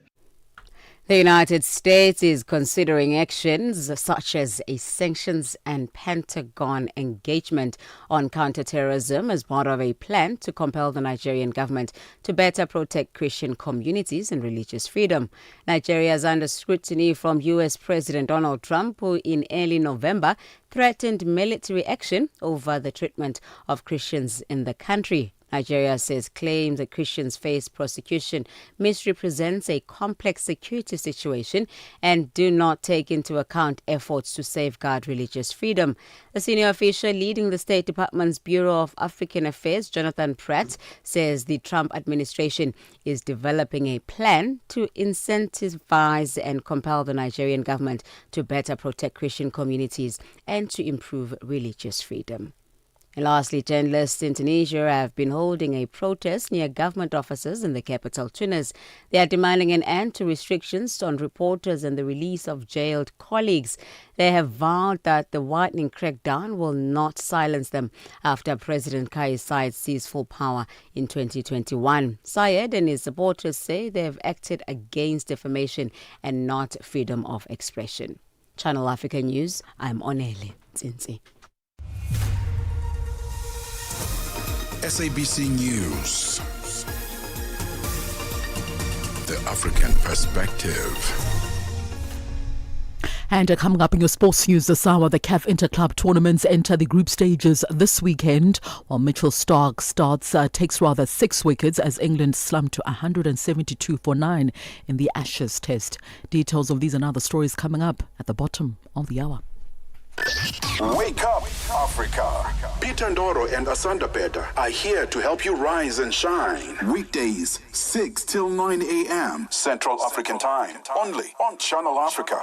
The United States is considering actions such as a sanctions and Pentagon engagement on counterterrorism as part of a plan to compel the Nigerian government to better protect Christian communities and religious freedom. Nigeria is under scrutiny from U.S. President Donald Trump, who in early November threatened military action over the treatment of Christians in the country. Nigeria says claims that Christians face persecution misrepresents a complex security situation and do not take into account efforts to safeguard religious freedom. A senior official leading the State Department's Bureau of African Affairs, Jonathan Pratt, says the Trump administration is developing a plan to incentivize and compel the Nigerian government to better protect Christian communities and to improve religious freedom. And lastly, journalists in Tunisia have been holding a protest near government offices in the capital, Tunis. They are demanding an end to restrictions on reporters and the release of jailed colleagues. They have vowed that the widening crackdown will not silence them after President Kais Saied seized full power in 2021. Saied and his supporters say they have acted against defamation and not freedom of expression. Channel Africa News, I'm Onele Tsinzi. SABC News. The African Perspective. And coming up in your sports news this hour, the CAF Interclub tournaments enter the group stages this weekend, while Mitchell Starc takes 6 wickets as England slumped to 172 for 9 in the Ashes Test. Details of these and other stories coming up at the bottom of the hour. Wake up, Africa. Peter Ndoro and Asanda Beda are here to help you rise and shine. Weekdays, 6 till 9 a.m. Central African Time. Only on Channel Africa.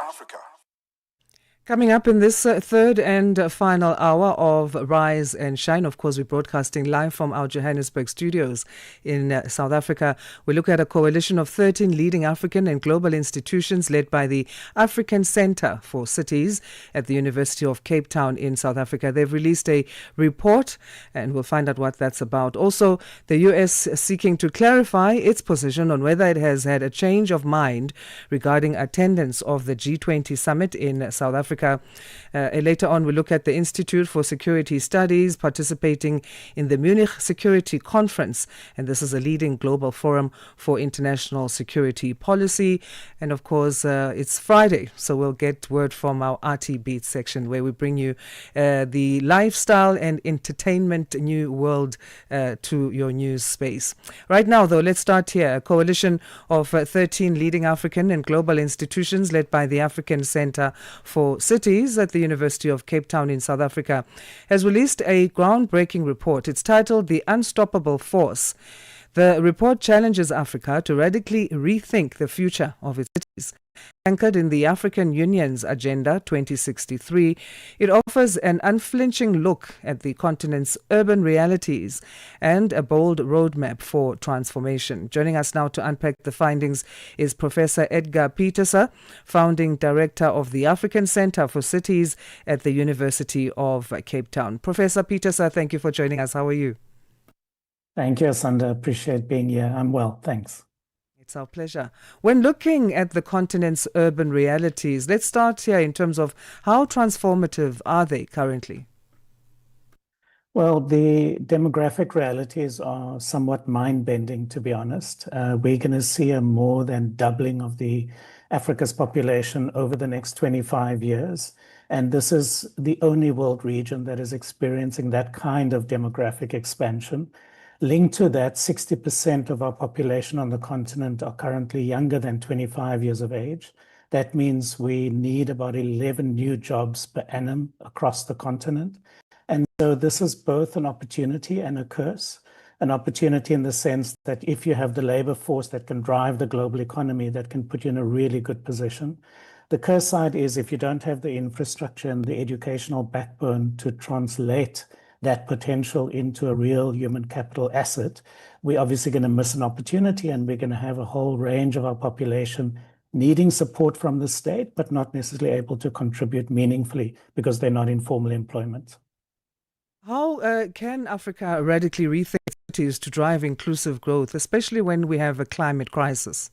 Coming up in this third and final hour of Rise and Shine, of course, we're broadcasting live from our Johannesburg studios in South Africa. We look at a coalition of 13 leading African and global institutions led by the African Centre for Cities at the University of Cape Town in South Africa. They've released a report, and we'll find out what that's about. Also, the U.S. seeking to clarify its position on whether it has had a change of mind regarding attendance of the G20 summit in South Africa. Africa. Later on, we'll look at the Institute for Security Studies participating in the Munich Security Conference. And this is a leading global forum for international security policy. And of course, it's Friday, so we'll get word from our RT Beats section where we bring you the lifestyle and entertainment new world to your news space. Right now, though, let's start here. A coalition of 13 leading African and global institutions led by the African Centre for Cities at the University of Cape Town in South Africa has released a groundbreaking report. It's titled The Unstoppable Force. The report challenges Africa to radically rethink the future of its cities. Anchored in the African Union's Agenda 2063, it offers an unflinching look at the continent's urban realities and a bold roadmap for transformation. Joining us now to unpack the findings is Professor Edgar Pieterse, founding director of the African Centre for Cities at the University of Cape Town. Professor Pieterse, thank you for joining us. How are you? Thank you, Asanda. Appreciate being here. I'm well, thanks. It's our pleasure. When looking at the continent's urban realities, let's start here in terms of how transformative are they currently? Well, the demographic realities are somewhat mind-bending, to be honest. We're going to see a more than doubling of Africa's population over the next 25 years. And this is the only world region that is experiencing that kind of demographic expansion. Linked to that, 60% of our population on the continent are currently younger than 25 years of age. That means we need about 11 new jobs per annum across the continent. And so this is both an opportunity and a curse. An opportunity in the sense that if you have the labor force that can drive the global economy, that can put you in a really good position. The curse side is if you don't have the infrastructure and the educational backbone to translate that potential into a real human capital asset, we're obviously going to miss an opportunity, and we're going to have a whole range of our population needing support from the state, but not necessarily able to contribute meaningfully because they're not in formal employment. How can Africa radically rethink cities to drive inclusive growth, especially when we have a climate crisis?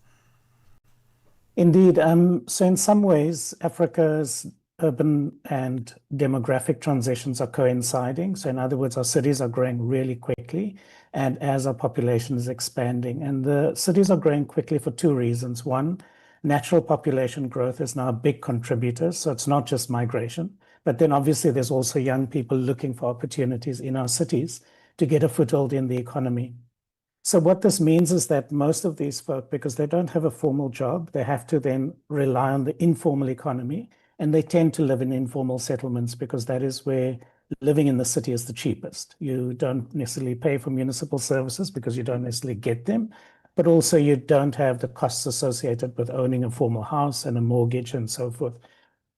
Indeed. So in some ways, Africa's urban and demographic transitions are coinciding. So in other words, our cities are growing really quickly, and as our population is expanding. And the cities are growing quickly for two reasons. One, natural population growth is now a big contributor. So it's not just migration, but then obviously there's also young people looking for opportunities in our cities to get a foothold in the economy. So what this means is that most of these folk, because they don't have a formal job, they have to then rely on the informal economy. And they tend to live in informal settlements because that is where living in the city is the cheapest. You don't necessarily pay for municipal services because you don't necessarily get them, but also you don't have the costs associated with owning a formal house and a mortgage and so forth.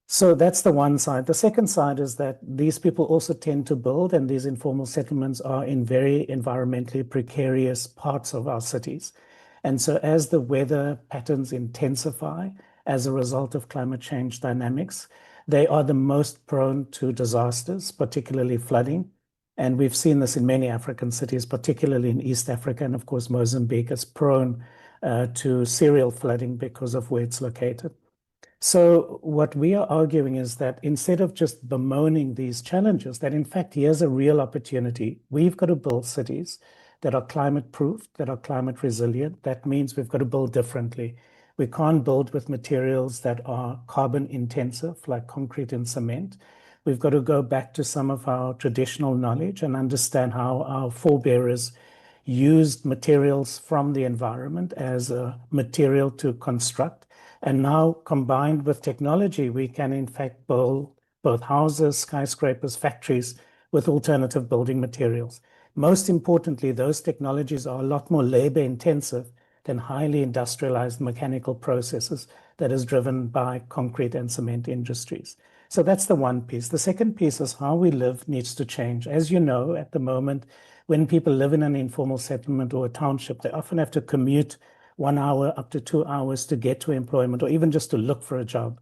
So that's the one side. The second side is that these people also tend to build, and these informal settlements are in very environmentally precarious parts of our cities. And so as the weather patterns intensify, as a result of climate change dynamics, they are the most prone to disasters, particularly flooding. And we've seen this in many African cities, particularly in East Africa. And of course, Mozambique is prone to serial flooding because of where it's located. So what we are arguing is that instead of just bemoaning these challenges, that in fact, here's a real opportunity. We've got to build cities that are climate proof, that are climate resilient. That means we've got to build differently. We can't build with materials that are carbon intensive, like concrete and cement. We've got to go back to some of our traditional knowledge and understand how our forebears used materials from the environment as a material to construct. And now, combined with technology, we can in fact build both houses, skyscrapers, factories with alternative building materials. Most importantly, those technologies are a lot more labor intensive than highly industrialized mechanical processes that is driven by concrete and cement industries. So that's the one piece. The second piece is how we live needs to change. As you know, at the moment, when people live in an informal settlement or a township, they often have to commute 1 hour up to 2 hours to get to employment or even just to look for a job.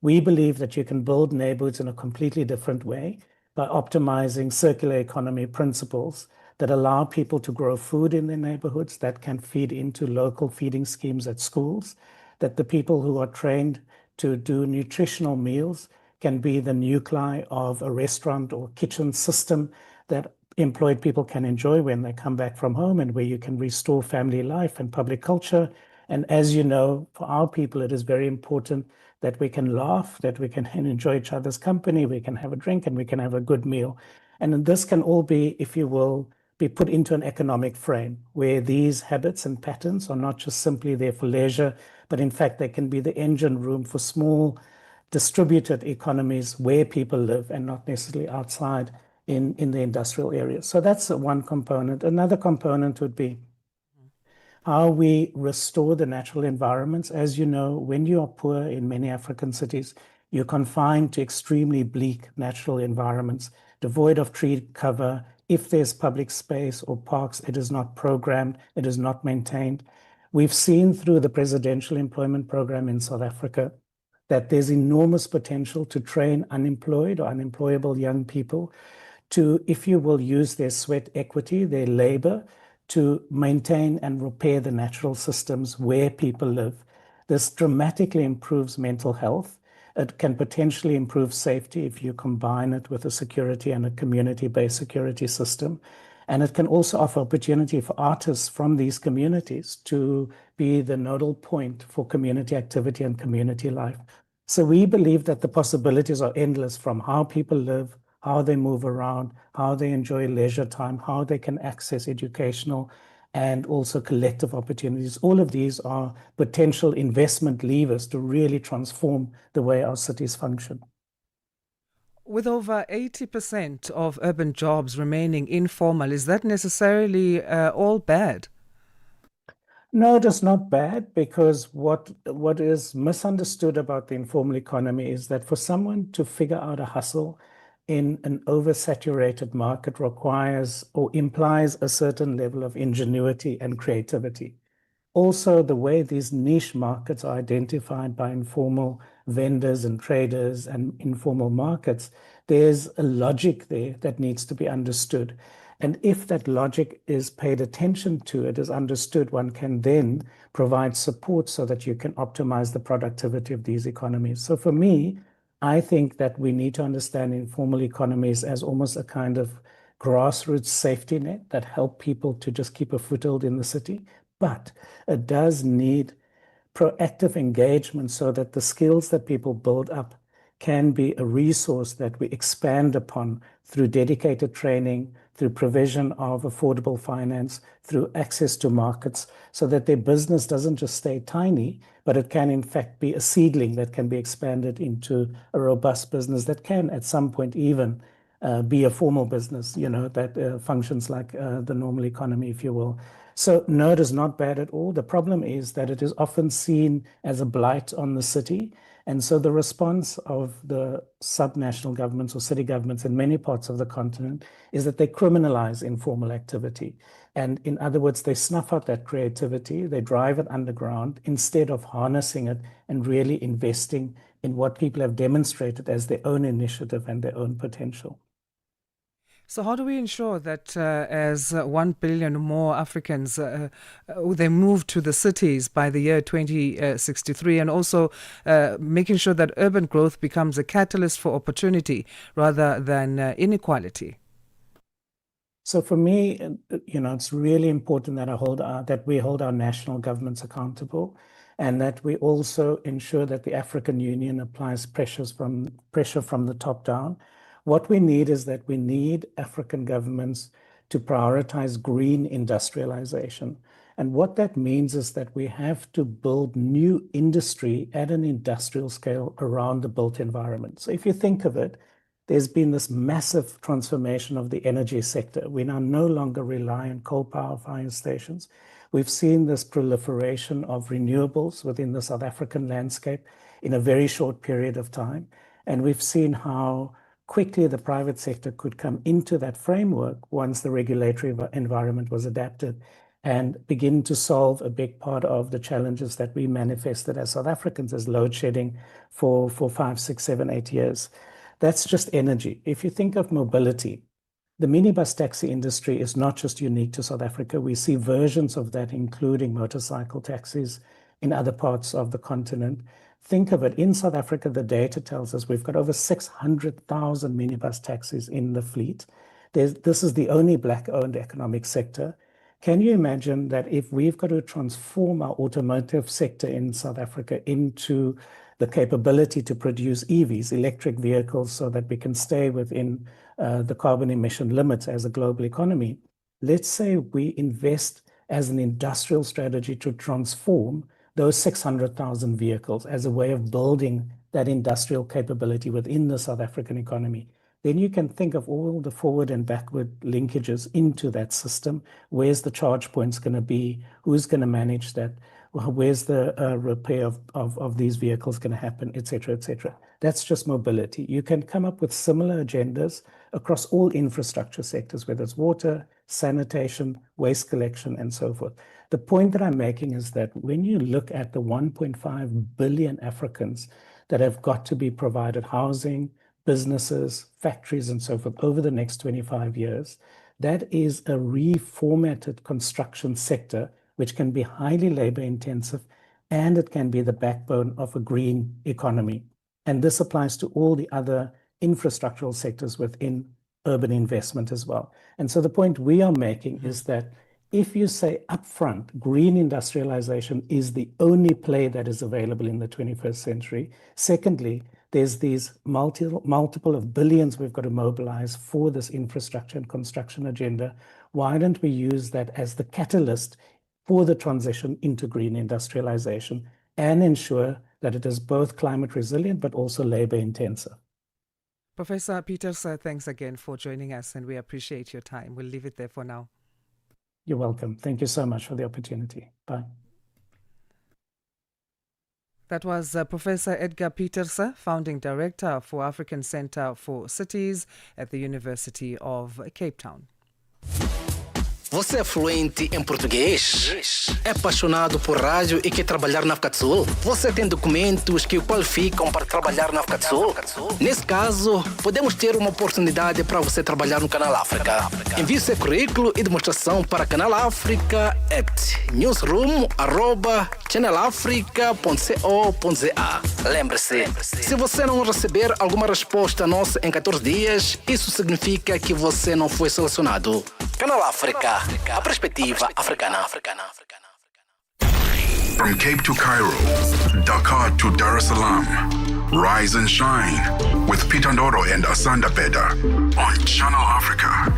We believe that you can build neighborhoods in a completely different way by optimizing circular economy principles that allow people to grow food in their neighborhoods, that can feed into local feeding schemes at schools, that the people who are trained to do nutritional meals can be the nuclei of a restaurant or kitchen system that employed people can enjoy when they come back from home, and where you can restore family life and public culture. And as you know, for our people, it is very important that we can laugh, that we can enjoy each other's company, we can have a drink, and we can have a good meal. And this can all be, if you will, be put into an economic frame where these habits and patterns are not just simply there for leisure, but in fact, they can be the engine room for small distributed economies where people live and not necessarily outside in the industrial areas. So that's one component. Another component would be how we restore the natural environments. As you know, when you are poor in many African cities, you're confined to extremely bleak natural environments, devoid of tree cover. If there's public space or parks, it is not programmed, it is not maintained. We've seen through the Presidential Employment Program in South Africa that there's enormous potential to train unemployed or unemployable young people to, if you will, use their sweat equity, their labor, to maintain and repair the natural systems where people live. This dramatically improves mental health. It can potentially improve safety if you combine it with a security and a community-based security system. And it can also offer opportunity for artists from these communities to be the nodal point for community activity and community life. So we believe that the possibilities are endless, from how people live, how they move around, how they enjoy leisure time, how they can access educational and also collective opportunities. All of these are potential investment levers to really transform the way our cities function. With over 80% of urban jobs remaining informal, is that necessarily all bad? No, it is not bad, because what is misunderstood about the informal economy is that for someone to figure out a hustle in an oversaturated market requires or implies a certain level of ingenuity and creativity. Also, the way these niche markets are identified by informal vendors and traders and informal markets, there's a logic there that needs to be understood. And if that logic is paid attention to, it is understood, one can then provide support so that you can optimize the productivity of these economies. So for me, I think that we need to understand informal economies as almost a kind of grassroots safety net that help people to just keep a foothold in the city. But it does need proactive engagement so that the skills that people build up can be a resource that we expand upon through dedicated training, through provision of affordable finance, through access to markets, so that their business doesn't just stay tiny, but it can in fact be a seedling that can be expanded into a robust business that can at some point even be a formal business, that functions like the normal economy, if you will. So no, it is not bad at all. The problem is that it is often seen as a blight on the city. And so the response of the subnational governments or city governments in many parts of the continent is that they criminalize informal activity. And in other words, they snuff out that creativity, they drive it underground instead of harnessing it and really investing in what people have demonstrated as their own initiative and their own potential. So how do we ensure that as 1 billion more Africans, they move to the cities by the year 2063, and also making sure that urban growth becomes a catalyst for opportunity rather than inequality? So for me, it's really important that we hold our national governments accountable, and that we also ensure that the African Union applies pressure from the top down. What we need is that we need African governments to prioritize green industrialization. And what that means is that we have to build new industry at an industrial scale around the built environment. So if you think of it, there's been this massive transformation of the energy sector. We now no longer rely on coal power fire stations. We've seen this proliferation of renewables within the South African landscape in a very short period of time. And we've seen how quickly the private sector could come into that framework once the regulatory environment was adapted and begin to solve a big part of the challenges that we manifested as South Africans as load shedding for 5, 6, 7, 8 years. That's just energy. If you think of mobility, the minibus taxi industry is not just unique to South Africa. We see versions of that, including motorcycle taxis in other parts of the continent. Think of it, in South Africa, the data tells us we've got over 600,000 minibus taxis in the fleet. This is the only black-owned economic sector. Can you imagine that if we've got to transform our automotive sector in South Africa into the capability to produce EVs, electric vehicles, so that we can stay within the carbon emission limits as a global economy? Let's say we invest as an industrial strategy to transform those 600,000 vehicles as a way of building that industrial capability within the South African economy. Then you can think of all the forward and backward linkages into that system. Where's the charge points going to be? Who's going to manage that? Where's the repair of these vehicles going to happen, et cetera, et cetera. That's just mobility. You can come up with similar agendas across all infrastructure sectors, whether it's water, sanitation, waste collection, and so forth. The point that I'm making is that when you look at the 1.5 billion Africans that have got to be provided housing, businesses, factories, and so forth over the next 25 years, that is a reformatted construction sector which can be highly labor intensive, and it can be the backbone of a green economy. And this applies to all the other infrastructural sectors within urban investment as well. And so the point we are making is that if you say upfront, green industrialization is the only play that is available in the 21st century. Secondly, there's these multiple of billions we've got to mobilize for this infrastructure and construction agenda. Why don't we use that as the catalyst for the transition into green industrialization and ensure that it is both climate resilient but also labor intensive? Professor Peters, thanks again for joining us, and we appreciate your time. We'll leave it there for now. You're welcome. Thank you so much for the opportunity. Bye. That was Professor Edgar Peters, Founding Director for African Centre for Cities at the University of Cape Town. Você é fluente em português? É apaixonado por rádio e quer trabalhar na África do Sul? Você tem documentos que o qualificam para trabalhar na África do Sul? Nesse caso, podemos ter uma oportunidade para você trabalhar no Canal África. Envie seu currículo e demonstração para Canal África at newsroom@channelafrica.co.za. Lembre-se, se você não receber alguma resposta nossa em 14 dias, isso significa que você não foi selecionado. Canal África, a perspectiva africana. From Cape to Cairo, Dakar to Dar es Salaam, rise and shine with Peter Ndoro and Asanda Beda on Channel Africa.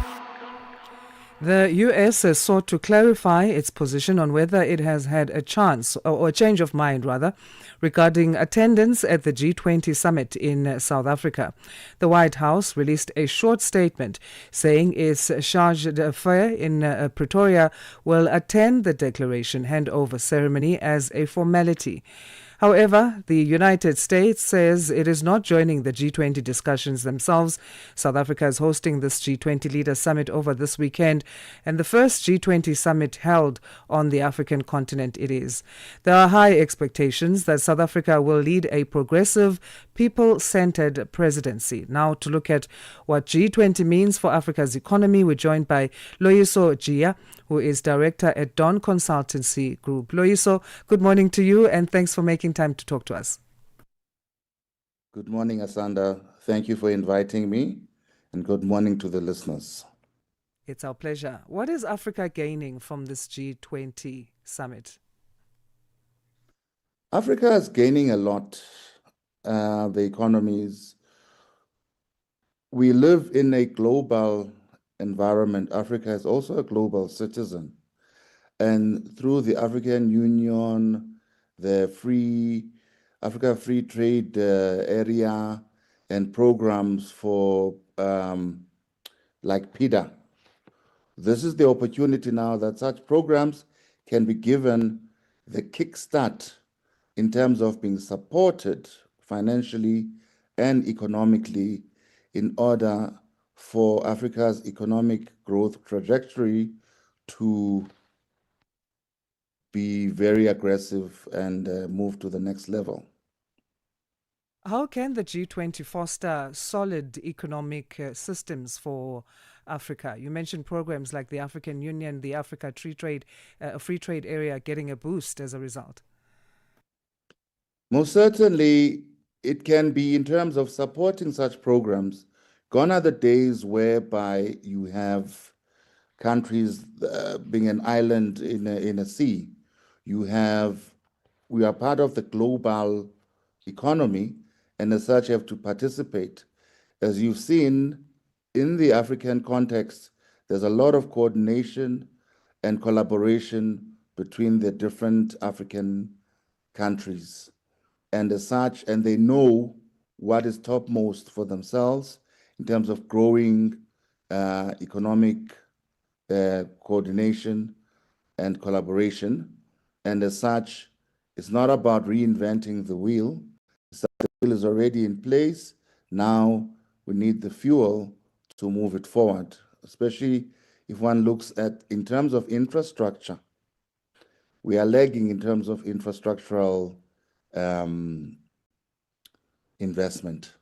The U.S. has sought to clarify its position on whether it has had a chance, or a change of mind rather, regarding attendance at the G20 summit in South Africa. The White House released a short statement saying its charge d'affaires in Pretoria will attend the declaration handover ceremony as a formality. However, the United States says it is not joining the G20 discussions themselves. South Africa is hosting this G20 Leaders Summit over this weekend, and the first G20 summit held on the African continent it is. There are high expectations that South Africa will lead a progressive, people-centered presidency. Now, to look at what G20 means for Africa's economy, we're joined by Loyiso Gia, who is director at Dawn Consultancy Group. Loyiso, good morning to you, and thanks for making time to talk to us. Good morning, Asanda. Thank you for inviting me, and good morning to the listeners. It's our pleasure. What is Africa gaining from this G20 summit? Africa is gaining a lot. The economies. We live in a global environment. Africa is also a global citizen. And through the African Union, the Africa Free Trade Area, and programs for like PIDA, this is the opportunity now that such programs can be given the kickstart in terms of being supported financially and economically in order for Africa's economic growth trajectory to be very aggressive and move to the next level. How can the G20 foster solid economic systems for Africa? You mentioned programs like the African Union, the Africa Free Trade Area getting a boost as a result. Most certainly, it can be in terms of supporting such programs. Gone are the days whereby you have countries being an island in a sea. We are part of the global economy, and as such have to participate. As you've seen in the African context, there's a lot of coordination and collaboration between the different African countries. And as such, and they know what is topmost for themselves in terms of growing economic coordination and collaboration. And as such, it's not about reinventing the wheel. The wheel is already in place. Now we need the fuel to move it forward, especially if one looks at in terms of infrastructure. We are lagging in terms of infrastructural investment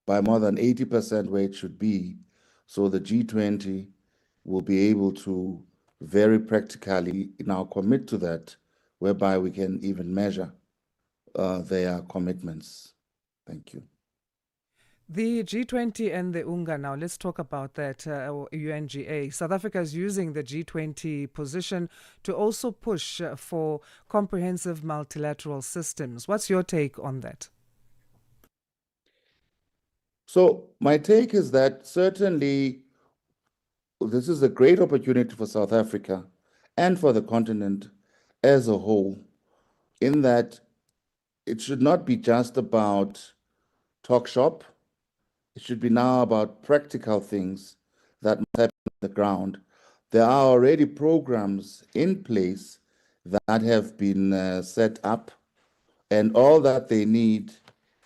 by more than 80% where it should be. So the G20 will be able to very practically now commit to that, whereby we can even measure their commitments. Thank you. The G20 and the UNGA now, let's talk about that, UNGA. South Africa is using the G20 position to also push for comprehensive multilateral systems. What's your take on that? So my take is that certainly this is a great opportunity for South Africa and for the continent as a whole, in that it should not be just about talk shop. It should be now about practical things that must happen on the ground. There are already programs in place that have been set up, and all that they need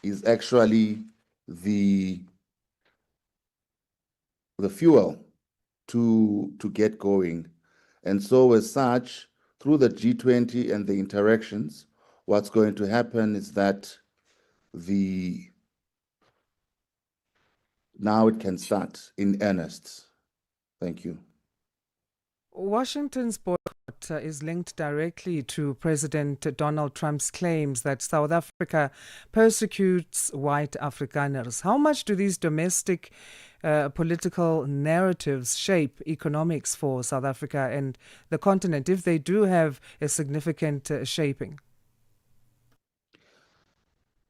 is actually the fuel to get going. And so as such, through the G20 and the interactions, what's going to happen is that now it can start in earnest. Thank you. Washington's boycott is linked directly to President Donald Trump's claims that South Africa persecutes white Afrikaners. How much do these domestic political narratives shape economics for South Africa and the continent, if they do have a significant shaping?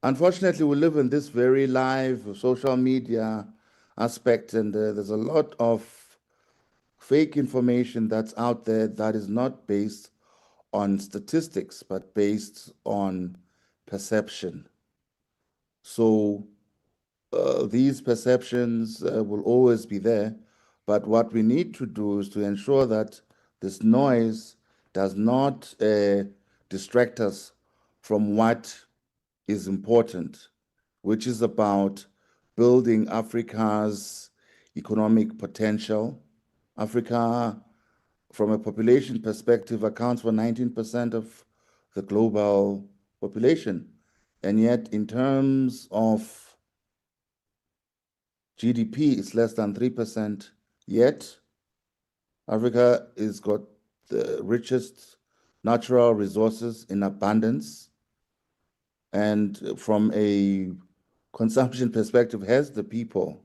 Unfortunately, we live in this very live social media aspect, and there's a lot of fake information that's out there that is not based on statistics, but based on perception. So these perceptions will always be there, but what we need to do is to ensure that this noise does not distract us from what is important, which is about building Africa's economic potential. Africa, from a population perspective, accounts for 19% of the global population. And yet, in terms of GDP, it's less than 3%. Yet, Africa has got the richest natural resources in abundance. And from a consumption perspective, has the people.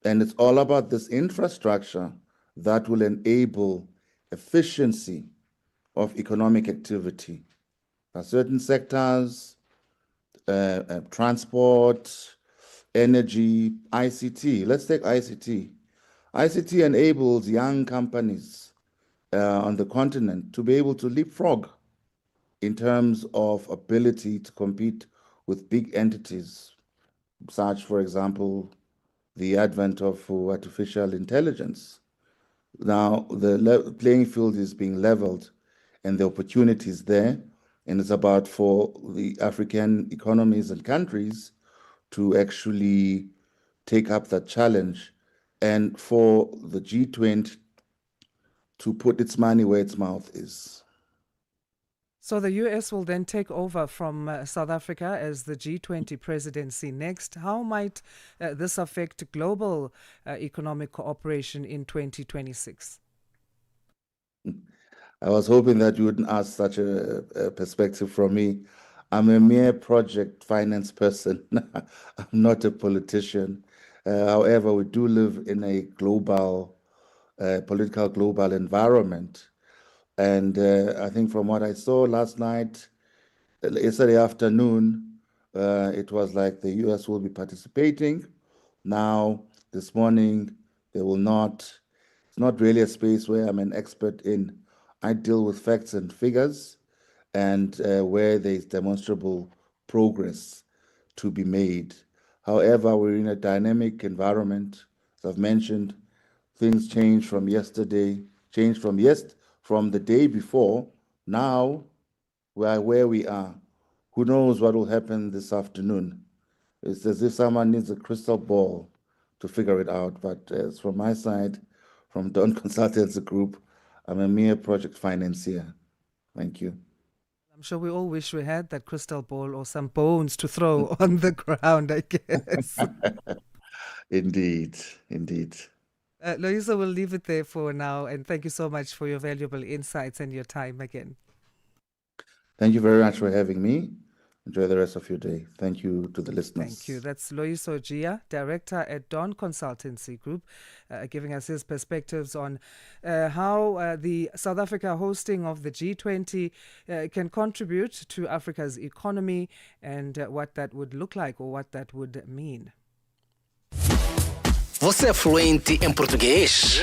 And it's all about this infrastructure that will enable efficiency of economic activity. Certain sectors, transport, energy, ICT. Let's take ICT. ICT enables young companies on the continent to be able to leapfrog in terms of ability to compete with big entities, such, for example, the advent of artificial intelligence. Now, the playing field is being leveled and the opportunities there, and it's about for the African economies and countries to actually take up that challenge and for the G20 to put its money where its mouth is. So the US will then take over from South Africa as the G20 presidency next. How might this affect global economic cooperation in 2026? I was hoping that you wouldn't ask such a perspective from me. I'm a mere project finance person. I'm not a politician. However, we do live in a global, political global environment. And I think from what I saw last night, yesterday afternoon, it was like the US will be participating. Now, this morning, they will not. It's not really a space where I'm an expert in. I deal with facts and figures, and where there is demonstrable progress to be made. However, we're in a dynamic environment. As I've mentioned, things change from yesterday, from the day before. Now, we are where we are. Who knows what will happen this afternoon? It's as if someone needs a crystal ball to figure it out. But as from my side, from Dawn Consultancy Group, I'm a mere project financier. Thank you. I'm sure we all wish we had that crystal ball or some bones to throw on the ground, I guess. Indeed. Loyiso, we'll leave it there for now. And thank you so much for your valuable insights and your time again. Thank you very much for having me. Enjoy the rest of your day. Thank you to the listeners. Thank you. That's Loyiso Gia, Director at Dawn Consultancy Group, giving us his perspectives on how the South Africa hosting of the G20 can contribute to Africa's economy and what that would look like or what that would mean. Você é fluente em português?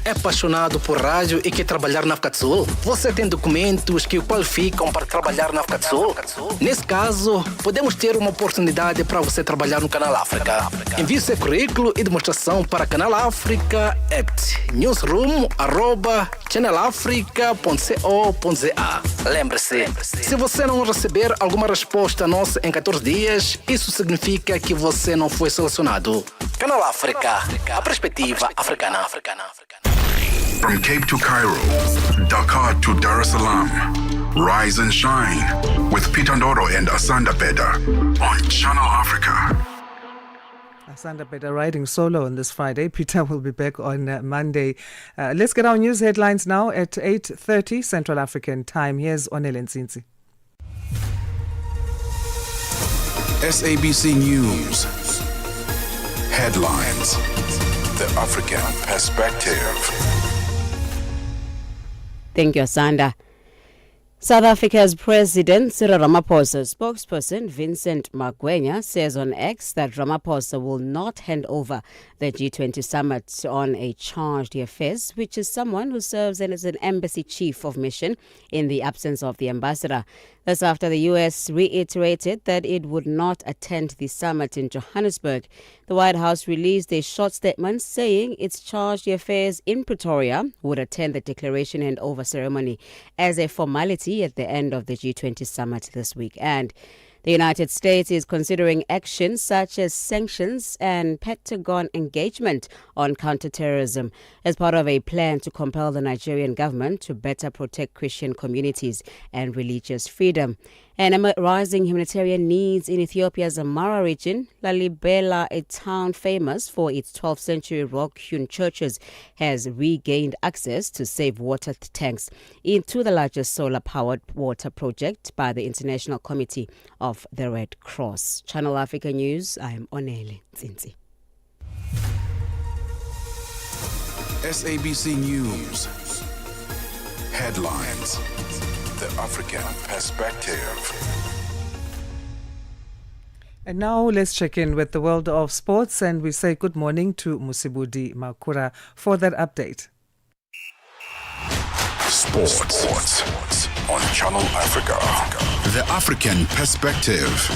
É apaixonado por rádio e quer trabalhar na África do Sul? Você tem documentos que o qualificam para trabalhar na África do Sul? Nesse caso, podemos ter uma oportunidade para você trabalhar no Canal África. Envie seu currículo e demonstração para Canal África at newsroom@channelafrica.co.za. Lembre-se, se você não receber alguma resposta nossa em 14 dias, isso significa que você não foi selecionado. Canal África, a perspectiva africana. From Cape to Cairo, Dakar to Dar es Salaam, rise and shine with Peter Ndoro and Asanda Beda on Channel Africa. Asanda Beda riding solo on this Friday. Peter will be back on Monday. Let's get our news headlines now at 8:30 Central African time. Here's Onele Nsinzi. SABC News. Headlines. The African Perspective. Thank you, Asanda. South Africa's President Cyril Ramaphosa's spokesperson Vincent Magwenya says on X that Ramaphosa will not hand over the G20 summit on a chargé d'affaires, which is someone who serves as an embassy chief of mission in the absence of the ambassador. That's after the U.S. reiterated that it would not attend the summit in Johannesburg. The White House released a short statement saying its chargé d'affaires in Pretoria would attend the declaration handover ceremony as a formality at the end of the G20 summit this week. And the United States is considering actions such as sanctions and Pentagon engagement on counterterrorism as part of a plan to compel the Nigerian government to better protect Christian communities and religious freedom. And amid rising humanitarian needs in Ethiopia's Amara region, Lalibela, a town famous for its 12th century rock-hewn churches, has regained access to safe water tanks into the largest solar-powered water project by the International Committee of the Red Cross. Channel Africa News, I am Onele Nsinzi. SABC News. Headlines. The African Perspective. And now let's check in with the world of sports, and we say good morning to Musibudi Makura for that update. Sports on Channel Africa. The African Perspective.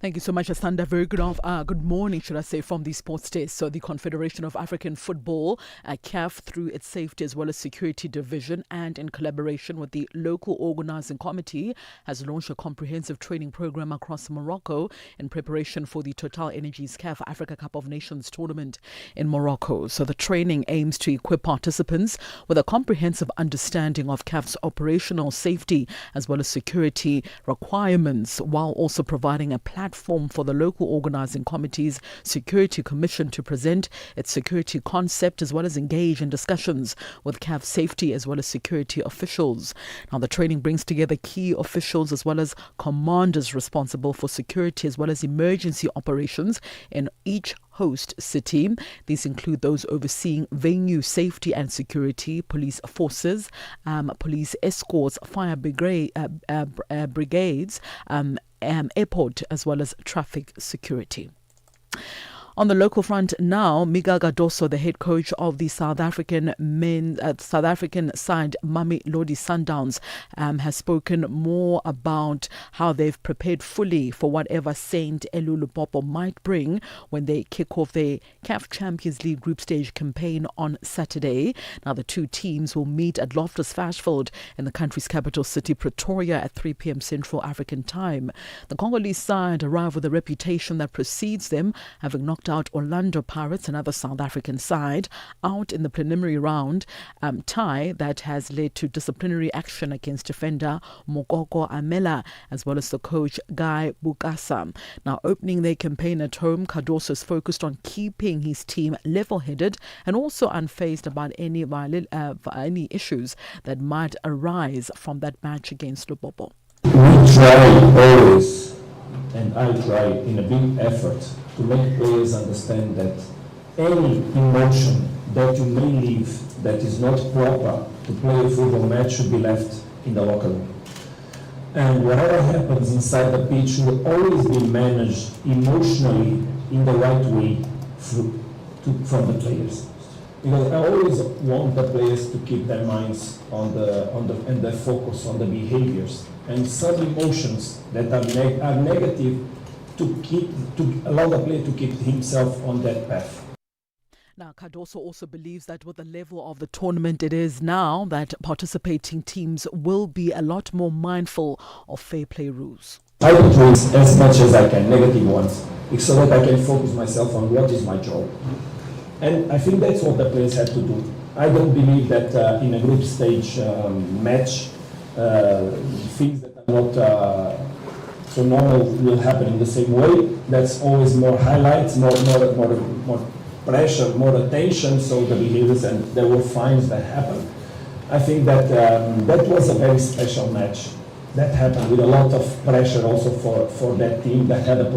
Thank you so much, Asanda. Very good morning, should I say, from the sports desk. So the Confederation of African Football, CAF, through its safety as well as security division and in collaboration with the local organizing committee, has launched a comprehensive training program across Morocco in preparation for the Total Energies CAF Africa Cup of Nations tournament in Morocco. So the training aims to equip participants with a comprehensive understanding of CAF's operational safety as well as security requirements, while also providing a platform platform for the local organising committee's Security Commission to present its security concept as well as engage in discussions with CAF safety as well as security officials. Now, the training brings together key officials as well as commanders responsible for security as well as emergency operations in each host city. These include those overseeing venue safety and security, police forces, police escorts, fire brigades, airport as well as traffic security. On the local front now, Migaga Doso, the head coach of the South African side Mamelodi Sundowns, has spoken more about how they've prepared fully for whatever Saint Elulupopo might bring when they kick off their CAF Champions League group stage campaign on Saturday. Now, the two teams will meet at Loftus Versfeld in the country's capital city, Pretoria, at 3 p.m. Central African time. The Congolese side arrive with a reputation that precedes them, having knocked out Orlando Pirates, another South African side, out in the preliminary round tie that has led to disciplinary action against defender Mokoko Amela as well as the coach Guy Bukasa. Now, opening their campaign at home, Cardoso is focused on keeping his team level-headed and also unfazed about any issues that might arise from that match against Lupopo. We try always, and I try in a big effort, to make players understand that any emotion that you may leave that is not proper to play a football match should be left in the locker room. And whatever happens inside the pitch will always be managed emotionally in the right way from the players. Because I always want the players to keep their minds and their focus on the behaviors and some emotions that are negative to allow the player to keep himself on that path. Now, Cardoso also believes that with the level of the tournament it is now, that participating teams will be a lot more mindful of fair play rules. I do as much as I can, negative ones, so that I can focus myself on what is my job. And I think that's what the players have to do. I don't believe that in a group stage match, things that are not so normal will happen in the same way. That's always more highlights, more pressure, more attention, so the behaviors, and there were fines that happened. I think that that was a very special match. That happened with a lot of pressure also for that team that had a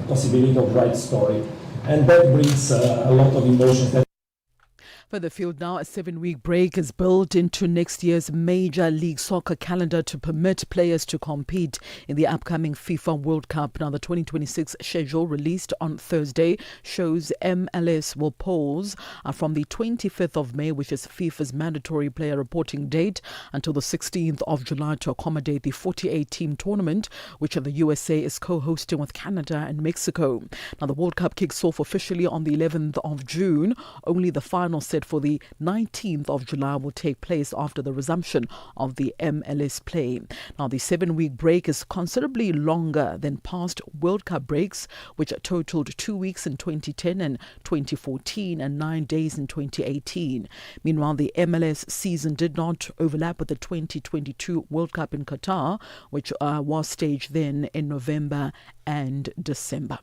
possibility of right story. And that brings a lot of emotions. Further field now, a 7-week break is built into next year's Major League Soccer calendar to permit players to compete in the upcoming FIFA World Cup. Now, the 2026 schedule released on Thursday shows MLS will pause from the 25th of May, which is FIFA's mandatory player reporting date, until the 16th of July to accommodate the 48-team tournament, which the USA is co-hosting with Canada and Mexico. Now, the World Cup kicks off officially on the 11th of June. Only the final set for the 19th of July will take place after the resumption of the MLS play. Now, the 7-week break is considerably longer than past World Cup breaks, which totaled 2 weeks in 2010 and 2014 and 9 days in 2018. Meanwhile, the MLS season did not overlap with the 2022 World Cup in Qatar, which was staged then in November and December.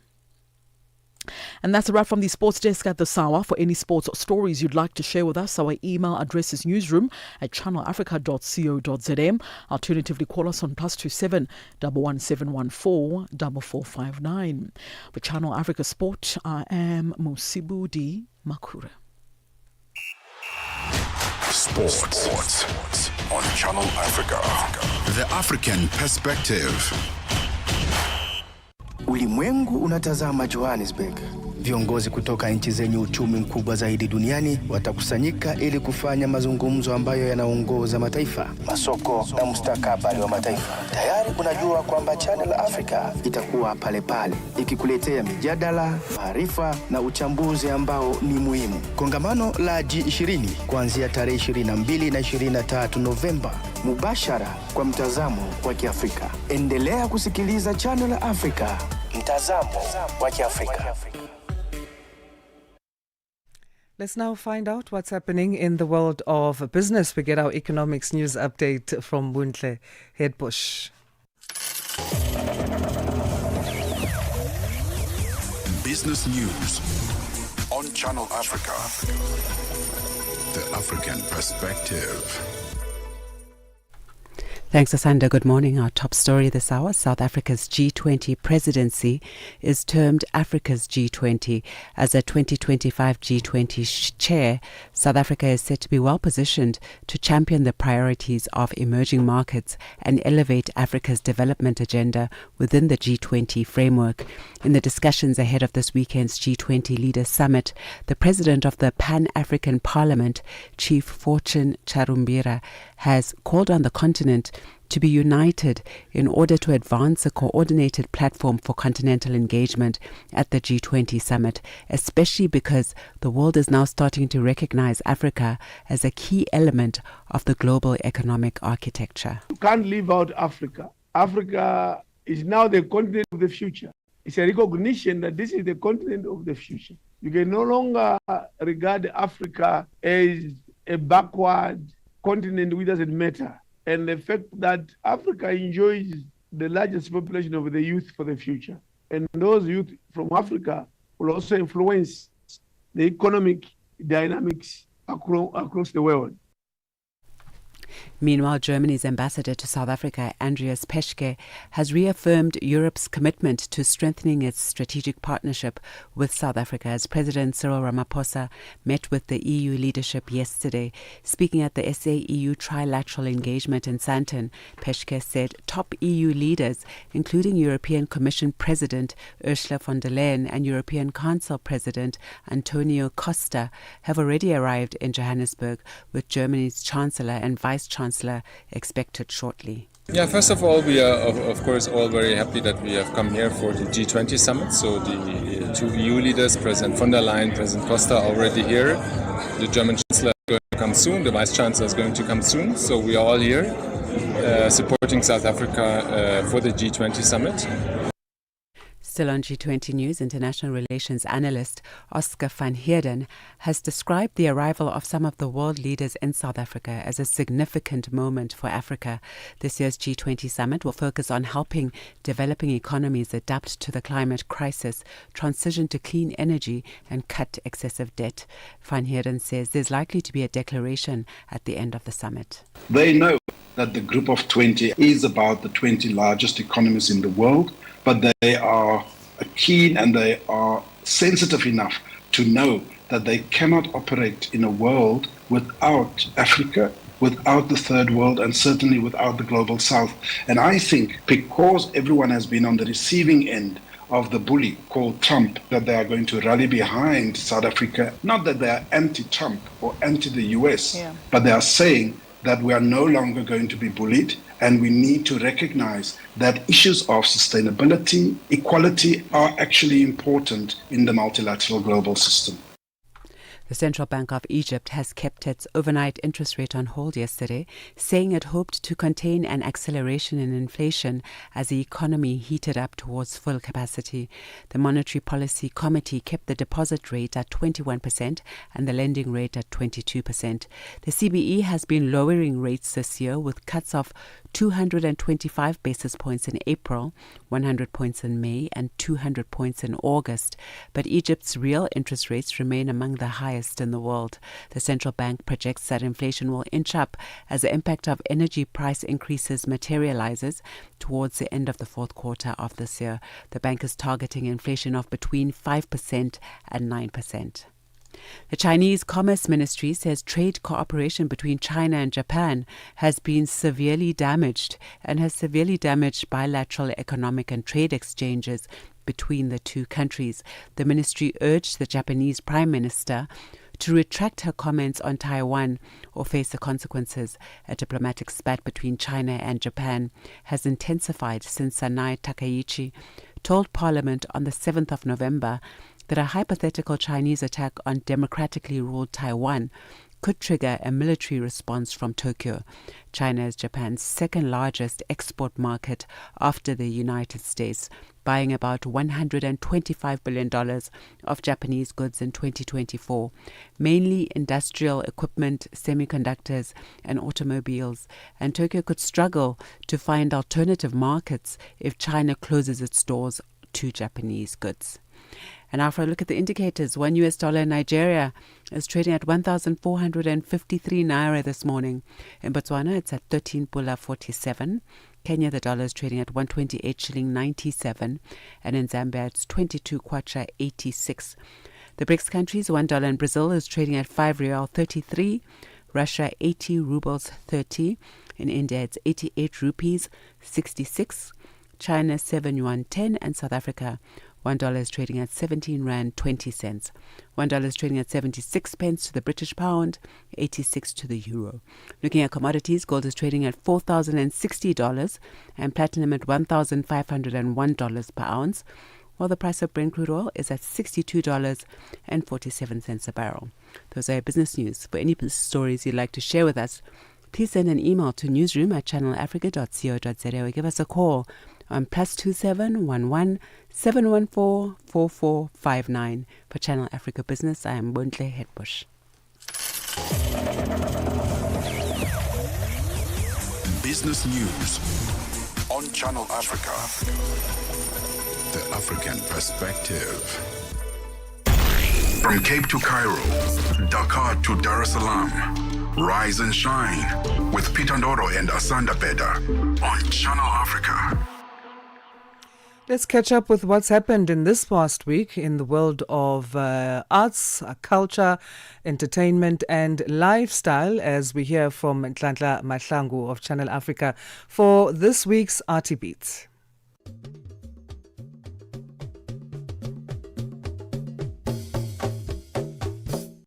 And that's a wrap from the sports desk at the Sawa. For any sports stories you'd like to share with us, our email address is newsroom@channelafrica.co.za. Alternatively, call us on +27 11714 4459. For Channel Africa Sport, I am Musibudi Makura. Sports on Channel Africa. The African Perspective. Ulimwengu unatazama Johannesburg. Viongozi kutoka nchi zenye uchumi mkubwa zaidi duniani watakusanyika ili kufanya mazungumzo ambayo yanaongoza mataifa, masoko na mustakabali wa mataifa. Tayari unajua kwamba Channel Africa itakuwa pale pale ikikuletea mijadala, maarifa na uchambuzi ambao ni muhimu. Kongamano la G20 kuanzia tarehe 22 na 23 Novemba, mubashara kwa mtazamo wa Kiafrika. Endelea kusikiliza Channel Africa, mtazamo wa Kiafrika. Let's now find out what's happening in the world of business. We get our economics news update from Buntle Headbush. Business news on Channel Africa. The African perspective. Thanks, Asanda. Good morning. Our top story this hour: South Africa's G20 presidency is termed Africa's G20. As a 2025 G20 chair, South Africa is set to be well positioned to champion the priorities of emerging markets and elevate Africa's development agenda within the G20 framework. In the discussions ahead of this weekend's G20 Leaders Summit, the president of the Pan-African Parliament, Chief Fortune Charumbira, has called on the continent to be united in order to advance a coordinated platform for continental engagement at the G20 summit, especially because the world is now starting to recognize Africa as a key element of the global economic architecture. You can't leave out Africa. Africa is now the continent of the future. It's a recognition that this is the continent of the future. You can no longer regard Africa as a backward continent which doesn't matter. And the fact that Africa enjoys the largest population of the youth for the future. And those youth from Africa will also influence the economic dynamics across the world. Meanwhile, Germany's ambassador to South Africa, Andreas Peschke, has reaffirmed Europe's commitment to strengthening its strategic partnership with South Africa as President Cyril Ramaphosa met with the EU leadership yesterday. Speaking at the SA-EU trilateral engagement in Sandton, Peschke said top EU leaders, including European Commission President Ursula von der Leyen and European Council President Antonio Costa, have already arrived in Johannesburg, with Germany's Chancellor and Vice-Chancellor expected shortly. Yeah, first of all, we are, of course, all very happy that we have come here for the G20 summit. So the two EU leaders, President von der Leyen, President Costa, are already here. The German Chancellor is going to come soon. The Vice-Chancellor is going to come soon. So we are all here supporting South Africa for the G20 summit. Still on G20 News, international relations analyst Oscar van Heerden has described the arrival of some of the world leaders in South Africa as a significant moment for Africa. This year's G20 summit will focus on helping developing economies adapt to the climate crisis, transition to clean energy, and cut excessive debt. Van Heerden says there's likely to be a declaration at the end of the summit. They know that the Group of 20 is about the 20 largest economies in the world, but they are keen and they are sensitive enough to know that they cannot operate in a world without Africa, without the third world, and certainly without the global south. And I think because everyone has been on the receiving end of the bully called Trump, that they are going to rally behind South Africa, not that they are anti-Trump or anti the US, but they are saying that we are no longer going to be bullied, and we need to recognize that issues of sustainability, equality are actually important in the multilateral global system. The Central Bank of Egypt has kept its overnight interest rate on hold yesterday, saying it hoped to contain an acceleration in inflation as the economy heated up towards full capacity. The Monetary Policy Committee kept the deposit rate at 21% and the lending rate at 22%. The CBE has been lowering rates this year with cuts of 225 basis points in April, 100 points in May, and 200 points in August. But Egypt's real interest rates remain among the highest in the world. The central bank projects that inflation will inch up as the impact of energy price increases materializes towards the end of the fourth quarter of this year. The bank is targeting inflation of between 5% and 9%. The Chinese Commerce Ministry says trade cooperation between China and Japan has been severely damaged and has severely damaged bilateral economic and trade exchanges between the two countries. The ministry urged the Japanese Prime Minister to retract her comments on Taiwan or face the consequences. A diplomatic spat between China and Japan has intensified since Sanai Takaichi told Parliament on the 7th of November that a hypothetical Chinese attack on democratically ruled Taiwan could trigger a military response from Tokyo. China is Japan's second largest export market after the United States, buying about $125 billion of Japanese goods in 2024, mainly industrial equipment, semiconductors, and automobiles. And Tokyo could struggle to find alternative markets if China closes its doors to Japanese goods. And now for a look at the indicators, $1 in Nigeria is trading at 1,453 naira this morning. In Botswana, it's at 13.47. Kenya, the dollar is trading at 128 shilling 97. And in Zambia, it's 22 kwacha 86. The BRICS countries, $1 in Brazil is trading at 5 real 33. Russia, 80 rubles 30. In India, it's 88 rupees 66. China, 7 yuan 10. And South Africa, $1 is trading at 17 rand 20 cents. $1 is trading at 76 pence to the British pound, 86 to the euro. Looking at commodities, gold is trading at $4,060 and platinum at $1,501 per ounce, while the price of Brent crude oil is at $62.47 a barrel. Those are your business news. For any stories you'd like to share with us, please send an email to newsroom@channelafrica.co.za or give us a call on +27 11 714 4459. For Channel Africa Business, I am Bontle Hetbush. Business news on Channel Africa. The African perspective. From Cape to Cairo, Dakar to Dar es Salaam. Rise and shine with Peter Ndoro and Asanda Beda on Channel Africa. Let's catch up with what's happened in this past week in the world of arts, culture, entertainment and lifestyle, as we hear from Nhlanhla Mahlangu of Channel Africa for this week's Arty Beats.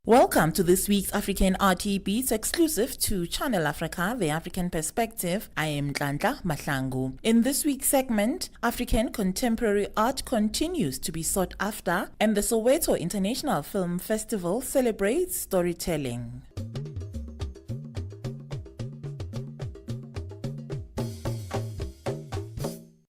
Welcome to this week's African RT Beats exclusive to Channel Africa, The African Perspective. I am Nhlanhla Mahlangu. In this week's segment, African contemporary art continues to be sought after, and the Soweto International Film Festival celebrates storytelling.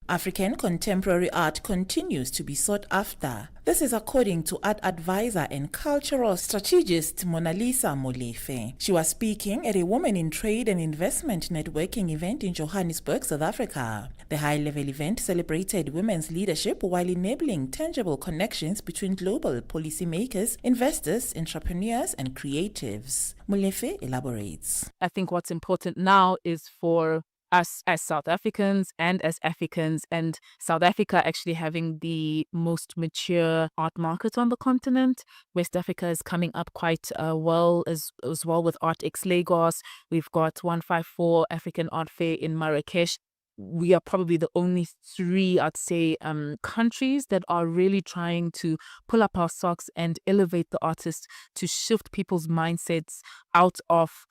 African contemporary art continues to be sought after. This is according to art advisor and cultural strategist Mona Lisa Molefe. She was speaking at a Women in Trade and Investment networking event in Johannesburg, South Africa. The high-level event celebrated women's leadership while enabling tangible connections between global policymakers, investors, entrepreneurs, and creatives. Molefe elaborates. I think what's important now is for us as South Africans and as Africans, and South Africa actually having the most mature art market on the continent. West Africa is coming up quite well as well with ArtX Lagos. We've got 154 African Art Fair in Marrakesh. We are probably the only three, I'd say, countries that are really trying to pull up our socks and elevate the artists to shift people's mindsets out of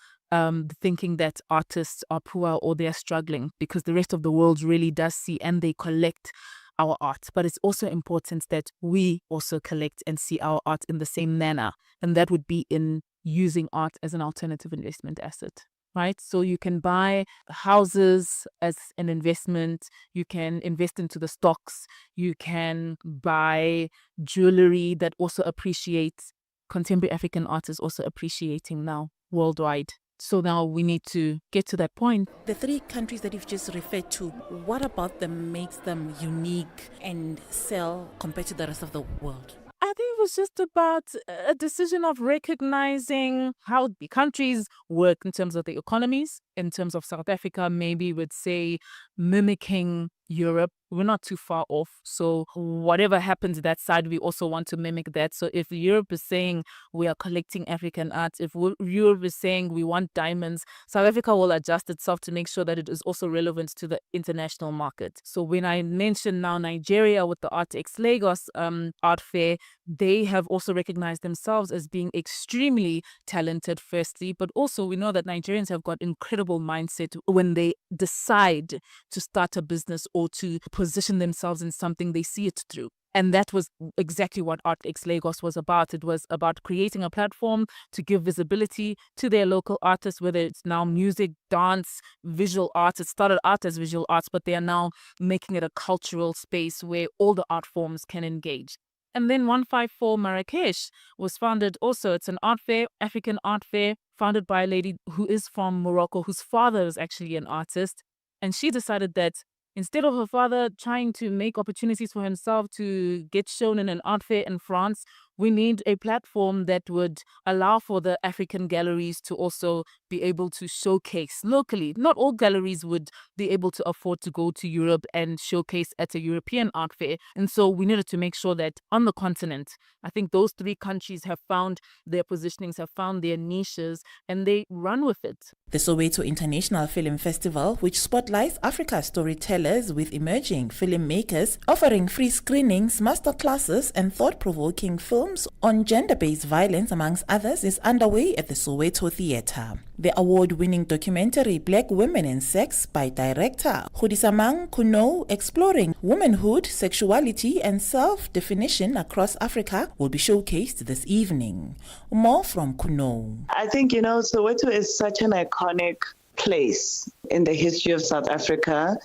thinking that artists are poor or they're struggling, because the rest of the world really does see and they collect our art. But it's also important that we also collect and see our art in the same manner. And that would be in using art as an alternative investment asset. Right? So you can buy houses as an investment, you can invest into the stocks, you can buy jewelry that also appreciates. Contemporary African art is also appreciating now worldwide. So now we need to get to that point. The three countries that you've just referred to, what about them makes them unique and sell compared to the rest of the world? I think it was just about a decision of recognizing how the countries work in terms of the economies. In terms of South Africa, maybe would say mimicking Europe. We're not too far off. So whatever happens that side, we also want to mimic that. So if Europe is saying we are collecting African art, if Europe is saying we want diamonds, South Africa will adjust itself to make sure that it is also relevant to the international market. So when I mentioned now Nigeria with the ArtX Lagos art fair, they have also recognized themselves as being extremely talented, firstly, but also we know that Nigerians have got incredible mindset when they decide to start a business or to position themselves in something, they see it through. And that was exactly what ArtX Lagos was about. It was about creating a platform to give visibility to their local artists, whether it's now music, dance, visual arts. It started out as visual arts, but they are now making it a cultural space where all the art forms can engage. And then 154 Marrakesh was founded also. It's an art fair, African art fair, founded by a lady who is from Morocco, whose father is actually an artist. And she decided that Instead of her father trying to make opportunities for himself to get shown in an art fair in France, we need a platform that would allow for the African galleries to also be able to showcase locally. Not all galleries would be able to afford to go to Europe and showcase at a European art fair. And so we needed to make sure that on the continent, I think those 3 countries have found their positionings, have found their niches, and they run with it. The Soweto International Film Festival, which spotlights Africa's storytellers with emerging filmmakers, offering free screenings, masterclasses, and thought-provoking films on gender-based violence, amongst others, is underway at the Soweto Theatre. The award-winning documentary Black Women and Sex by director Khudisamang Kuno, exploring womanhood, sexuality, and self-definition across Africa, will be showcased this evening. More from Kuno. I think, Soweto is such an iconic place in the history of South Africa,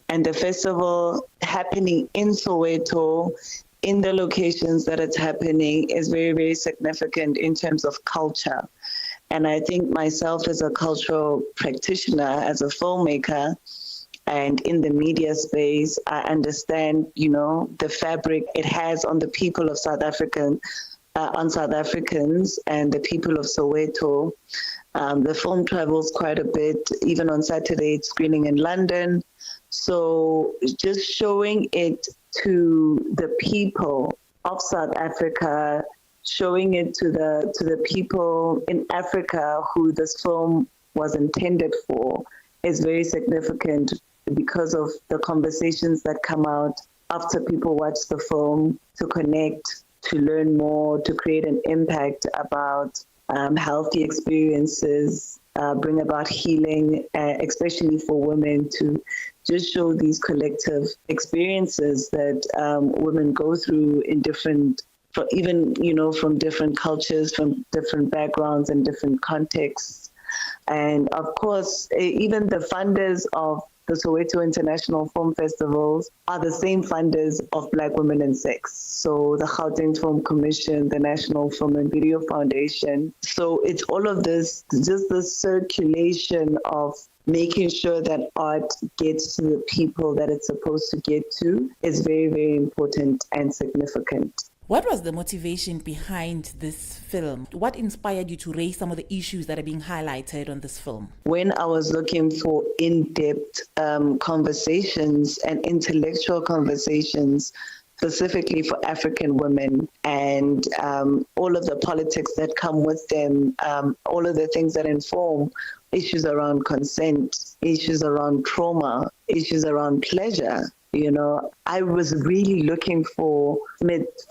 and the festival happening in Soweto, in the locations that it's happening, is very, very significant in terms of culture. And I think myself as a cultural practitioner, as a filmmaker, and in the media space, I understand, the fabric it has on the people of South Africa, on South Africans and the people of Soweto. The film travels quite a bit. Even on Saturday, it's screening in London. So just showing it to the people of South Africa, showing it to the people in Africa who this film was intended for, is very significant because of the conversations that come out after people watch the film, to connect, to learn more, to create an impact about healthy experiences, bring about healing, especially for women, to just show these collective experiences that women go through in different, from different cultures, from different backgrounds and different contexts. And of course, even the funders of the Soweto International Film Festivals are the same funders of Black Women and Sex. So the Gauteng Film Commission, the National Film and Video Foundation. So it's all of this, just the circulation of making sure that art gets to the people that it's supposed to get to is very, very important and significant. What was the motivation behind this film? What inspired you to raise some of the issues that are being highlighted on this film? When I was looking for in-depth conversations and intellectual conversations, specifically for African women, and all of the politics that come with them, all of the things that inform issues around consent, issues around trauma, issues around pleasure. I was really looking for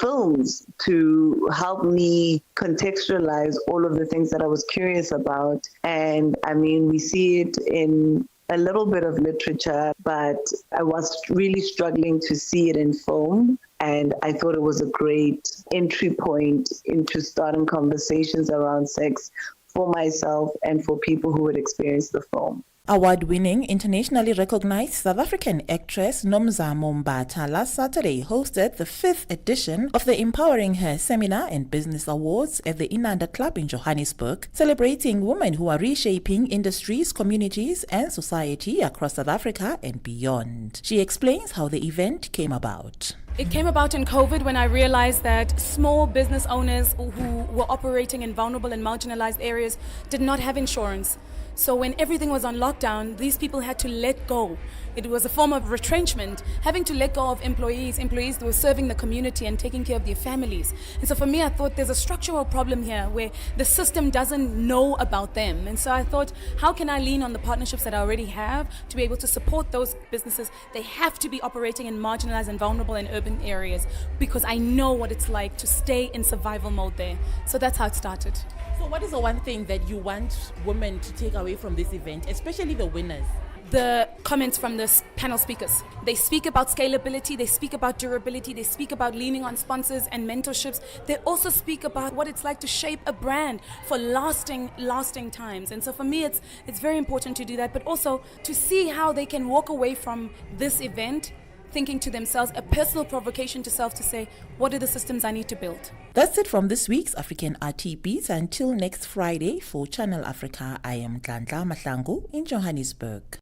films to help me contextualize all of the things that I was curious about. And I mean, we see it in a little bit of literature, but I was really struggling to see it in film. And I thought it was a great entry point into starting conversations around sex for myself and for people who would experience the film. Award-winning, internationally recognized South African actress Nomzamo Mbatha last Saturday hosted the 5th edition of the Empowering Her Seminar and Business Awards at the Inanda Club in Johannesburg, celebrating women who are reshaping industries, communities, and society across South Africa and beyond. She explains how the event came about. It came about in COVID when I realized that small business owners who were operating in vulnerable and marginalized areas did not have insurance. So when everything was on lockdown, these people had to let go. It was a form of retrenchment, having to let go of employees that were serving the community and taking care of their families. And so for me, I thought there's a structural problem here where the system doesn't know about them. And so I thought, how can I lean on the partnerships that I already have to be able to support those businesses? They have to be operating in marginalized and vulnerable and urban areas, because I know what it's like to stay in survival mode there. So that's how it started. So what is the one thing that you want women to take away from this event, especially the winners? The comments from the panel speakers. They speak about scalability, they speak about durability, they speak about leaning on sponsors and mentorships. They also speak about what it's like to shape a brand for lasting times. And so for me, it's very important to do that, but also to see how they can walk away from this event thinking to themselves, a personal provocation to self to say, what are the systems I need to build? That's it from this week's African RTBs. Until next Friday for Channel Africa, I am Nhlanhla Mahlangu in Johannesburg.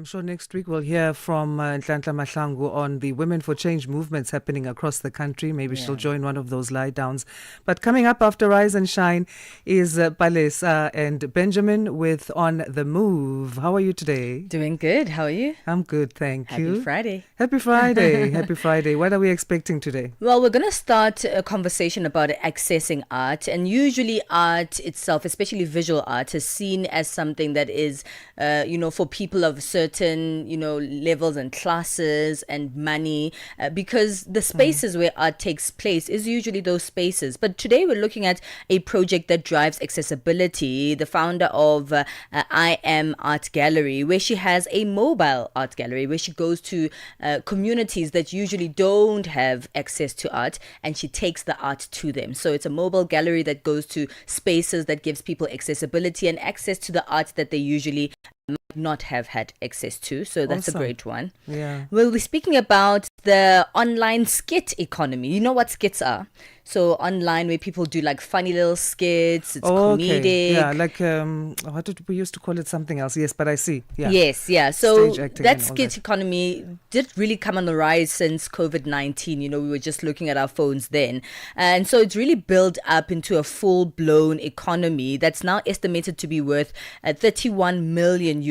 I'm sure next week we'll hear from Nhlanhla Mahlangu on the Women for Change movements happening across the country. Maybe she'll join one of those lie downs. But coming up after Rise and Shine is Palesa and Benjamin with On the Move. How are you today? Doing good. How are you? I'm good, thank you. Happy Friday. Happy Friday. Happy Friday. What are we expecting today? Well, we're going to start a conversation about accessing art. And usually art itself, especially visual art, is seen as something that is, for people of certain, levels and classes and money, because the spaces where art takes place is usually those spaces. But today we're looking at a project that drives accessibility. The founder of I Am Art Gallery, where she has a mobile art gallery where she goes to communities that usually don't have access to art, and she takes the art to them. So it's a mobile gallery that goes to spaces that gives people accessibility and access to the art that they usually might not have had access to. So that's Awesome. a great one. Yeah. We'll be speaking about the online skit economy. You know what skits are? So online, where people do like funny little skits, it's comedic. Okay. Yeah, like, what did we used to call it? Something else. Yes, but I see. Yeah. Yes, yeah. So Stage acting that and all skit that. economy did really come on the rise since COVID-19. We were just looking at our phones then. And so it's really built up into a full-blown economy that's now estimated to be worth $31 million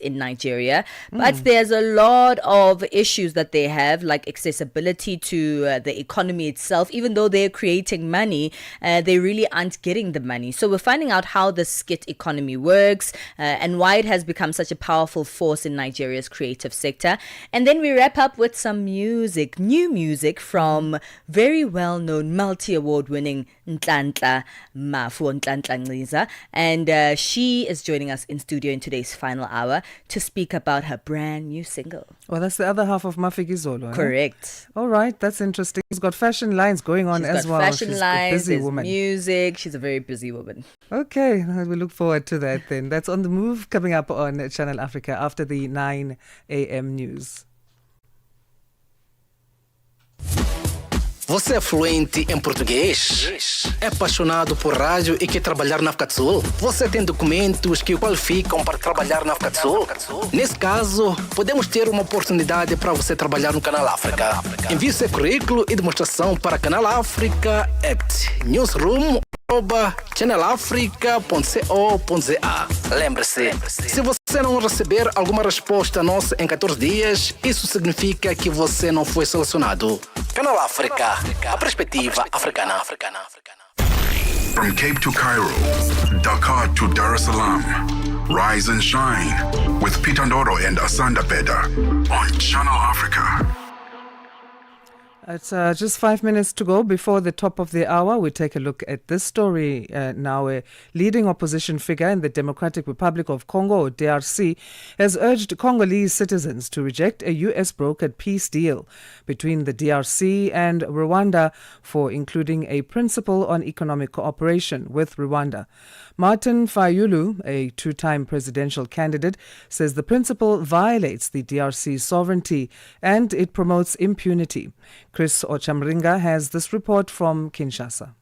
in Nigeria. But there's a lot of issues that they have, like accessibility to the economy itself. Even though they're creating money, they really aren't getting the money. So we're finding out how the skit economy works and why it has become such a powerful force in Nigeria's creative sector. And then we wrap up with some music, new music from very well-known, multi-award winning Nhlanhla Ngiza. And she is joining us in studio in today's final hour to speak about her brand new single. Well, that's the other half of Mafikizolo. Eh? Correct. All right, that's interesting. She's got fashion lines going on She's as got well. fashion She's lines, a busy there's woman. music. She's a very busy woman. Okay, we look forward to that then. That's On the Move coming up on Channel Africa after the 9 a.m. news. Você é fluente em português? É apaixonado por rádio e quer trabalhar na África do Sul? Você tem documentos que o qualificam para trabalhar na África do Sul? Nesse caso, podemos ter uma oportunidade para você trabalhar no Canal África. Envie seu currículo e demonstração para Canal África @ newsroom@channelafrica.co.za. Lembre-se, se você não receber alguma resposta nossa em 14 dias, isso significa que você não foi selecionado. Canal África, a perspectiva africana. From Cape to Cairo, Dakar to Dar es Salaam, Rise and Shine with Peter Ndoro and Asanda Beda on Channel Africa. It's just 5 minutes to go before the top of the hour. We take a look at this story now. A leading opposition figure in the Democratic Republic of Congo, or DRC, has urged Congolese citizens to reject a US-brokered peace deal between the DRC and Rwanda for including a principle on economic cooperation with Rwanda. Martin Fayulu, a two-time presidential candidate, says the principle violates the DRC's sovereignty and it promotes impunity. Chris Ochamringa has this report from Kinshasa.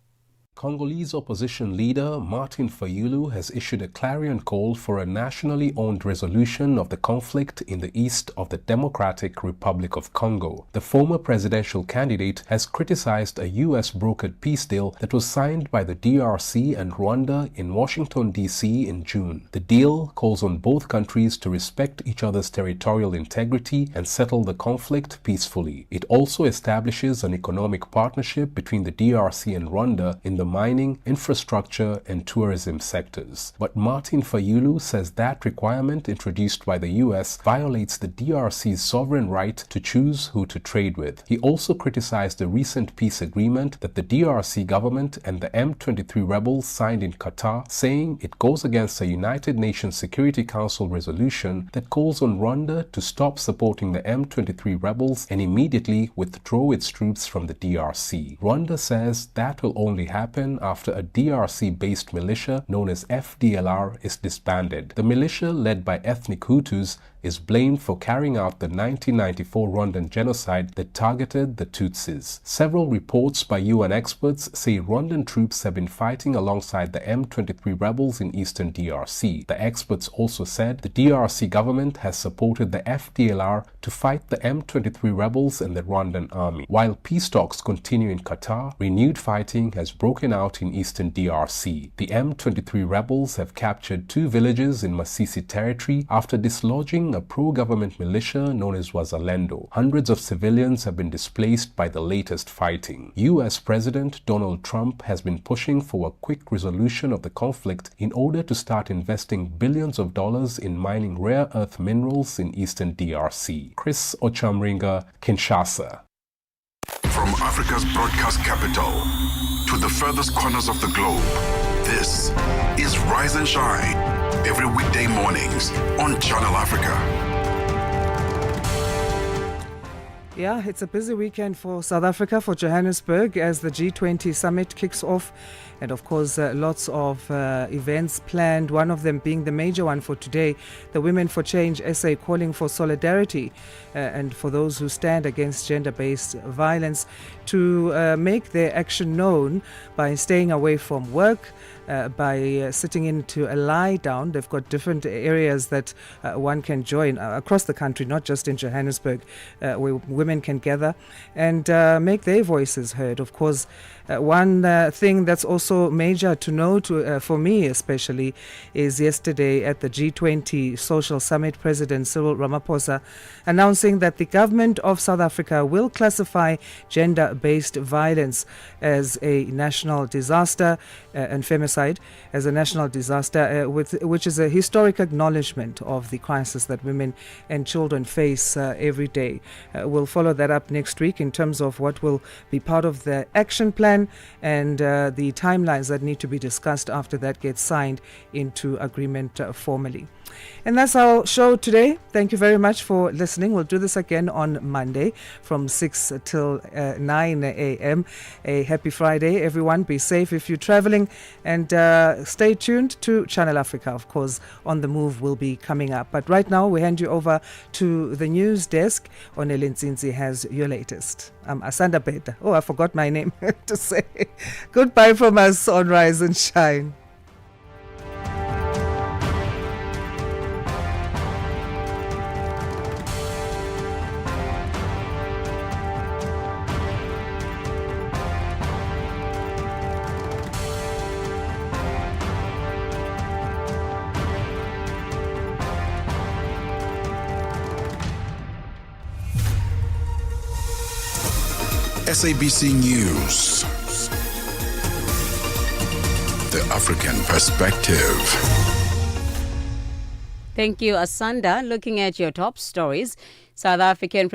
Congolese opposition leader Martin Fayulu has issued a clarion call for a nationally owned resolution of the conflict in the east of the Democratic Republic of Congo. The former presidential candidate has criticized a US-brokered peace deal that was signed by the DRC and Rwanda in Washington, D.C. in June. The deal calls on both countries to respect each other's territorial integrity and settle the conflict peacefully. It also establishes an economic partnership between the DRC and Rwanda in the mining, infrastructure, and tourism sectors. But Martin Fayulu says that requirement introduced by the US violates the DRC's sovereign right to choose who to trade with. He also criticized the recent peace agreement that the DRC government and the M23 rebels signed in Qatar, saying it goes against a United Nations Security Council resolution that calls on Rwanda to stop supporting the M23 rebels and immediately withdraw its troops from the DRC. Rwanda says that will only happen after a DRC-based militia known as FDLR is disbanded. The militia, led by ethnic Hutus, is blamed for carrying out the 1994 Rwandan genocide that targeted the Tutsis. Several reports by UN experts say Rwandan troops have been fighting alongside the M23 rebels in eastern DRC. The experts also said the DRC government has supported the FDLR to fight the M23 rebels and the Rwandan army. While peace talks continue in Qatar, renewed fighting has broken out in eastern DRC. The M23 rebels have captured 2 villages in Masisi territory after dislodging a pro-government militia known as Wazalendo. Hundreds of civilians have been displaced by the latest fighting. US President Donald Trump has been pushing for a quick resolution of the conflict in order to start investing billions of dollars in mining rare earth minerals in eastern DRC. Chris Ochamringa, Kinshasa. From Africa's broadcast capital to the furthest corners of the globe, this is Rise and Shine, every weekday mornings on Channel Africa. Yeah, it's a busy weekend for South Africa, for Johannesburg, as the G20 summit kicks off. And of course, lots of events planned, one of them being the major one for today, the Women for Change essay calling for solidarity and for those who stand against gender-based violence to make their action known by staying away from work, by sitting into a lie down. They've got different areas that one can join across the country, not just in Johannesburg, where women can gather and make their voices heard. Of course, one thing that's also major to note, for me especially, is yesterday at the G20 Social Summit, President Cyril Ramaphosa announcing that the government of South Africa will classify gender-based violence as a national disaster and femicide as a national disaster, which is a historic acknowledgement of the crisis that women and children face every day. We'll follow that up next week in terms of what will be part of the action plan and the timelines that need to be discussed after that gets signed into agreement formally. And that's our show today. Thank you very much for listening. We'll do this again on Monday from 6 till 9 a.m. A happy Friday, everyone. Be safe if you're traveling, and stay tuned to Channel Africa. Of course, On the Move will be coming up. But right now, we hand you over to the news desk. Onele Nzinzi has your latest. I'm Asanda Beda. Oh, I forgot my name to say. Goodbye from us on Rise and Shine. SABC News. The African Perspective. Thank you, Asanda. Looking at your top stories, South African